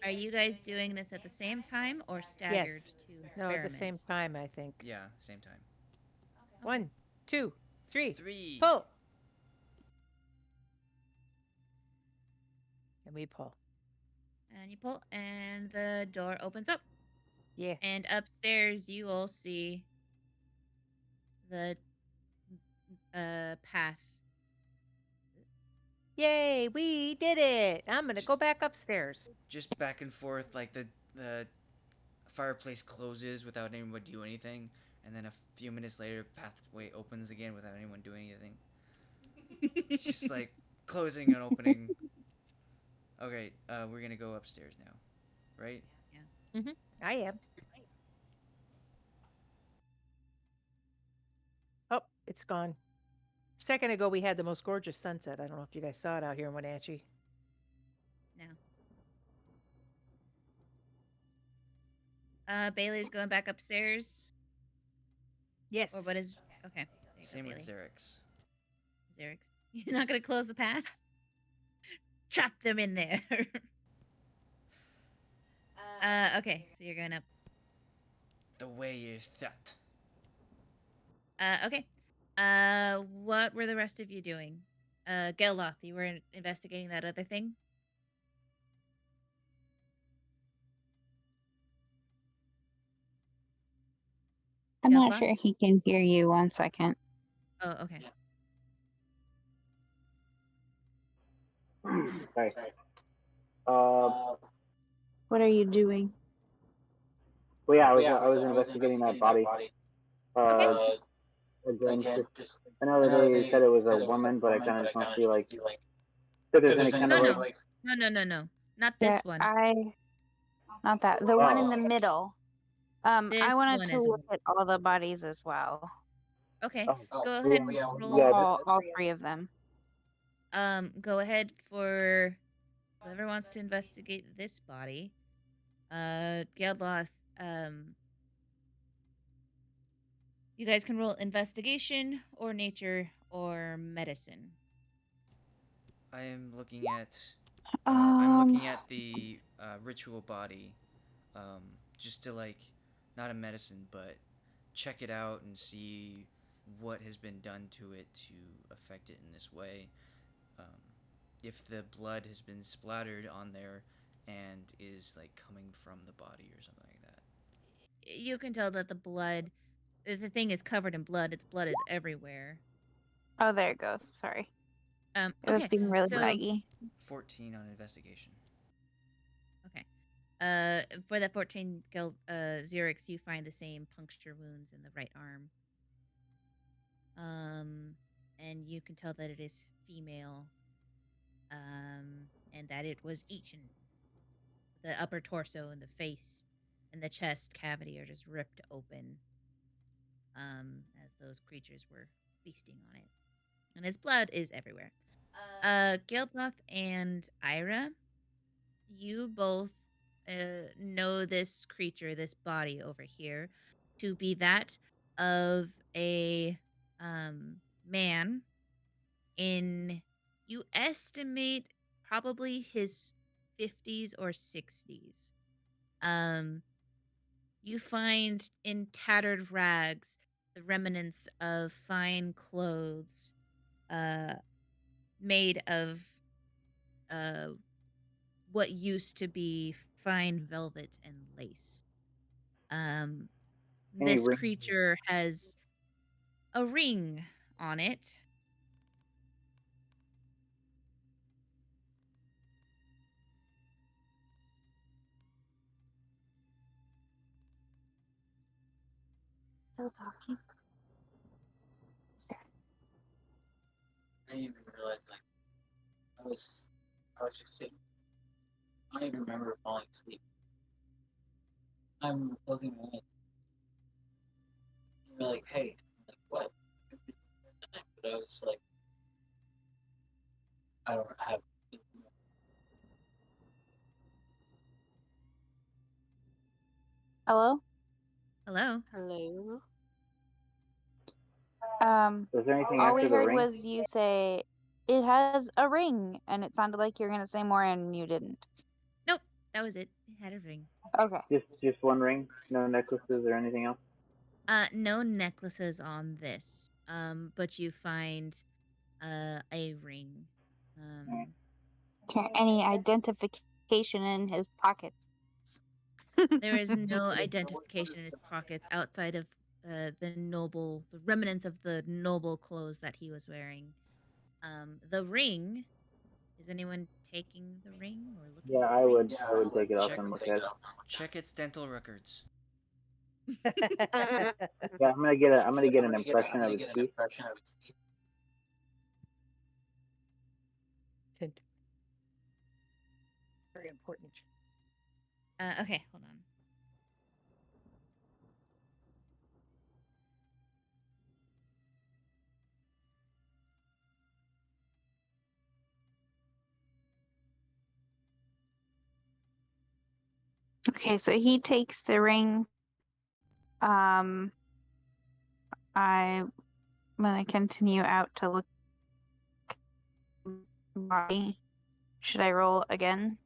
Are you guys doing this at the same time or staggered to experiment? No, at the same time, I think. Yeah, same time. 1, 2, 3. 3. Pull. And we pull. And you pull, and the door opens up. Yeah. And upstairs, you all see the path Yay, we did it! I'm gonna go Just- back upstairs. Just back and forth, like the fireplace closes without anyone do anything, and then a few minutes later, pathway opens again without anyone doing anything. Just like closing and opening. Okay, we're gonna go upstairs now, right? I am. Oh, it's gone. A second ago, we had the most gorgeous sunset. I don't know if you guys saw it out here in Wenatchee. No. Bei-leigh's going back upstairs. Yes. Or what is? Okay. There you go, Same with Bei-leigh. Xerix. Xerix. You're not gonna close the path. Trap them in there. Okay. So you're going up. The way is set. Okay. What were the rest of you doing? Geldloth, you were investigating that other thing? I'm not Geldloth? sure he can hear you. 1 second. Oh, okay. Sorry. What are you doing? Well, yeah, I was investigating that body. Again, just I know that they said it was a woman, but I kind of just want to see like if there's any kind No, of no. like. No. Not this one. Not that. The one in the middle. This I wanted one to is a look at all the bodies as well. Okay. Oh, Go ahead and yeah, roll. yeah, all 3 of them. Go ahead for whoever wants to investigate this body. Geldloth, you guys can roll investigation or nature or medicine. I am looking at. I'm Um, looking at the ritual body, just to like, not a medicine, but check it out and see what has been done to it to affect it in this way. If the blood has been splattered on there and is like coming from the body or something like that. You can tell that the thing is covered in blood. Its blood is everywhere. Oh, there it goes. Sorry. It was Okay. being really So, laggy. 14 on investigation. okay. For that 14 Xerix, you find the same puncture wounds in the right arm. And you can tell that it is female. And that it was eaten. The upper torso and the face and the chest cavity are just ripped open. As those creatures were feasting on it. And its blood is everywhere. Geldloth and Ayre, you both know this creature, this body over here, to be that of a man in, you estimate, probably his 50s or 60s. You find in tattered rags the remnants of fine clothes made of what used to be fine velvet and lace. This ring? creature has a ring on it. Still talking. I didn't even realize, like, I was just sitting. I don't even remember falling asleep. I'm closing my eyes. And you're like, hey, I'm like, what? But I was like, I don't have. Hello? Hello? Hello. Was there anything All after we the heard ring? was you say, it has a ring, and it sounded like you were going to say more, and you didn't. Nope, that was it. It had a ring. Okay. Just one ring, no necklaces or anything else. No necklaces on this. But you find a ring. Is there any identification in his pockets? There is no identification in his pockets outside of the remnants of the noble clothes that he was wearing. The ring Is anyone taking the ring or looking Yeah, at I the would. ring? I would take it off Check- and look at it. Check its dental records. Yeah, I'm gonna get a. I'm gonna get an impression of its teeth. Very important. Okay, hold on. Okay, so he takes the ring. I'm gonna continue out to look body. Should I roll again?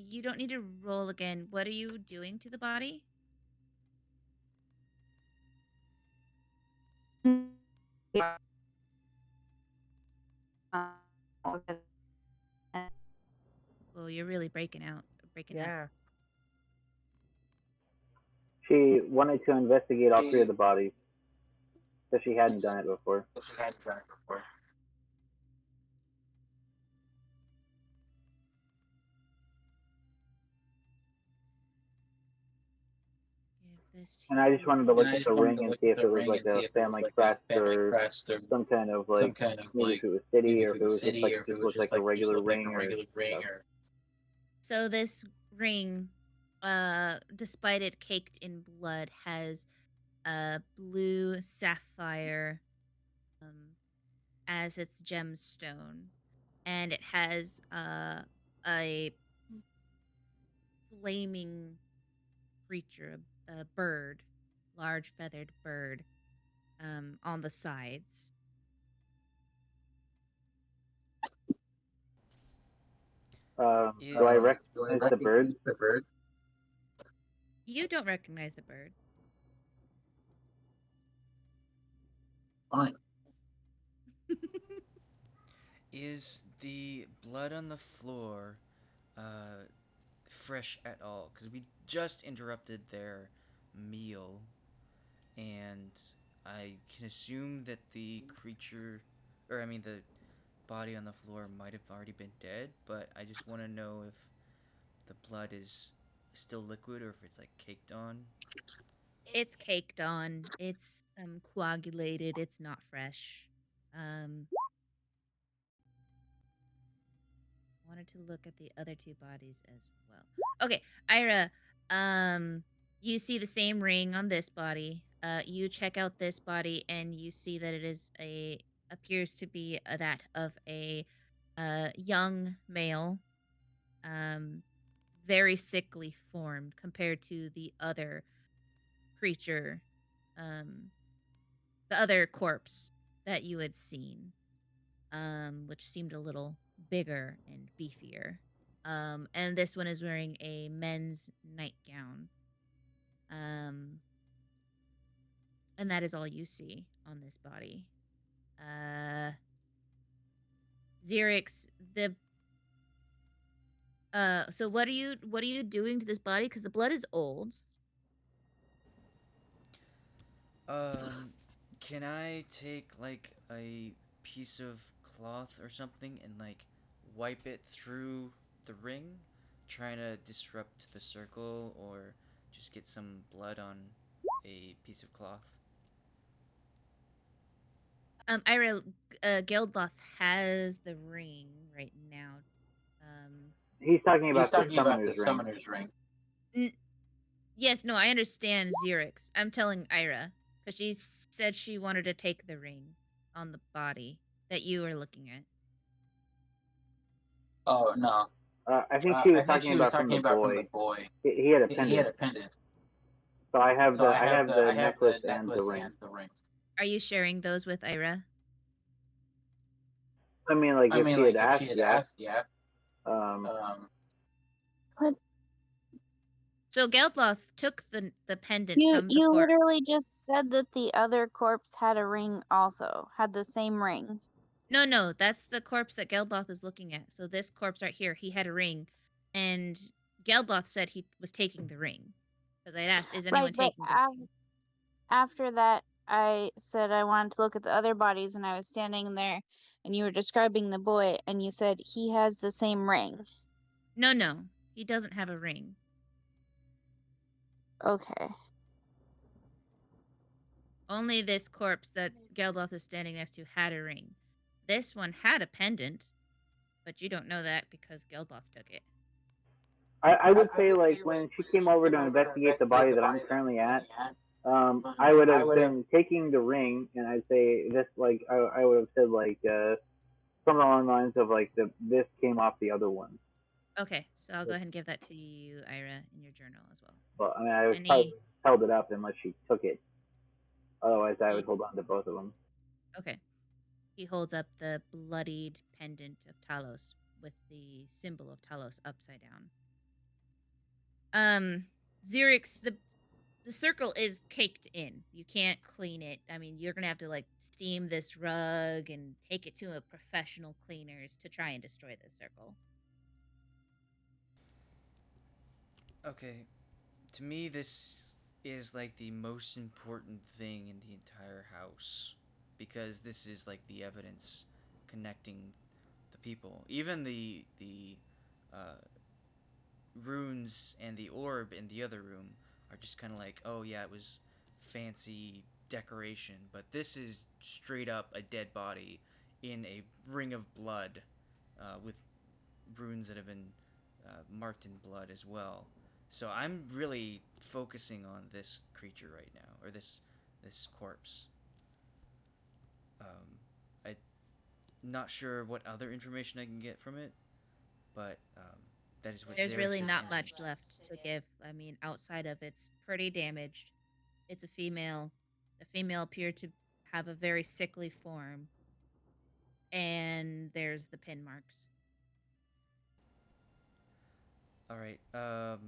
You don't need to roll again. What are you doing to the body? Well, you're really breaking out. Breaking up. Yeah. She wanted to investigate all three of the bodies, because she hadn't done it before. Give this to And I just wanted to you. look at the ring and see if it was like a family crest or some kind of like maybe if it was city or if it was just like just looked like a regular ring or stuff. So this ring, despite it caked in blood, has a blue sapphire as its gemstone, and it has a flaming creature, a bird, large feathered bird, on the sides. Do I recognize the bird? You don't recognize the bird. Fine. Is the blood on the floor fresh at all? Because we just interrupted their meal, and I can assume that the creature, or I mean the body on the floor might have already been dead, but I just want to know if the blood is still liquid or if it's like caked on. It's caked on. It's coagulated. It's not fresh. Wanted to look at the other two bodies as well. Okay, Ira, you see the same ring on this body. You check out this body and you see that it is appears to be that of a young male, very sickly formed compared to the other creature, the other corpse that you had seen, which seemed a little bigger and beefier. And this one is wearing a men's nightgown. And that is all you see on this body. Xerix, so what are you doing to this body? Because the blood is old. Can I take like a piece of cloth or something and like wipe it through the ring, trying to disrupt the circle or just get some blood on a piece of cloth? Ira, Geldloth has the ring right now. He's talking about the summoner's ring. Yes, no, I understand Xerix. I'm telling Ira because she said she wanted to take the ring on the body that you were looking at. Oh no. I think she was talking about from the boy. He had a pendant. So I have the necklace and the ring. Are you sharing those with Ira? I mean, like if she had asked, yeah. What? So Geldloth took the pendant You from the you corpse. literally just said that the other corpse had a ring also, had the same ring. No, that's the corpse that Geldloth is looking at. So this corpse right here, he had a ring, and Geldloth said he was taking the ring because I asked, "Is anyone Right, but taking the ring?" after that, I said I wanted to look at the other bodies, and I was standing there, and you were describing the boy, and you said he has the same ring. No, he doesn't have a ring. Okay. Only this corpse that Geldloth is standing next to had a ring. This one had a pendant, but you don't know that because Geldloth took it. I would say, like, when she came over to investigate the body that I'm currently at, I would have been taking the ring, and I'd say this, like, I would have said, like, something along the lines of, like, this came off the other one. Okay, so I'll go ahead and give that to you, Ayre, in your journal as well. Well, I mean, I would probably held it up unless she took it. Otherwise, I would hold on to both of them. Okay. He holds up the bloodied pendant of Talos with the symbol of Talos upside down. Xerix, the circle is caked in. You can't clean it. I mean, you're gonna have to like steam this rug and take it to a professional cleaners to try and destroy this circle. Okay, to me, this is like the most important thing in the entire house because this is like the evidence connecting the people. Even the uh, runes and the orb in the other room are just kind of like, oh yeah, it was fancy decoration, but this is straight up a dead body in a ring of blood with runes that have been marked in blood as well. So I'm really focusing on this creature right now, or this corpse. I'm not sure what other information I can get from it, but that is what There's Xerix really is not mentioning. much left to give. I mean, outside of it's pretty damaged. It's a female. The female appeared to have a very sickly form. And there's the pin marks. All right. All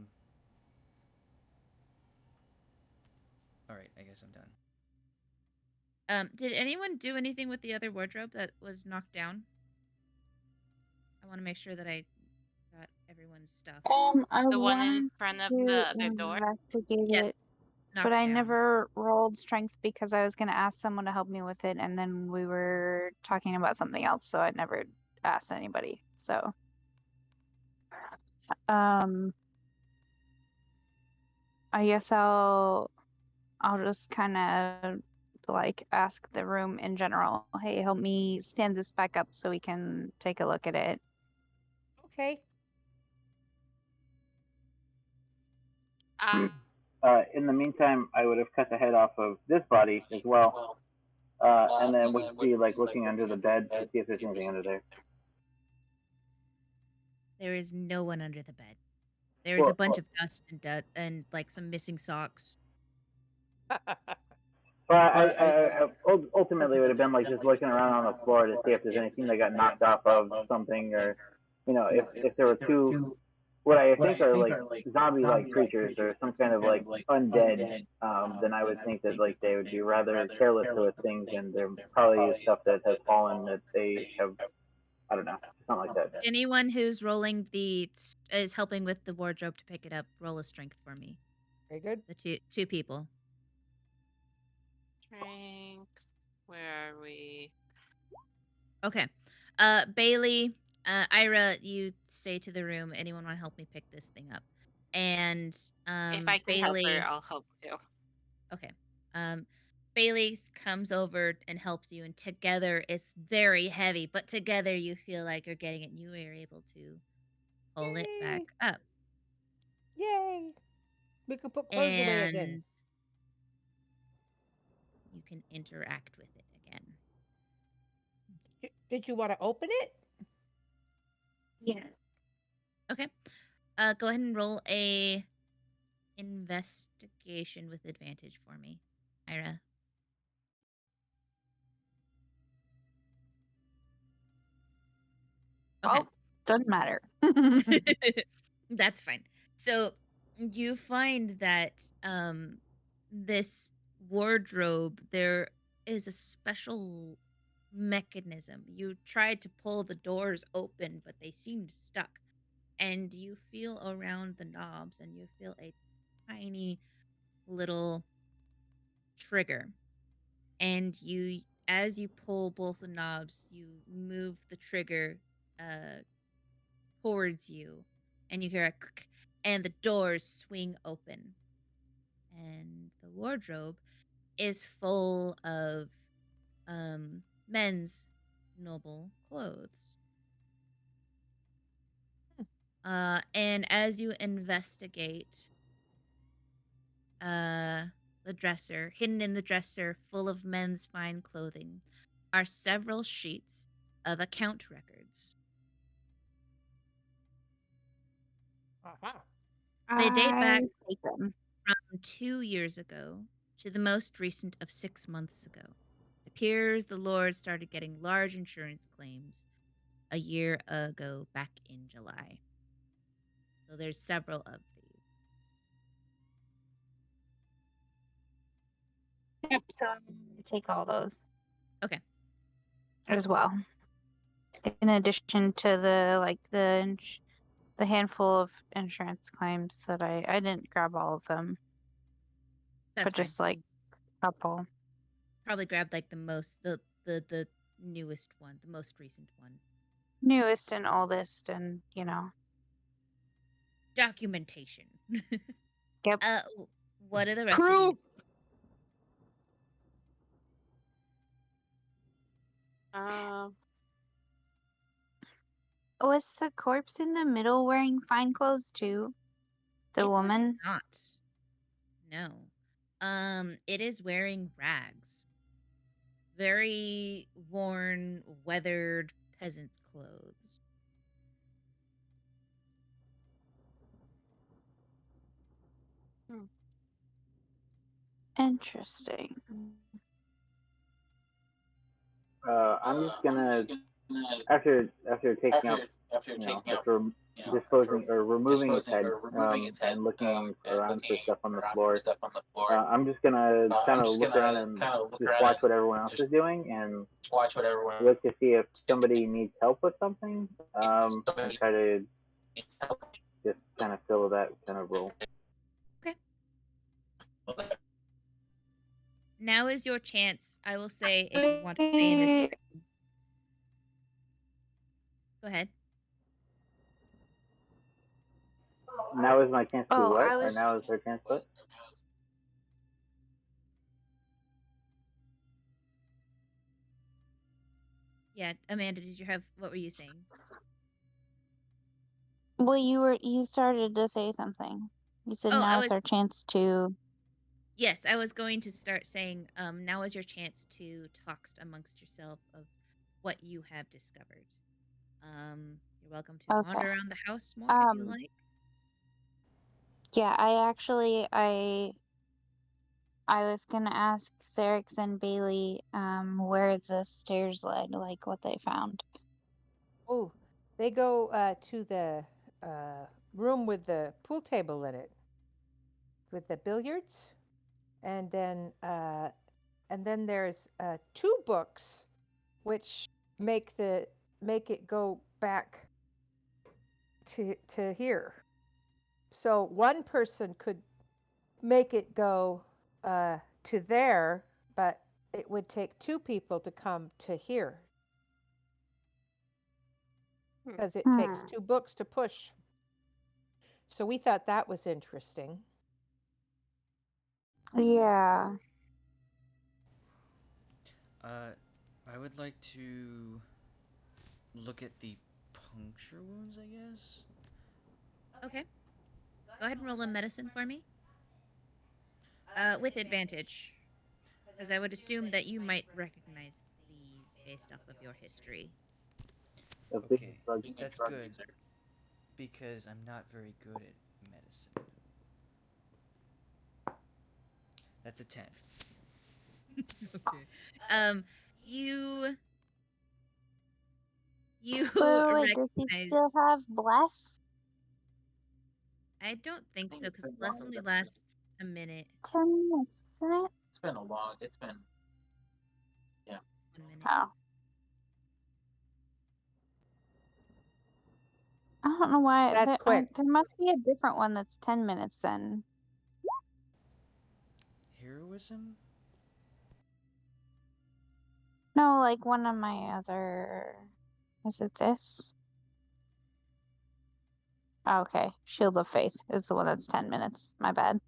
right. I guess I'm done. Did anyone do anything with the other wardrobe that was knocked down? I want to make sure that I got everyone's stuff. I The one in wanted front of to the door? investigate Yep. it, Knocked but I down. never rolled strength because I was going to ask someone to help me with it, and then we were talking about something else, so I never asked anybody. So, I guess I'll just kind of like ask the room in general, hey, help me stand this back up so we can take a look at it. Okay. In the meantime, I would have cut the head off of this body as well, and then would be like looking under the bed to see if there's anything under there. There is no one under the bed. There is a bunch of dust and like some missing socks. But I ultimately would have been like just looking around on the floor to see if there's anything that got knocked off of something, or if there were two what I think are like zombie-like creatures or some kind of like undead, then I would think that like they would be rather careless with things, and there probably is stuff that has fallen that they have. I don't know, something like that. Anyone who's rolling is helping with the wardrobe to pick it up, roll a strength for me. Very good. The two people. Strength. Where are we? Okay. Bei-leigh, Ayre, you say to the room, anyone want to help me pick this thing up? And If I can help her, I'll help too. Okay. Bei-leigh comes over and helps you, and together it's very heavy, but together you feel like you're getting it, and you are able to pull it back up. Yay! We can put clothes away again. You can interact with it again. Did you want to open it? Yeah. Okay. Go ahead and roll a investigation with advantage for me, Ayre. Okay. Oh, doesn't matter. That's fine. So you find that this wardrobe, there is a special mechanism. You tried to pull the doors open, but they seemed stuck. And you feel around the knobs, and you feel a tiny little trigger, and as you pull both the knobs, you move the trigger towards you, and you hear a click, and the doors swing open, and the wardrobe is full of men's noble clothes. And as you investigate the dresser, hidden in the dresser full of men's fine clothing, are several sheets of account records. They date back I take them. from 2 years ago to the most recent of 6 months ago. It appears the Lord started getting large insurance claims a year ago, back in July. So there's several of these. Yep, so I'm gonna take all those Okay. as well. In addition to the handful of insurance claims that I didn't grab all of them, That's but just fine. like a couple. Probably grabbed like the newest one, the most recent one. Newest and oldest, and Documentation. Yep. What are the rest Proof. of you? Was the corpse in the middle wearing fine clothes too? The woman? Was not. No. It is wearing rags. Very worn, weathered peasant's clothes. Interesting. I'm just gonna after taking out, after disposing or removing its head, and looking around for stuff on the floor, I'm just gonna kind of look around and just watch what everyone else is doing and look to see if somebody needs help with something, and try to just kind of fill that kind of role. Okay. Now is your chance. I will say, if you want to stay in this. Go ahead. Now is my chance to Oh, what? I Or was- now is her chance to what? Yeah, Amanda, did you have, what were you saying? Well, you started to say something. You said now's our chance to. Yes, I was going to start saying, now is your chance to talk amongst yourself of what you have discovered. You're welcome to Okay. wander around the house more if you like. Yeah, I was gonna ask Xerix and Bei-leigh where the stairs led, like what they found. Oh, they go to the room with the pool table in it, with the billiards, and then there's 2 books, which make it go back to here. So one person could make it go to there, but it would take 2 people to come to here, because it takes 2 books to push. So we thought that was interesting. Yeah. I would like to look at the puncture wounds, I guess. Okay. Go ahead and roll a medicine for me. With advantage. Because I would assume that you might recognize these based off of your history. Okay, that's good. Because I'm not very good at medicine. That's a 10. Okay. You Wait, does he recognize. still have bless? I don't think so, because bless only lasts a minute. 10 minutes, isn't it? It's been a long. It's been. Yeah. 1 minute. Oh. I don't know why. That's quick. There must be a different one that's 10 minutes then. Heroism? No, like one of my other. Is it this? Oh, okay. Shield of Faith is the one that's 10 minutes. My bad.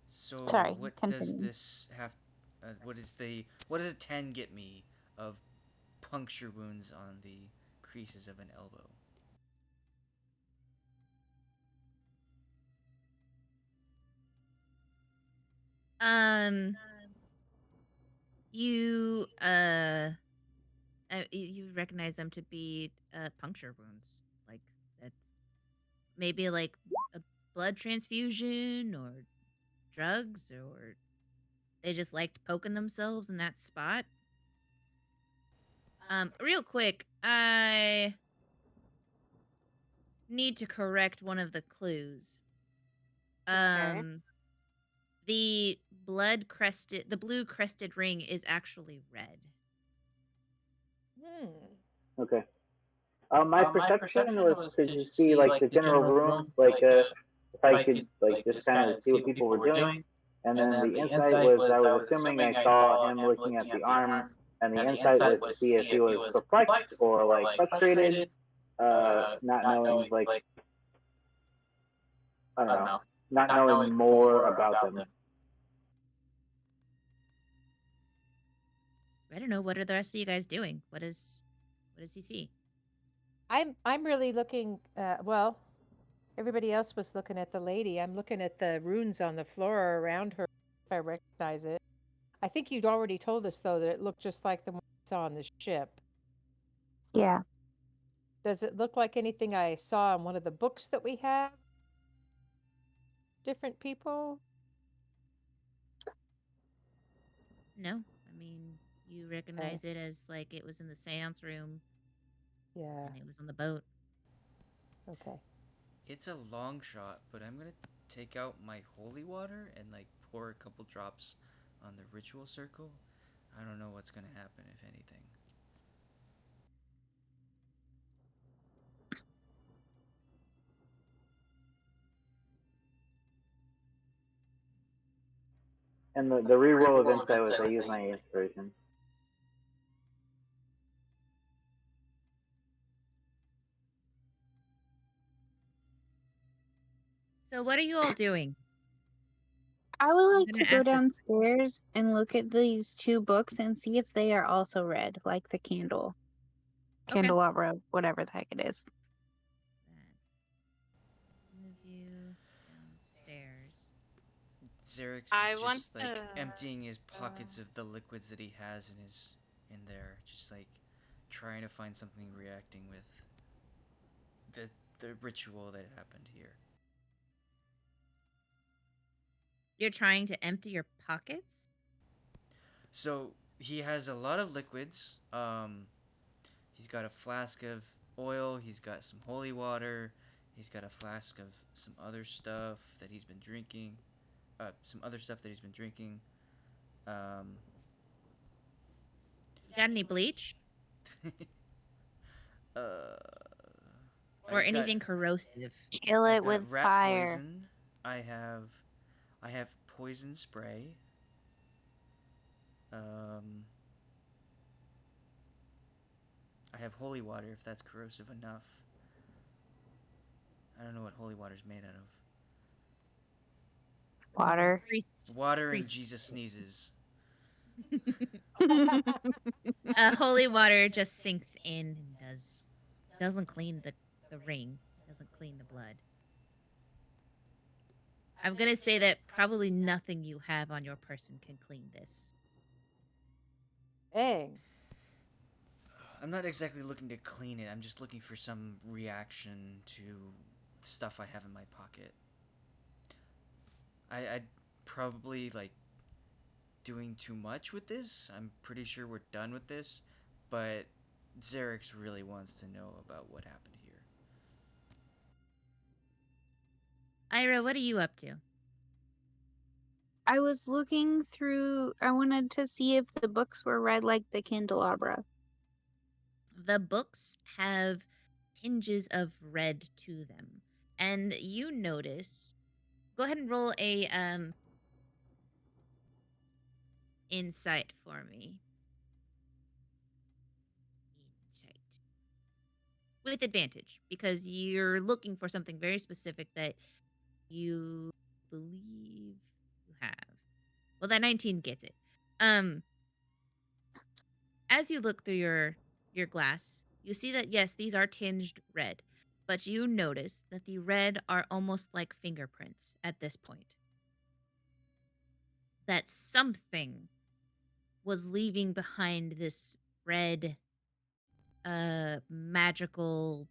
So Sorry, what does continue. this have? What does a 10 get me of puncture wounds on the creases of an elbow? You you recognize them to be puncture wounds. Like that's maybe like a blood transfusion or drugs, or they just liked poking themselves in that spot. Real quick, I need to correct one of the clues. Okay. The blue crested ring is actually red. Okay. My My perception perception was was to to just just see see like like the the general general room, room, like if if I I could could like just just kind kind of of see see what what people people were were doing. doing. And And then then the the insight insight was I was I was was assuming assuming I I saw saw him him looking at looking the at the arm, arm, and the and the insight was insight to was to see if see he if he was was perplexed perplexed or or like like frustrated, frustrated, not not knowing knowing like like I don't I don't know, know, not not knowing knowing more more about about them. them. I don't know. What are the rest of you guys doing? What does he see? I'm really looking. Well, everybody else was looking at the lady. I'm looking at the runes on the floor around her. If I recognize it, I think you'd already told us though that it looked just like the one we saw on the ship. Yeah. Does it look like anything I saw in one of the books that we have? Different people? No, I mean you recognize it as like it was in the seance room. Yeah. And it was on the boat. Okay. It's a long shot, but I'm gonna take out my holy water and like pour a couple drops on the ritual circle. I don't know what's gonna happen, if anything. And the reroll of insight was I used my inspiration. So what are you all doing? I would I'm like gonna to go ask this. downstairs and look at these two books and see if they are also red, like the candle. Okay. Candelabra, whatever the heck it is. Move you downstairs. Xerix I is want just like emptying his pockets of the liquids that he has in there, just like trying to find something reacting with the ritual that happened here. You're trying to empty your pockets? So he has a lot of liquids. He's got a flask of oil. He's got some holy water. He's got a flask of some other stuff that he's been drinking. Some other stuff that he's been drinking. You got any bleach? uh, Or I've got anything corrosive? Kill I've it got with rat fire. poison. I have poison spray. I have holy water if that's corrosive enough. I don't know what holy water's made out Water. Priest. of. Water and Priest. Jesus sneezes. Holy water just sinks in and doesn't clean the ring. Doesn't clean the blood. I'm gonna say that probably nothing you have on your person can clean this. Dang. I'm not exactly looking to clean it. I'm just looking for some reaction to stuff I have in my pocket. I'd probably like doing too much with this. I'm pretty sure we're done with this, but Xerix really wants to know about what happened here. Ayre, what are you up to? I was looking through. I wanted to see if the books were red like the candelabra. The books have tinges of red to them. And you notice, go ahead and roll a insight for me. Insight. With advantage, because you're looking for something very specific that you believe you have. Well, that 19 gets it. As you look through your glass, you see that yes, these are tinged red, but you notice that the red are almost like fingerprints at this point. That something was leaving behind this red magical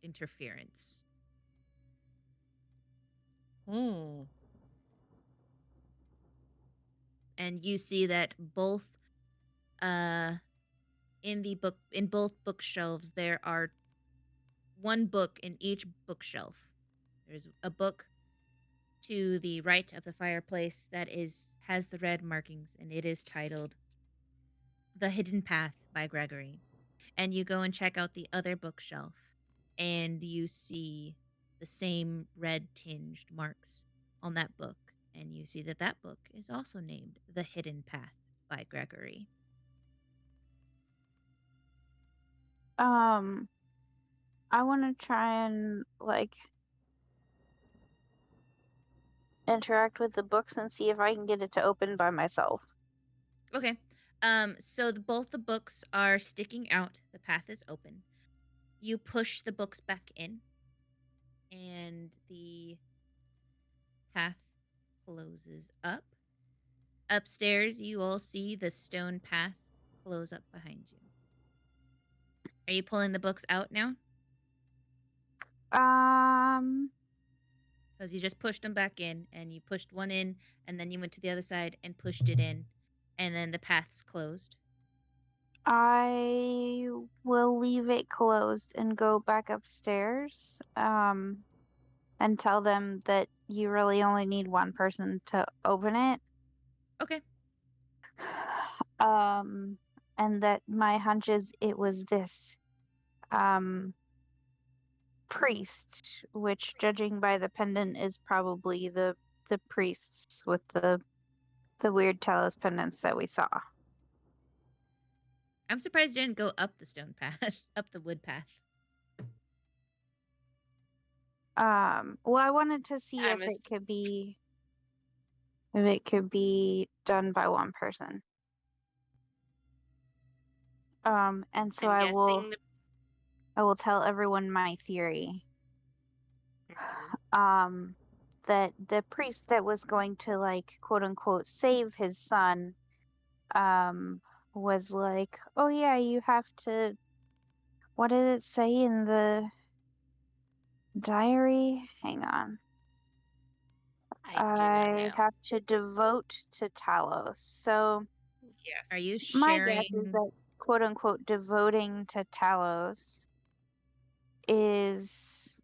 interference. And you see that both in both bookshelves there are one book in each bookshelf. There's a book to the right of the fireplace that has the red markings, and it is titled The Hidden Path by Gregory. And you go and check out the other bookshelf, and you see the same red tinged marks on that book, and you see that that book is also named The Hidden Path by Gregory. I want to try and interact with the books and see if I can get it to open by myself. Okay. So both the books are sticking out. The path is open. You push the books back in, and the path closes up. Upstairs, you all see the stone path close up behind you. Are you pulling the books out now? Because you just pushed them back in, and you pushed one in, and then you went to the other side and pushed it in, and then the path's closed. I will leave it closed and go back upstairs, and tell them that you really only need one person to open it. Okay. And that my hunch is it was this, priest, which, judging by the pendant, is probably the priests with the weird Talos pendants that we saw. I'm surprised you didn't go up the stone path, up the wood path. Well, I wanted to see if it could be done by one person. And so I will tell everyone my theory. That the priest that was going to quote unquote save his son was like, oh yeah, you have to, what did it say in the diary? Hang on. I have to devote to Talos. So yes. Are you my sharing? guess is that quote unquote devoting to Talos is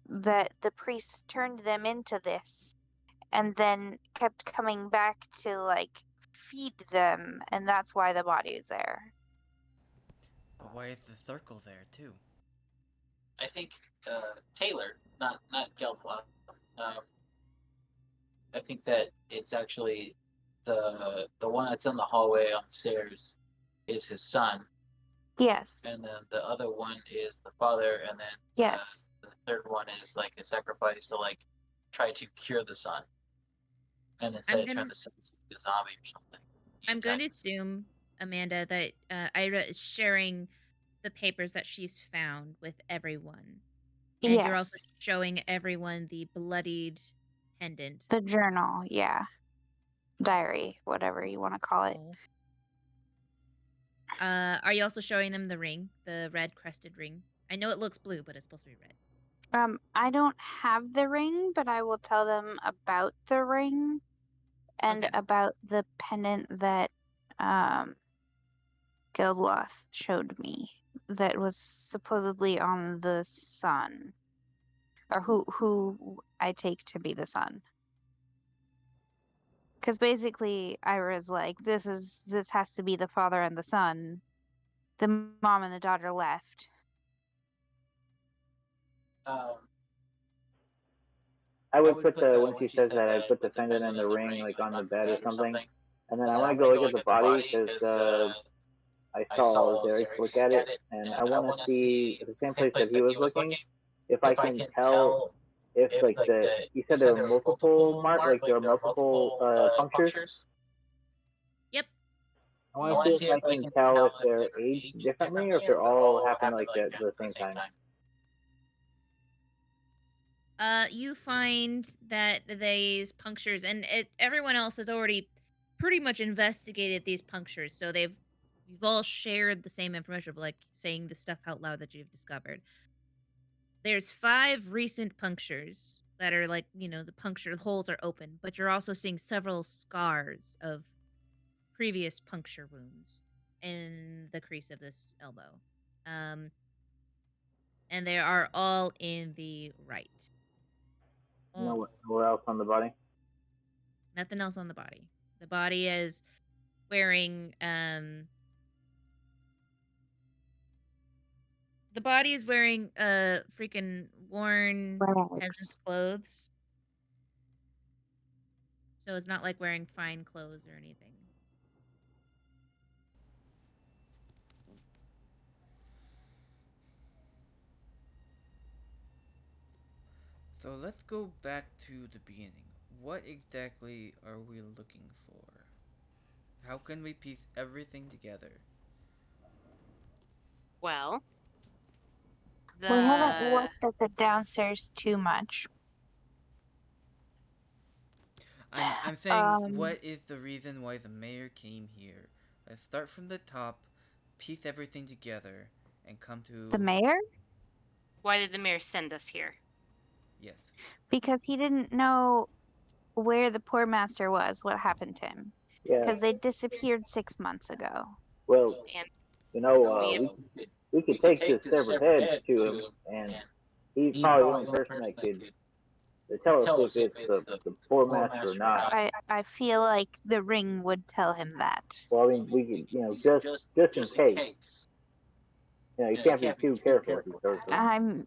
that the priest turned them into this and then kept coming back to feed them, and that's why the body is there. But why is the circle there too? I think Taylor, not Geldloth. I think that it's actually the one that's in the hallway on the stairs is his son. Yes. And then the other one is the father, and then yes, the third one is like a sacrifice to try to cure the son. And instead of turn the son into a zombie or something. I'm going to assume, Amanda, that Ayre is sharing the papers that she's found with everyone. And yes. you're also showing everyone the bloodied pendant. The journal, yeah. Diary, whatever you want to call it. Are you also showing them the ring, the red crested ring? I know it looks blue, but it's supposed to be red. I don't have the ring, but I will tell them about the ring and about the pendant that Geldloth showed me that was supposedly on the sun, or who I take to be the sun. Because basically, Ayre's like, this has to be the father and the son. The mom and the daughter left. I would put the when she says that I'd put the pendant and the ring like on the bed or something, and then I want to go look at the body because I saw Xerix look at it, and I want to see at the same place that he was looking if I can tell if like you said there were multiple like there were multiple punctures. Yep. I want to see if I can tell if they're aged differently or if they're all happening like at the same time. You find that these punctures, and everyone else has already pretty much investigated these punctures, so you've all shared the same information of like saying the stuff out loud that you've discovered. There's 5 recent punctures that are like, the puncture holes are open, but you're also seeing several scars of previous puncture wounds in the crease of this elbow. And they are all in the right. Nowhere else on the body? Nothing else on the body. The body is wearing freaking worn peasant's clothes. So it's not like wearing fine clothes or anything. So let's go back to the beginning. What exactly are we looking for? How can we piece everything together? Well, We haven't looked at the downstairs too much. I'm saying, what is the reason why the mayor came here? Let's start from the top, piece everything together, and come to... The mayor? Why did the mayor send us here? Yes. Because he didn't know where the poor master was, what happened to him. Yeah. Because they disappeared 6 months ago. Well, And we could take this severed head to him, and he's probably the only person that could tell us if it's the poor master or not. I feel like the ring would tell him that. Well, I mean, we could, just in case. You can't be too careful if you start to.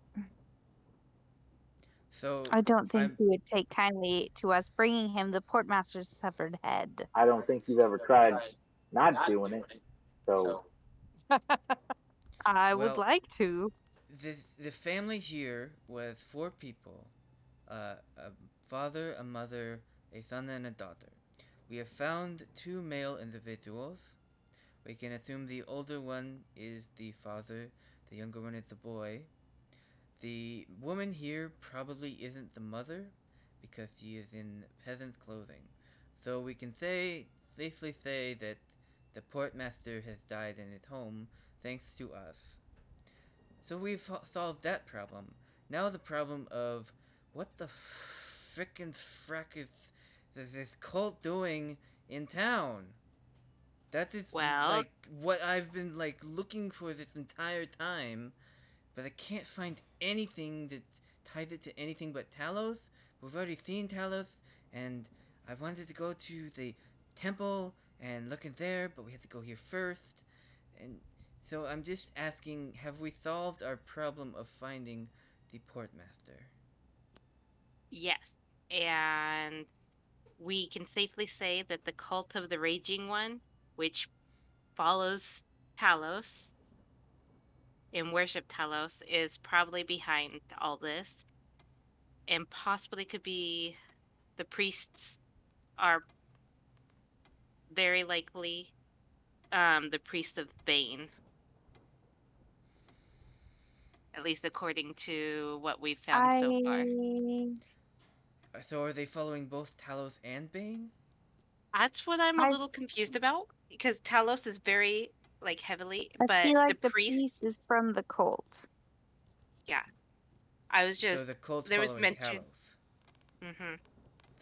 So I don't think he would take kindly to us bringing him the portmaster's severed head. I don't think you've ever tried not doing it, so. I would like to. The family here was 4 people. A father, a mother, a son, and a daughter. We have found 2 male individuals. We can assume the older one is the father, the younger one is the boy. The woman here probably isn't the mother, because she is in peasant clothing. So we can safely say that the portmaster has died in his home, thanks to us. So we've solved that problem. Now the problem of what the frickin' frack is this cult doing in town? That is like what I've been like looking for this entire time, but I can't find anything that ties it to anything but Talos. We've already seen Talos, and I wanted to go to the temple and look in there, but we have to go here first. And so I'm just asking, have we solved our problem of finding the portmaster? yes, and we can safely say that the cult of the Raging One, which follows Talos and worship Talos, is probably behind all this, and possibly could be the priests are very likely the priest of Bane. At least according to what we've found so far. So are they following both Talos and Bane? That's what I'm a little confused about, because Talos is very heavily, I but feel like the the priest is from the cult. Yeah, I was just so the cult's there was following mention. Talos.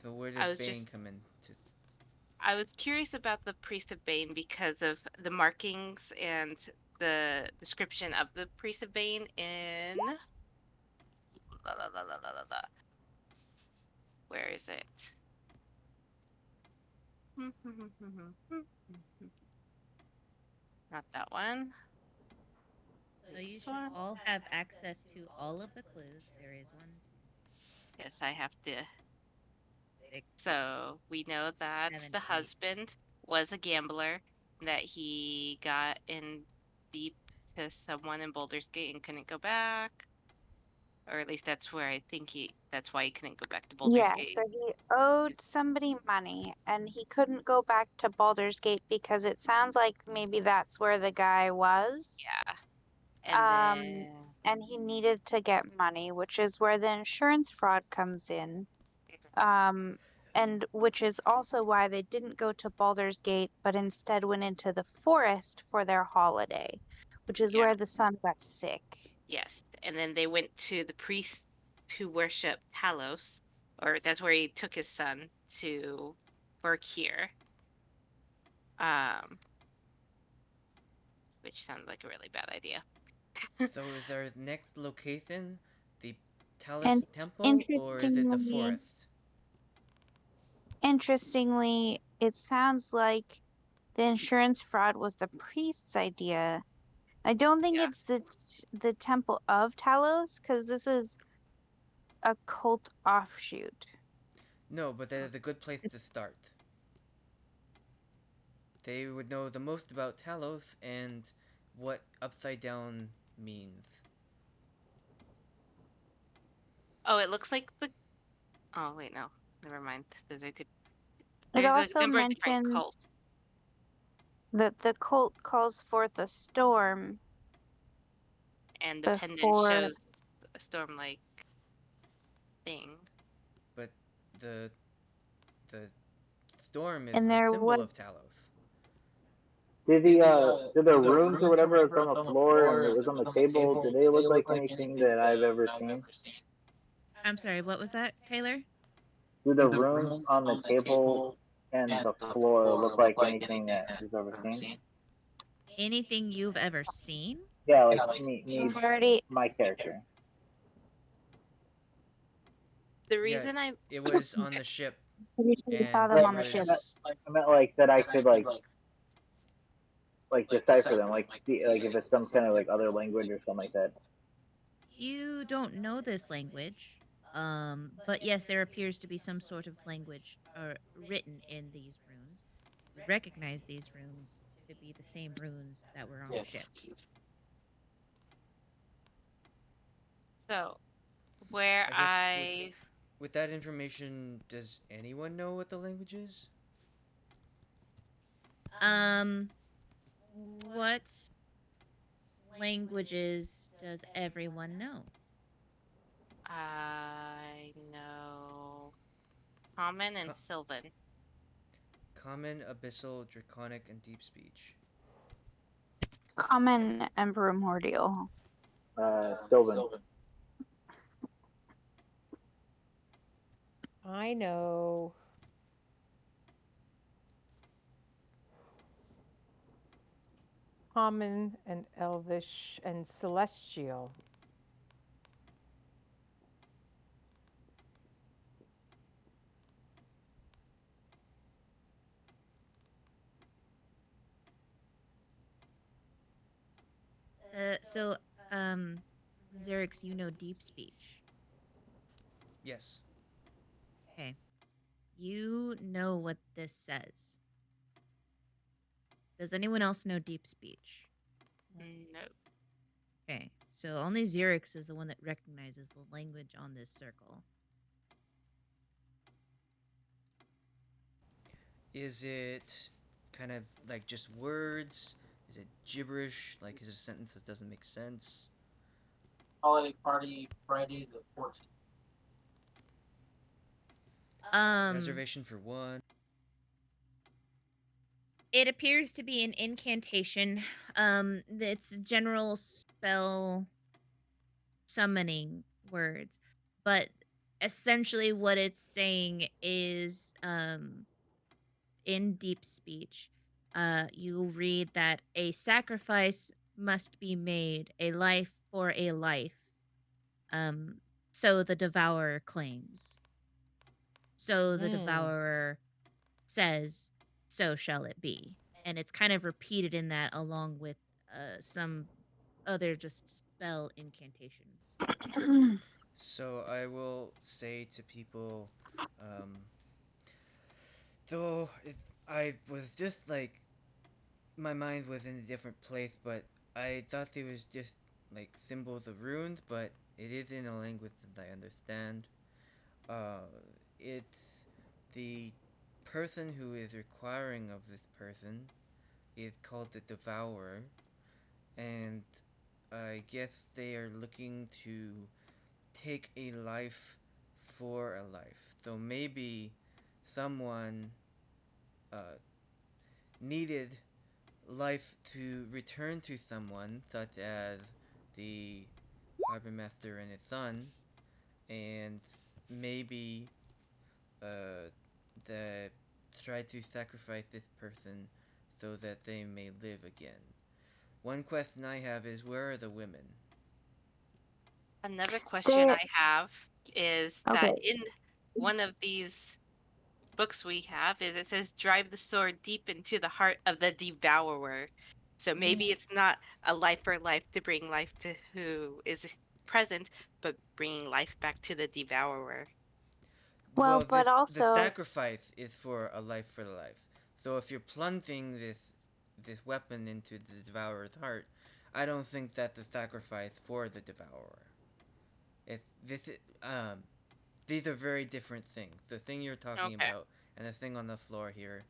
So where does Bane come in? I was curious about the priest of Bane because of the markings and the description of the priest of Bane in where is it? Not that one. So you should all have access to all of the clues. There is one. Yes, I have to. 6, So we know that 7, the 8. husband was a gambler, that he got in deep to someone in Boulder's Gate and couldn't go back. Or at least that's where I think that's why he couldn't go back to Boulder's Yeah, Gate. so he owed somebody money and he couldn't go back to Baldur's Gate because it sounds like maybe that's where the guy was. Yeah. And then And he needed to get money, which is where the insurance fraud comes in. And which is also why they didn't go to Baldur's Gate, but instead went into the forest for their holiday, which is Yeah. where the son got sick. Yes. And then they went to the priest who worshiped Talos, or that's where he took his son to work here. Which sounds like a really bad idea. So is our next location the Talos And Temple or is it the forest? Interestingly, it sounds like the insurance fraud was the priest's idea. I don't think Yeah. it's the Temple of Talos, because this is a cult offshoot. No, but that is a good place to start. They would know the most about Talos and what upside down means. Oh, it looks like the. Oh wait, no, never mind. It There's a also number of different cults, mentions that the cult calls forth a storm and the pendant before. shows a storm-like thing. But the storm is And the there symbol was of Talos. Did the runes or whatever that's on the floor and it was on the table, do they look like anything that I've ever seen? I'm sorry, what was that, Taylor? Do the runes on the table and the floor look like anything that you've ever seen? Anything you've ever seen? Yeah, like me, you've already. my character. The reason It was on the ship, You saw and them it on the ship. was I meant like that I could like decipher them, like if it's some kind of like other language or something like that. You don't know this language, but yes, there appears to be some sort of language written in these runes. You recognize these runes to be the same runes that were on the ship. So, where I guess with that information, does anyone know what the language is? What languages does everyone know? I know Common and Sylvan. Common, Abyssal, Draconic, and Deep Speech. Common and Primordial. Sylvan. I know. Common and Elvish and Celestial. So, Xerix, you know deep speech. Yes. Okay. You know what this says. Does anyone else know deep speech? No. Okay. So only Xerix is the one that recognizes the language on this circle. Is it kind of like just words? Is it gibberish? Like, is it a sentence that doesn't make sense? Holiday party Friday the 14th. Reservation for one. It appears to be an incantation. It's general spell summoning words, but essentially what it's saying is, in deep speech, you read that a sacrifice must be made, a life for a life. So the devourer claims. So the devourer says, so shall it be. And it's kind of repeated in that along with some other just spell incantations. So I will say to people, um, though I was just like my mind was in a different place, but I thought it was just like symbols of runes, but it is in a language that I understand. Uh, it's the person who is requiring of this person is called the Devourer, and I guess they are looking to take a life for a life. So maybe someone uh, needed life to return to someone, such as the harbor master and his son, and maybe that try to sacrifice this person so that they may live again. One question I have is, where are the women? Another question The I have is that okay. in one of these books we have is it says drive the sword deep into the heart of the devourer. So maybe it's not a life for life to bring life to who is present, but bringing life back to the devourer. Well, Well, but the also sacrifice is for a life for life. So if you're plunging this weapon into the devourer's heart, I don't think that's a sacrifice for the devourer. If this is, these are very different things. The thing you're talking Okay. about and the thing on the floor here,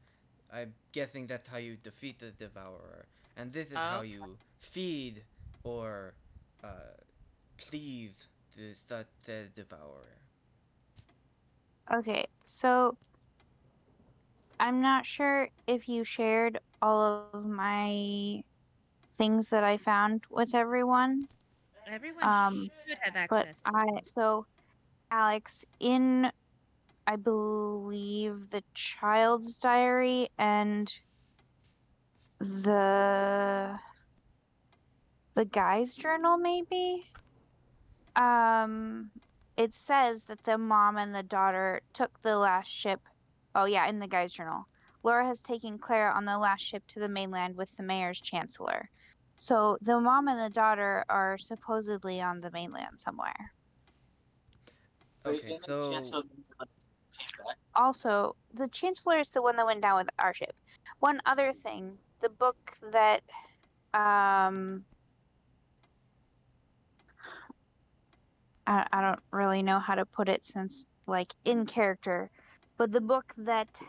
I'm guessing that's how you defeat the devourer, and this is how Okay. you feed or please the said devourer. okay. So I'm not sure if you shared all of my things that I found with everyone. Everyone Um, should have but access to them. Alex, in I believe the child's diary and the the guy's journal, maybe. Um, it says that the mom and the daughter took the last ship. Oh yeah, in the guy's journal. Laura has taken Clara on the last ship to the mainland with the mayor's chancellor. So the mom and the daughter are supposedly on the mainland somewhere. Wait, Okay, and then so cancel came back. Also, the chancellor is the one that went down with our ship. One other thing, the book that um I don't really know how to put it since like in character, but the book that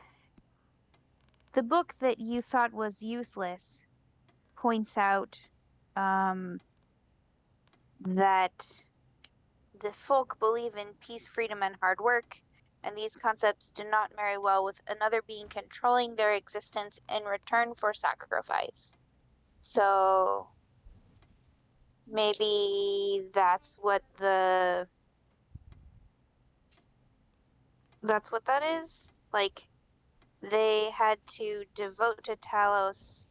you thought was useless points out um, that the folk believe in peace, freedom, and hard work, and these concepts do not marry well with another being controlling their existence in return for sacrifice. So maybe that's what that is. Like they had to devote to Talos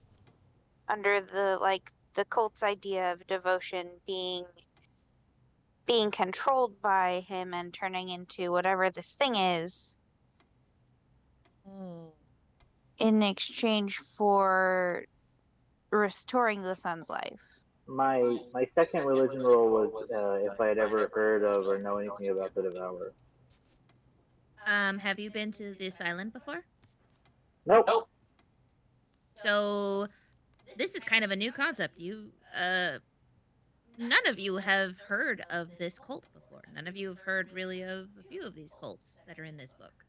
under the cult's idea of devotion being controlled by him and turning into whatever this thing is Mm. in exchange for restoring the son's life. My second religion role was if I had ever heard of or know anything about the Devourer. Have you been to this island before? Nope. So this is kind of a new concept. None of you have heard of this cult before. None of you have heard really of a few of these cults that are in this book.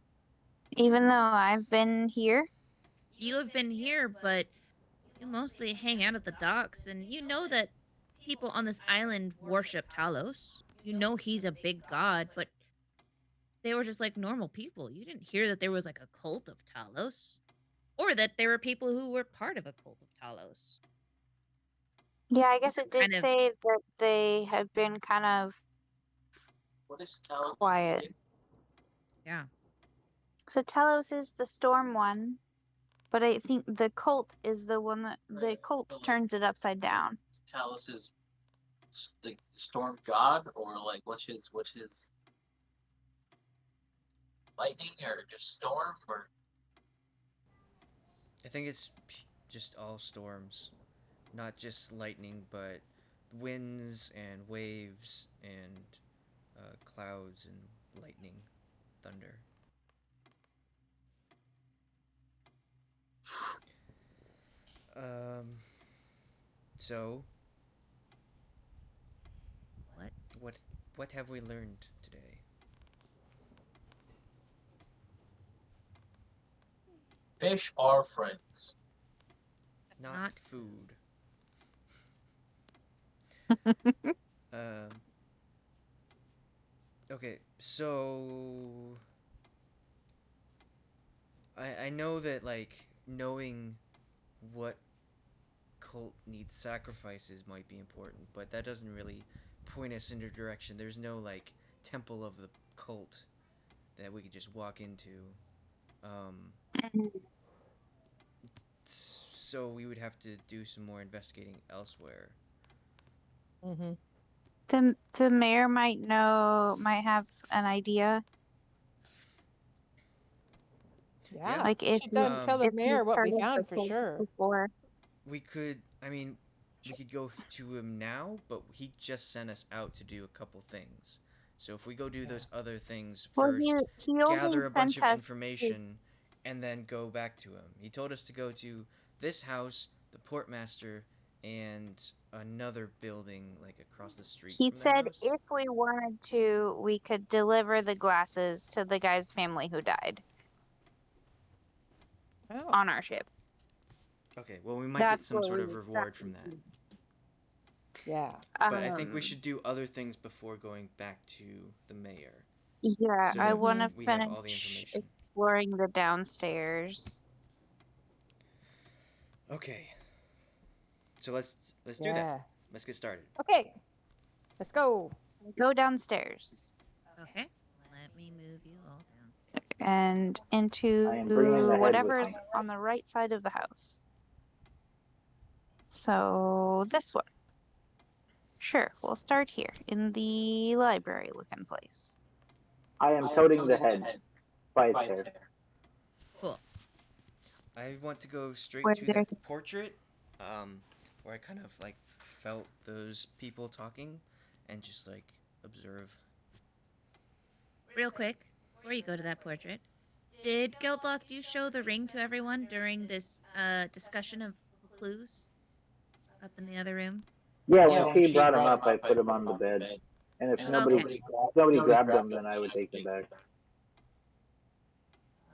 Even though I've been here, You have been here, but you mostly hang out at the docks, and you know that people on this island worship Talos. You know he's a big god, but they were just like normal people. You didn't hear that there was like a cult of Talos, or that there were people who were part of a cult of Talos. yeah, I This guess is it did kind of, say that they have been kind of What is Talos? quiet. yeah. So Telos is the storm one, but I think the cult is the one that the cult turns it upside down. Talos is the storm god, or like what's his lightning or just storm or I think it's just all storms, not just lightning, but winds and waves and clouds and lightning, thunder. Um. So What? what have we learned today? Fish are friends. Not food. Um. Okay, so I know that like knowing what cult needs sacrifices might be important, but that doesn't really point us in a direction. There's no like temple of the cult that we could just walk into. Um, so we would have to do some more investigating elsewhere. Mm-hmm. The mayor might have an idea. Yeah. Like We if should he's tell the if mayor he's what heard we of the found for cult sure. before. We could, I mean, we could go to him now, but he just sent us out to do a couple things. So if we go do those other things Well, first, he only gather a bunch sent of us to, information, and then go back to him. He told us to go to this house, the portmaster, and another building like across the street he from that said house. if we wanted to, we could deliver the glasses to the guy's family who died Oh. on our ship. Okay, well we might get That's some what sort we of reward from that. Yeah. But I think we um should do other things before going back to the mayor, yeah, so I that want to we have all the finish information. exploring the downstairs. Okay, so let's do that. Yeah. Let's get started. Okay. Let's go. Go downstairs Okay. Let me move you all downstairs. and into I am bringing the head with whatever's me. on the right side of the house. So this one. Sure, we'll start here in the library looking place. I am toting the head by its hair. Cool. I want to go straight Where to there- that portrait, where I kind of like felt those people talking, and just like observe. Real quick, before you go to that portrait, did Geldloth, you show the ring to everyone during this discussion of clues up in the other room? Yeah, when she brought him up, I put him on the bed, and if Okay. nobody grabbed them, then I would take them back.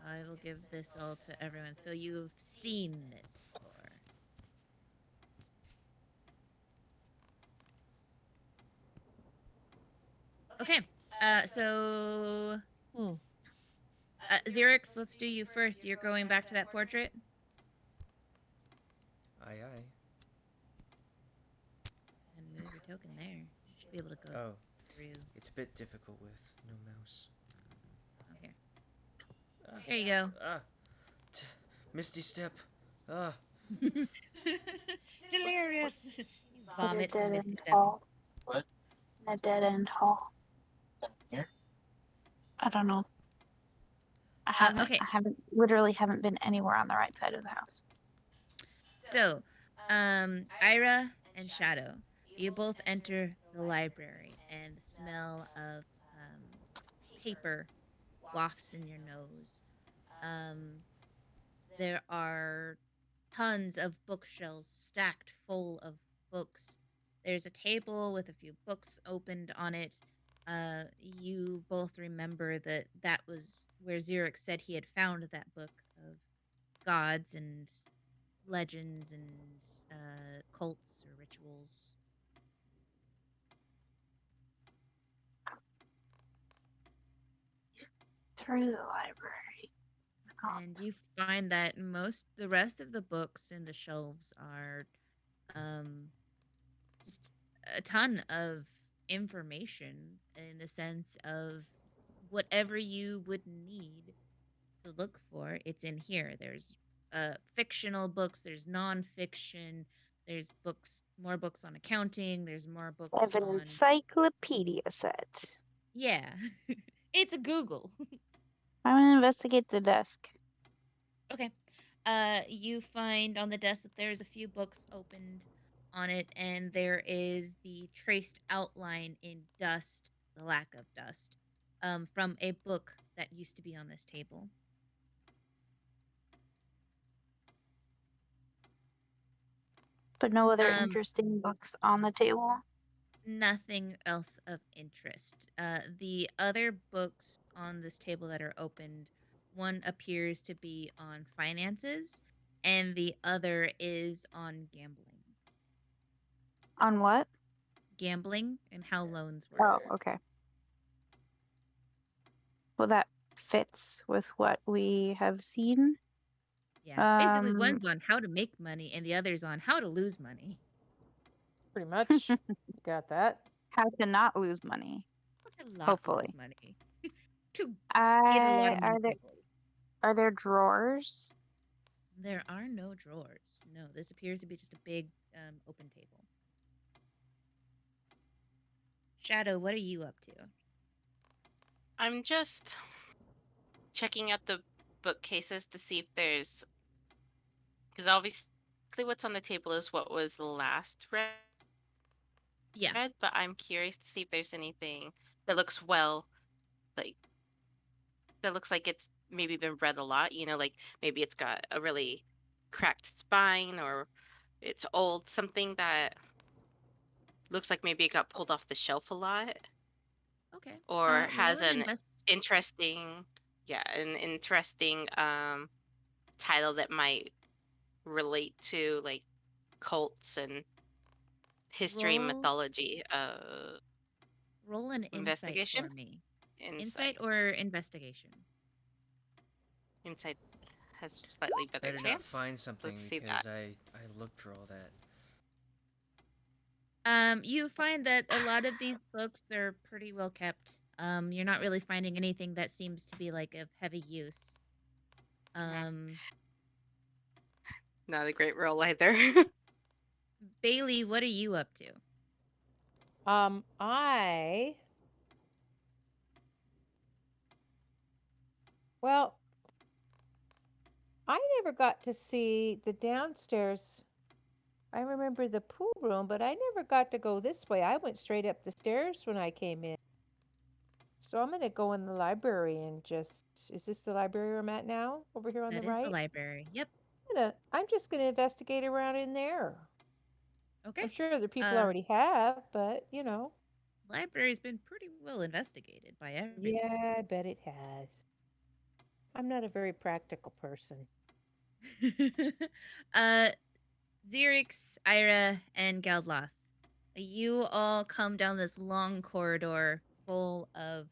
I will give this all to everyone. So you've seen this before. Okay. So Xerix, let's do you first. You're going back to that portrait. Aye, aye. And move your token there. You should be able to go Oh, through. it's a bit difficult with no mouse. Okay. There you go. Misty step. Ah. Delirious. You vomit in a from dead Misty end Step. hall. What? In a dead end hall. Here? I don't know. Okay. I haven't been anywhere on the right side of the house. So, Ayre and Shadow, you both enter the library, and the smell of paper wafts in your nose. There are tons of bookshelves stacked full of books. There's a table with a few books opened on it. You both remember that that was where Xerix said he had found that book of gods and legends and cults or rituals. Through the library. And you find that the rest of the books in the shelves are just a ton of information in the sense of whatever you would need to look for, it's in here. There's fictional books, there's nonfiction, there's more books on accounting, there's more I books have an on. encyclopedia set. Yeah, it's a Google. I'm gonna investigate the desk. Okay. You find on the desk that there's a few books opened on it, and there is the traced outline in dust the lack of dust, from a book that used to be on this table. But no other Um, interesting books on the table. Nothing else of interest. The other books on this table that are opened, one appears to be on finances, and the other is on gambling. On what? Gambling and how loans work. Oh, okay. Well, that fits with what we have seen. Yeah, basically one's on how to make money and the other's on how to lose money. Pretty much. Got that. How to not lose money. How to not Hopefully. lose money. To get a lot of money Are there quickly. are there drawers? There are no drawers. No, this appears to be just a big open table. Shadow, what are you up to? I'm just checking out the bookcases to see if there's, because obviously what's on the table is what was last read. Yeah. But I'm curious to see if there's anything that looks that looks like it's maybe been read a lot. Like maybe it's got a really cracked spine or it's old. Something that looks like maybe it got pulled off the shelf a lot. Okay. Or has Roll an interesting title that might relate to like cults and history and mythology. Roll an insight Investigation? for me. Insight or investigation? Insight has slightly better Better chance. not find something Let's see because that. I looked for all that. You find that a lot of these books are pretty well kept. You're not really finding anything that seems to be like of heavy use. Not a great roll either. Bei-leigh, what are you up to? Well, I never got to see the downstairs. I remember the pool room, but I never got to go this way. I went straight up the stairs when I came in. So I'm going to go in the library and just... Is this the library I'm at now? Over here on the right? That is the library. Yep. I'm just going to investigate around in there. Okay. I'm sure other people already have, but, Library's been pretty well investigated by everyone. Yeah, I bet it has. I'm not a very practical person. Xerix, Ayre, and Geldloth. You all come down this long corridor full of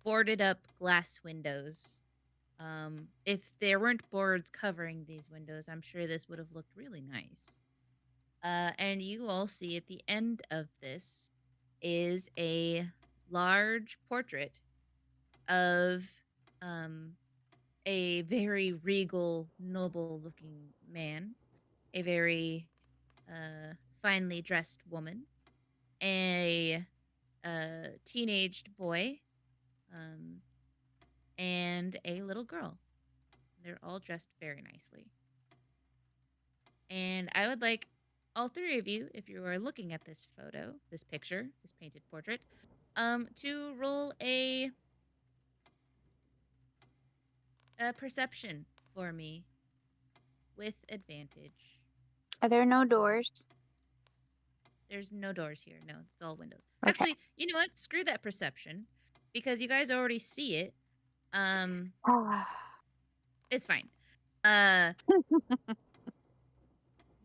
boarded up glass windows. If there weren't boards covering these windows, I'm sure this would have looked really nice. And you all see at the end of this is a large portrait of a very regal, noble-looking man, a very finely dressed woman, a teenaged boy, and a little girl. They're all dressed very nicely. And I would like all three of you, if you are looking at this photo, this picture, this painted portrait, to roll a perception for me with advantage. Are there no doors? There's no doors here. No, it's all windows. Okay. Actually, you know what? Screw that perception, because you guys already see it. It's fine.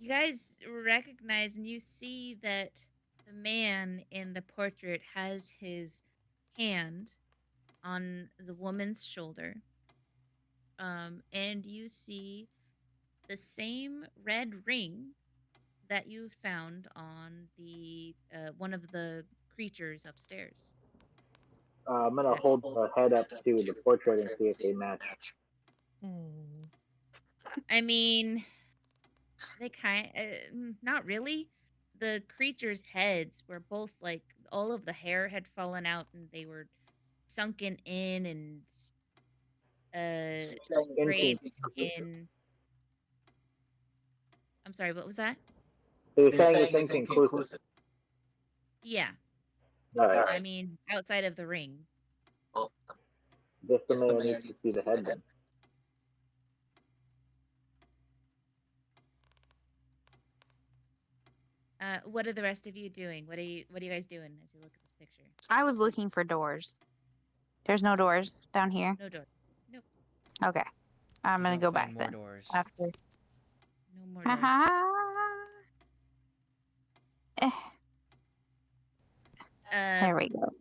You guys recognize and you see that the man in the portrait has his hand on the woman's shoulder. And you see the same red ring that you found on the one of the creatures upstairs. I'm gonna hold the head up to the portrait and see if they match. I mean, they not really. The creatures' heads were both like all of the hair had fallen out and they were sunken in and gray skin. I'm sorry, what was that? So you're saying it's inconclusive. Yeah. Alright, I mean, outside of the ring. Well, just the guess the mayor mayor needs to see the head then. What are the rest of you doing? What are you guys doing as you look at this picture? I was looking for doors. There's no doors down here. No doors. Nope. Okay. I'm You gonna don't go find back more then. doors. After. No more doors. Eh, Uh, there we go.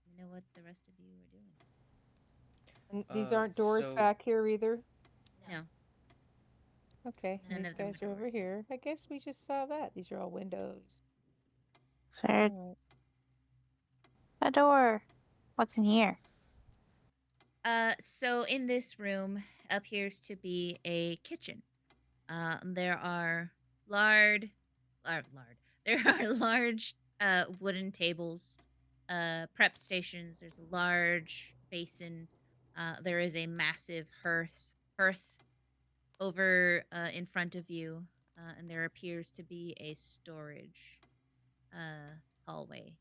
you know what the rest of you are doing? And these aren't doors So back here either? No. Okay, None and these of them guys are are over doors. here. I guess we just saw that. These are all windows. Sir, Alright. a door. What's in here? So in this room appears to be a kitchen. There are lard. There are large wooden tables, prep stations. There's a large basin. There is a massive hearth over in front of you, and there appears to be a storage hallway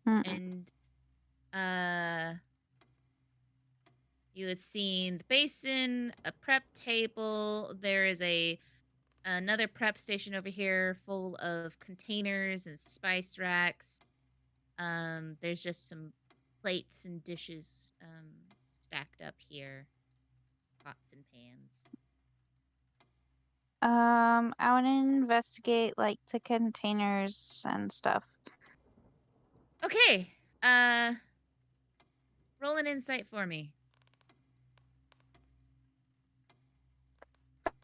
down here. Mm-mm. And you had seen the basin, a prep table. There is another prep station over here full of containers and spice racks. There's just some plates and dishes stacked up here, pots and pans. I want to investigate like the containers and stuff. Okay. Roll an insight for me.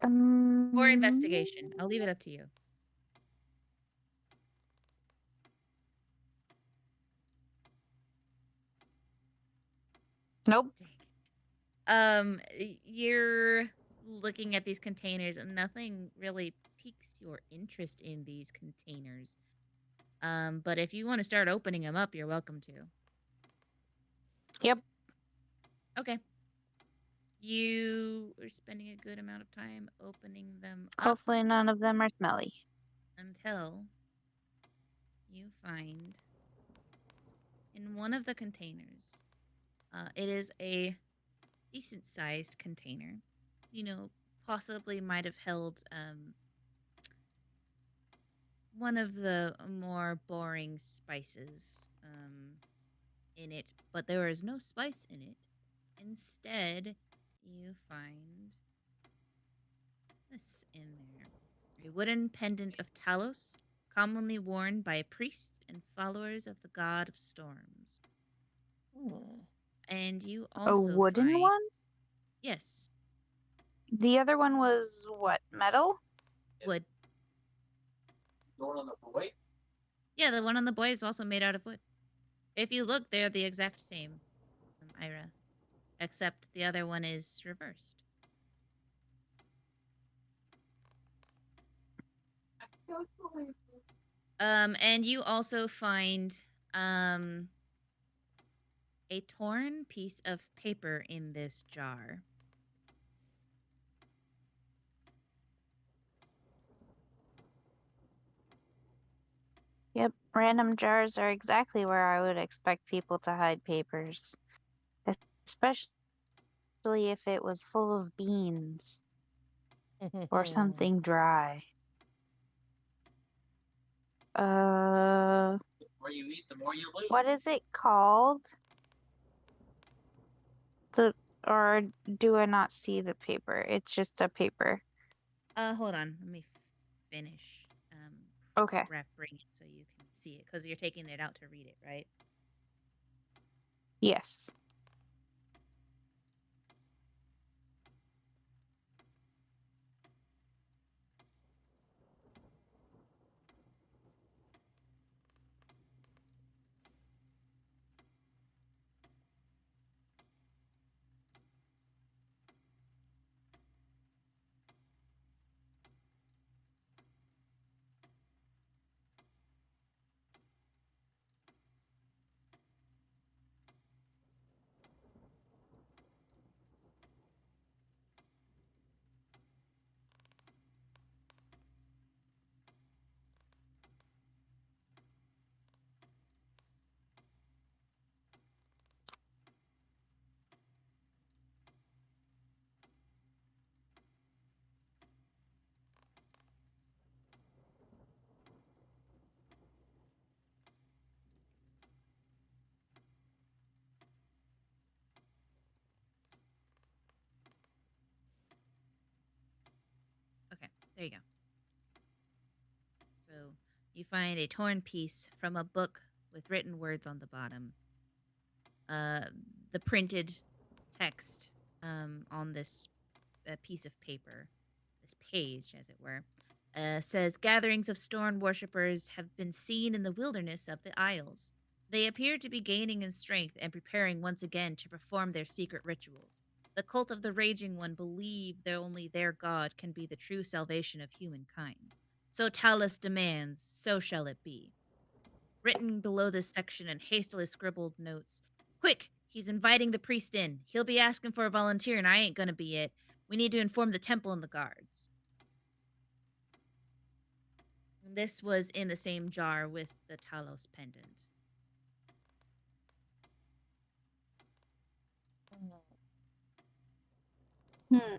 Or investigation. I'll leave it up to you. Nope. You're looking at these containers and nothing really piques your interest in these containers. But if you want to start opening them up, you're welcome to. Yep. Okay. You are spending a good amount of time opening them up Hopefully none of them are smelly. until you find in one of the containers, it is a decent sized container. You know, possibly might have held one of the more boring spices in it, but there is no spice in it. Instead, you find this in there. A wooden pendant of Talos, commonly worn by priests and followers of the god of storms. And you A also wooden find... one? Yes. The other one was what? Metal? Wood. The one on the boy? Yeah, the one on the boy is also made out of wood. If you look, they're the exact same, Ayre. Except the other one is reversed. And you also find a torn piece of paper in this jar. Yep. Random jars are exactly where I would expect people to hide papers. Especially if it was full of beans or something dry. The more you eat, the more you lose. What is it called? Or do I not see the paper? It's just a paper. Hold on. Let me finish. Okay. Wrapping it so you can see it, because you're taking it out to read it, right? Yes. There you go. So you find a torn piece from a book with written words on the bottom. The printed text on this piece of paper, this page, as it were, says gatherings of Storm worshippers have been seen in the wilderness of the Isles. They appear to be gaining in strength and preparing once again to perform their secret rituals. The cult of the Raging One believe that only their god can be the true salvation of humankind. So Talos demands, so shall it be. Written below this section in hastily scribbled notes. Quick! He's inviting the priest in. He'll be asking for a volunteer, and I ain't gonna be it. We need to inform the temple and the guards. This was in the same jar with the Talos pendant. Hmm.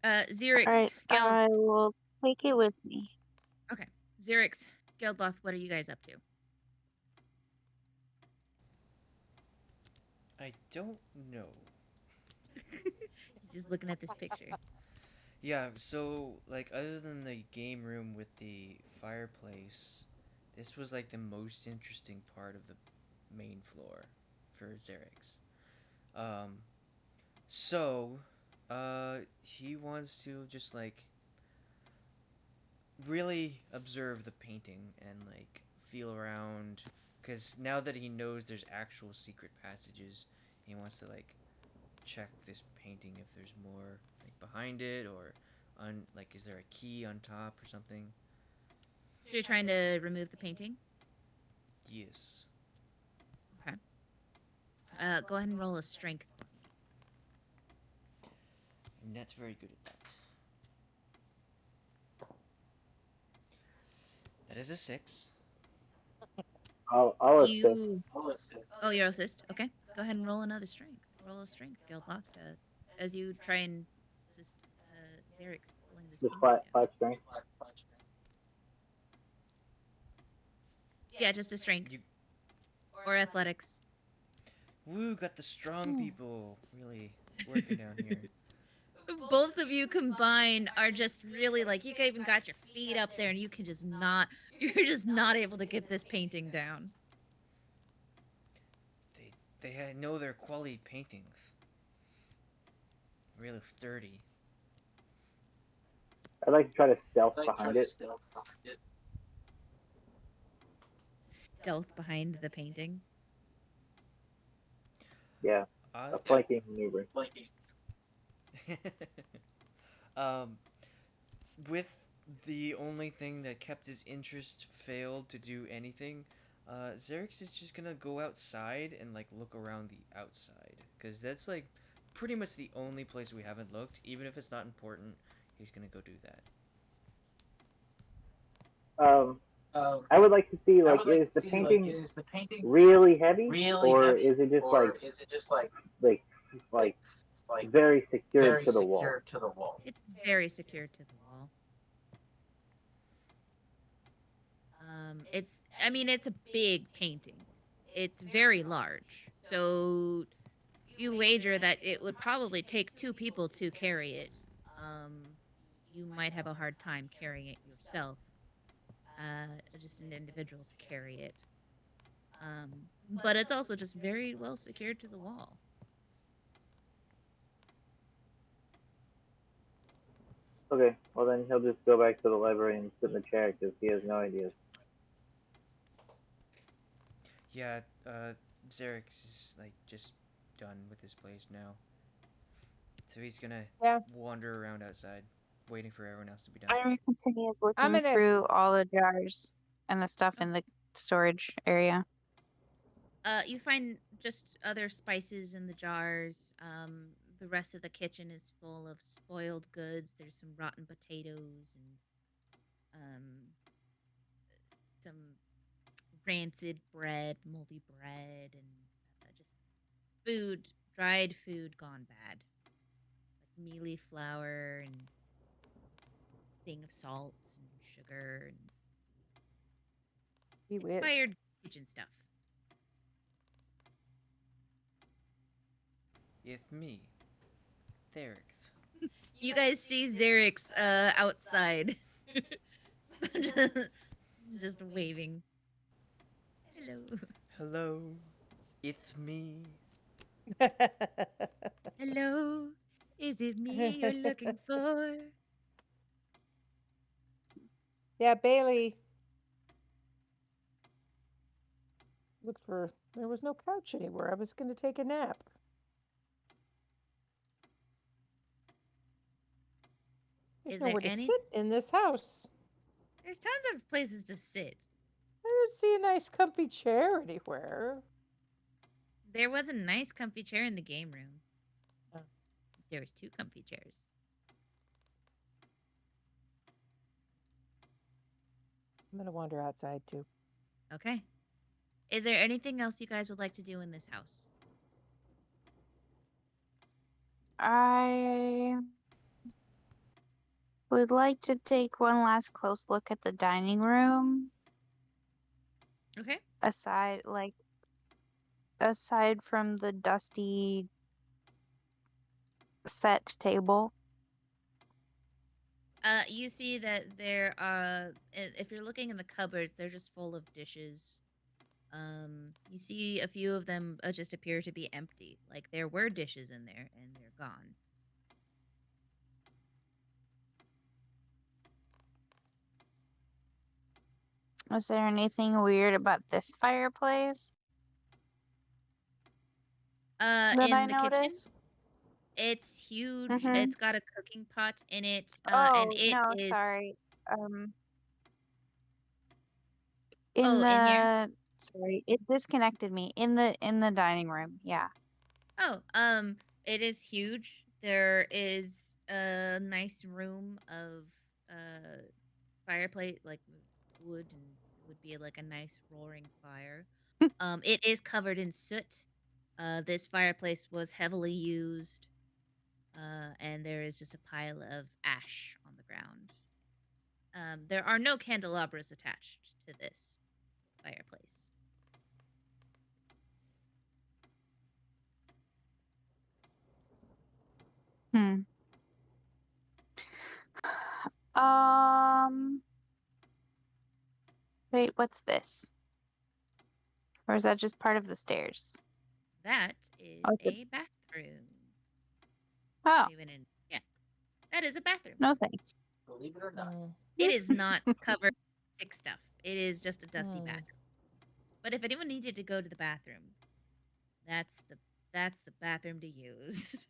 Xerix, Alright, I will take it with me. Okay. Xerix, Geldloth, what are you guys up to? I don't know. He's just looking at this picture. Yeah, so, like, other than the game room with the fireplace, this was, like, the most interesting part of the main floor for Xerix. So, he wants to just, like, really observe the painting and, like, feel around, because now that he knows there's actual secret passages, he wants to, like, check this painting if there's more, like, behind it, or like, is there a key on top or something? So you're trying to remove the painting? Yes. Okay. Go ahead and roll a strength for me. And that's very good at that. That is a 6. I'll assist. Oh, you'll assist? Okay. Go ahead and roll another strength. Roll a strength, Geldloth, as you try and assist Xerix pulling this Just painting five down. strength. Yeah, just a strength. You... Or athletics. Woo, got the strong people really working down here. Both of you combined are just really like, you even got your feet up there and you can just not, you're just not able to get this painting down. They know their quality paintings. Really sturdy. I'd like to try to stealth behind it. Stealth behind the painting. Yeah, a flanking maneuver. um, with the only thing that kept his interest failed to do anything, Xerix is just gonna go outside and, like, look around the outside, because that's, like, pretty much the only place we haven't looked. Even if it's not important, he's gonna go do that. I would like to see, like, is the painting really heavy, or is it just like very secured to the wall? It's very secure to the wall. I mean, it's a big painting. It's very large. So you wager that it would probably take 2 people to carry it. You might have a hard time carrying it yourself. Just an individual to carry it. But it's also just very well secured to the wall. Okay, well then he'll just go back to the library and sit in the chair because he has no ideas. Yeah, Xerix is, like, just done with his place now. So he's gonna wander around outside, waiting for everyone else to be done. Ayre continues looking through all the jars and the stuff in the storage area. You find just other spices in the jars. The rest of the kitchen is full of spoiled goods. There's some rotten potatoes and some rancid bread, moldy bread, and just food, dried food gone bad. Like mealy flour and thing of salt and sugar and expired kitchen stuff. If me, Xerix, You guys see Xerix outside. Just waving. Hello. Hello, it's me. Hello. Is it me you're looking for? Yeah, Bei-leigh looked for. There was no couch anywhere. I was going to take a nap. There's Is there nowhere to any? sit in this house. There's tons of places to sit. I don't see a nice, comfy chair anywhere. There was a nice comfy chair in the game room. Oh. There was 2 comfy chairs. I'm going to wander outside too. Okay. Is there anything else you guys would like to do in this house? I would like to take one last close look at the dining room. Okay. Aside from the dusty set table. You see that there are, if you're looking in the cupboards, they're just full of dishes. You see a few of them just appear to be empty. Like there were dishes in there and they're gone. Was there anything weird about this fireplace that In I the kitchen, noticed? it's huge. Mm-hmm. It's got a cooking pot in it, and Oh, it no, is. sorry. Sorry, it disconnected me. In the dining room, yeah. Oh, it is huge. There is a nice room of fireplace, like wood, and would be like a nice roaring fire. It is covered in soot. This fireplace was heavily used, and there is just a pile of ash on the ground. There are no candelabras attached to this fireplace. Wait, what's this? Or is that just part of the stairs? That is Oh, a bathroom. Oh, We went in. Yeah, that is a bathroom. no thanks. Believe it or not. It is not covered with sick stuff. It is just a dusty Hmm. bathroom. But if anyone needed to go to the bathroom, that's the bathroom to use.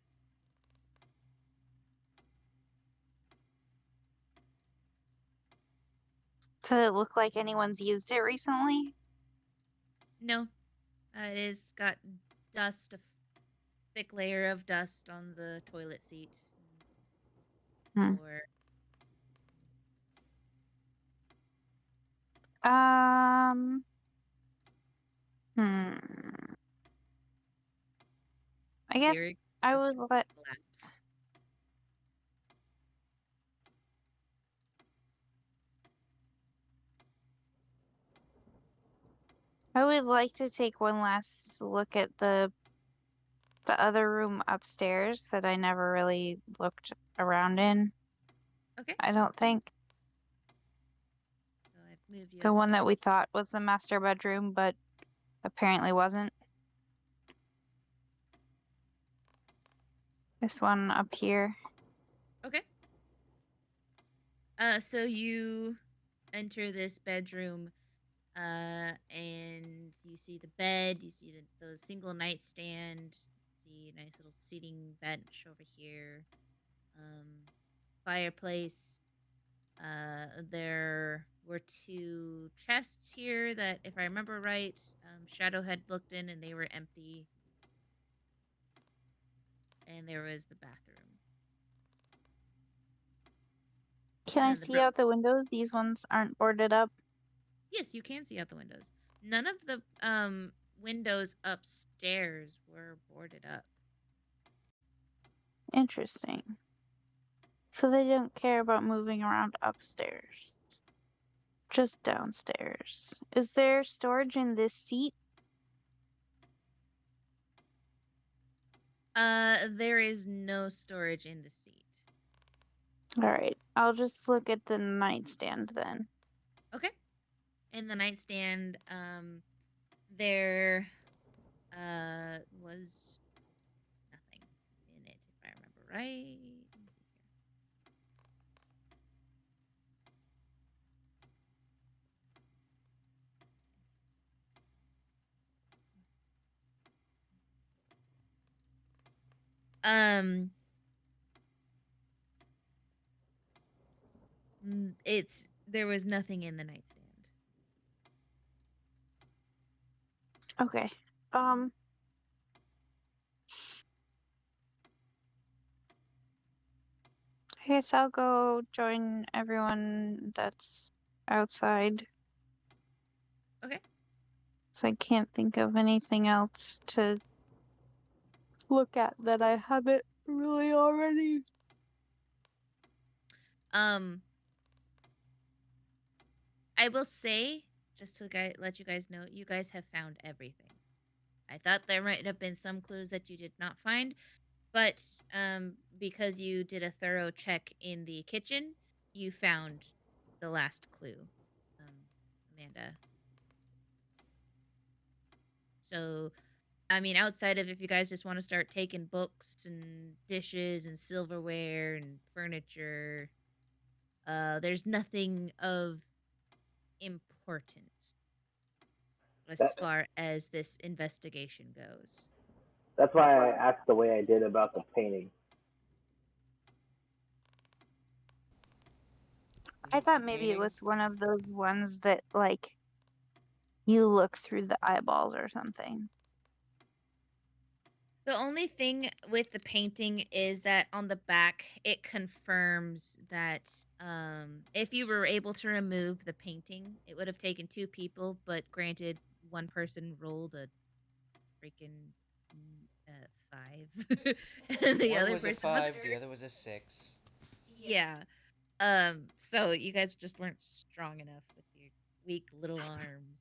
Does it look like anyone's used it recently? No, it is got dust, a thick layer of dust on the toilet seat. Floor. I guess Xerix I just would let. collapse. I would like to take one last look at the other room upstairs that I never really looked around in. Okay. I don't think. So I've moved you The one that upstairs. we thought was the master bedroom, but apparently wasn't. This one up here. Okay. So you enter this bedroom, and you see the bed, you see the single nightstand, see a nice little seating bench over here, fireplace. There were 2 chests here that, if I remember right, Shadow had looked in and they were empty. And there was the bathroom. Can I see out the windows? These ones aren't boarded up. Yes, you can see out the windows. None of the windows upstairs were boarded up. Interesting. So they don't care about moving around upstairs. Just downstairs. Is there storage in this seat? There is no storage in the seat. All right. I'll just look at the nightstand then. Okay. In the nightstand, there was nothing in it, if I remember right. Let me see here. There was nothing in the nightstand. Okay. I guess I'll go join everyone that's outside. Okay. So I can't think of anything else to look at that I haven't really already. I will say, just to let you guys know, you guys have found everything. I thought there might have been some clues that you did not find, but because you did a thorough check in the kitchen, you found the last clue, Amanda. So, I mean, outside of if you guys just want to start taking books and dishes and silverware and furniture, there's nothing of importance as That, far as this investigation goes. that's why I asked the way I did about the painting. I The thought maybe it painting? was one of those ones that, like, you look through the eyeballs or something. The only thing with the painting is that on the back it confirms that if you were able to remove the painting, it would have taken 2 people, but granted, one person rolled a freaking 5, and the One other was a person was 5, the other was a 6. yeah. So you guys just weren't strong enough with your weak little arms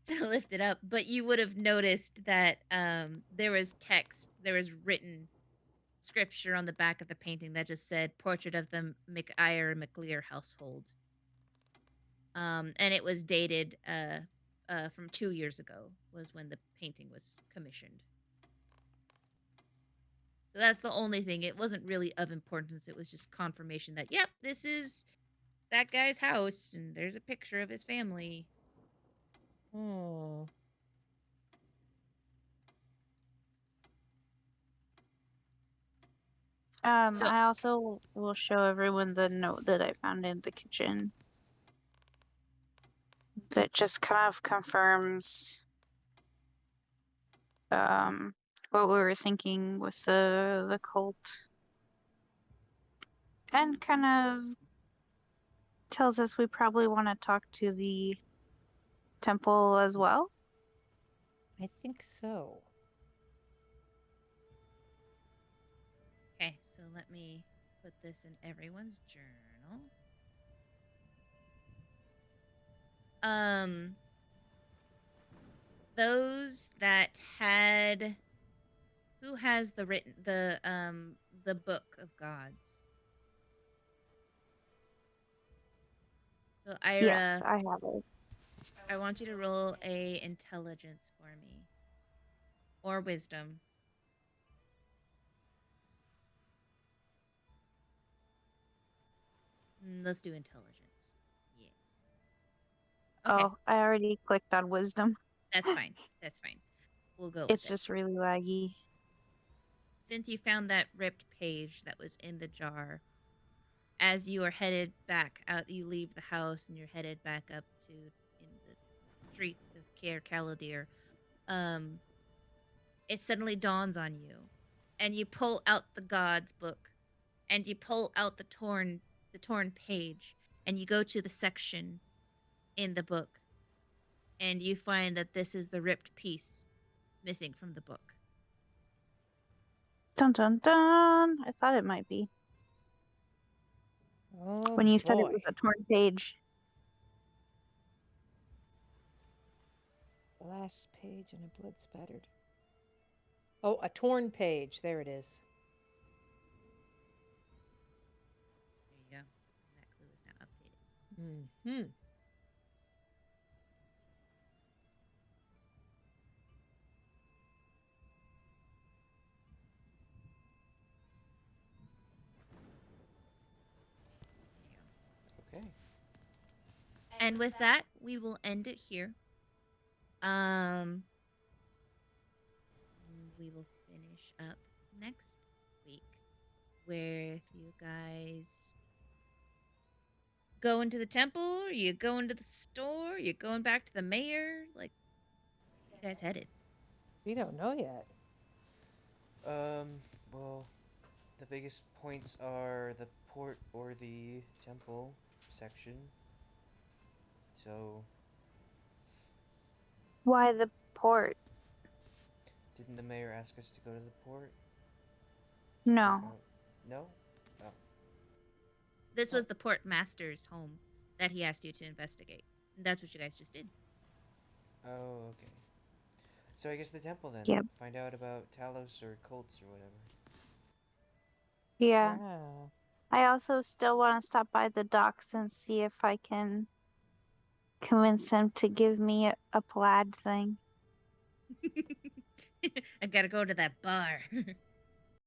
to lift it up, but you would have noticed that there was written scripture on the back of the painting that just said portrait of the McIre McLear household. And it was dated from 2 years ago was when the painting was commissioned. So that's the only thing. It wasn't really of importance. It was just confirmation that, yep, this is that guy's house and there's a picture of his family. Hmm. So I also will show everyone the note that I found in the kitchen. That just kind of confirms what we were thinking with the cult. And kind of tells us we probably want to talk to the temple as well. I think so. okay, so let me put this in everyone's journal. Those that had who has the book of gods? So Yes, Ira, I have it. I want you to roll a intelligence for me. Or wisdom. Let's do intelligence. Yes. Okay, Oh, I already clicked on wisdom. that's fine. That's fine. We'll go with It's it. just really laggy. Since you found that ripped page that was in the jar, as you are headed back out, you leave the house and you're headed back up to in the streets of Caer Caladir. Um, it suddenly dawns on you, and you pull out the God's book, and you pull out the torn page, and you go to the section in the book, and you find that this is the ripped piece missing from the book. Dun dun dun! I thought it might be. Oh When you said it boy. was a torn page. The last page and a blood spattered. Oh, a torn page. There it is. Mm-hmm. Okay. And with that, we will end it here. We will finish up next week where you guys go into the temple, or you go into the store, you're going back to the mayor. Like, where you guys headed? We don't know yet. Well, the biggest points are the port or the temple section. So, Why the port? didn't the mayor ask us to go to the port? No. Check out. No? Oh. This was the port master's home that he asked you to investigate. And that's what you guys just did. Oh, okay. So I guess the temple then. Yep. Find out about Talos or cults or whatever. Yeah. Yeah. I also still want to stop by the docks and see if I can convince them to give me a plaid thing. I gotta go to that bar.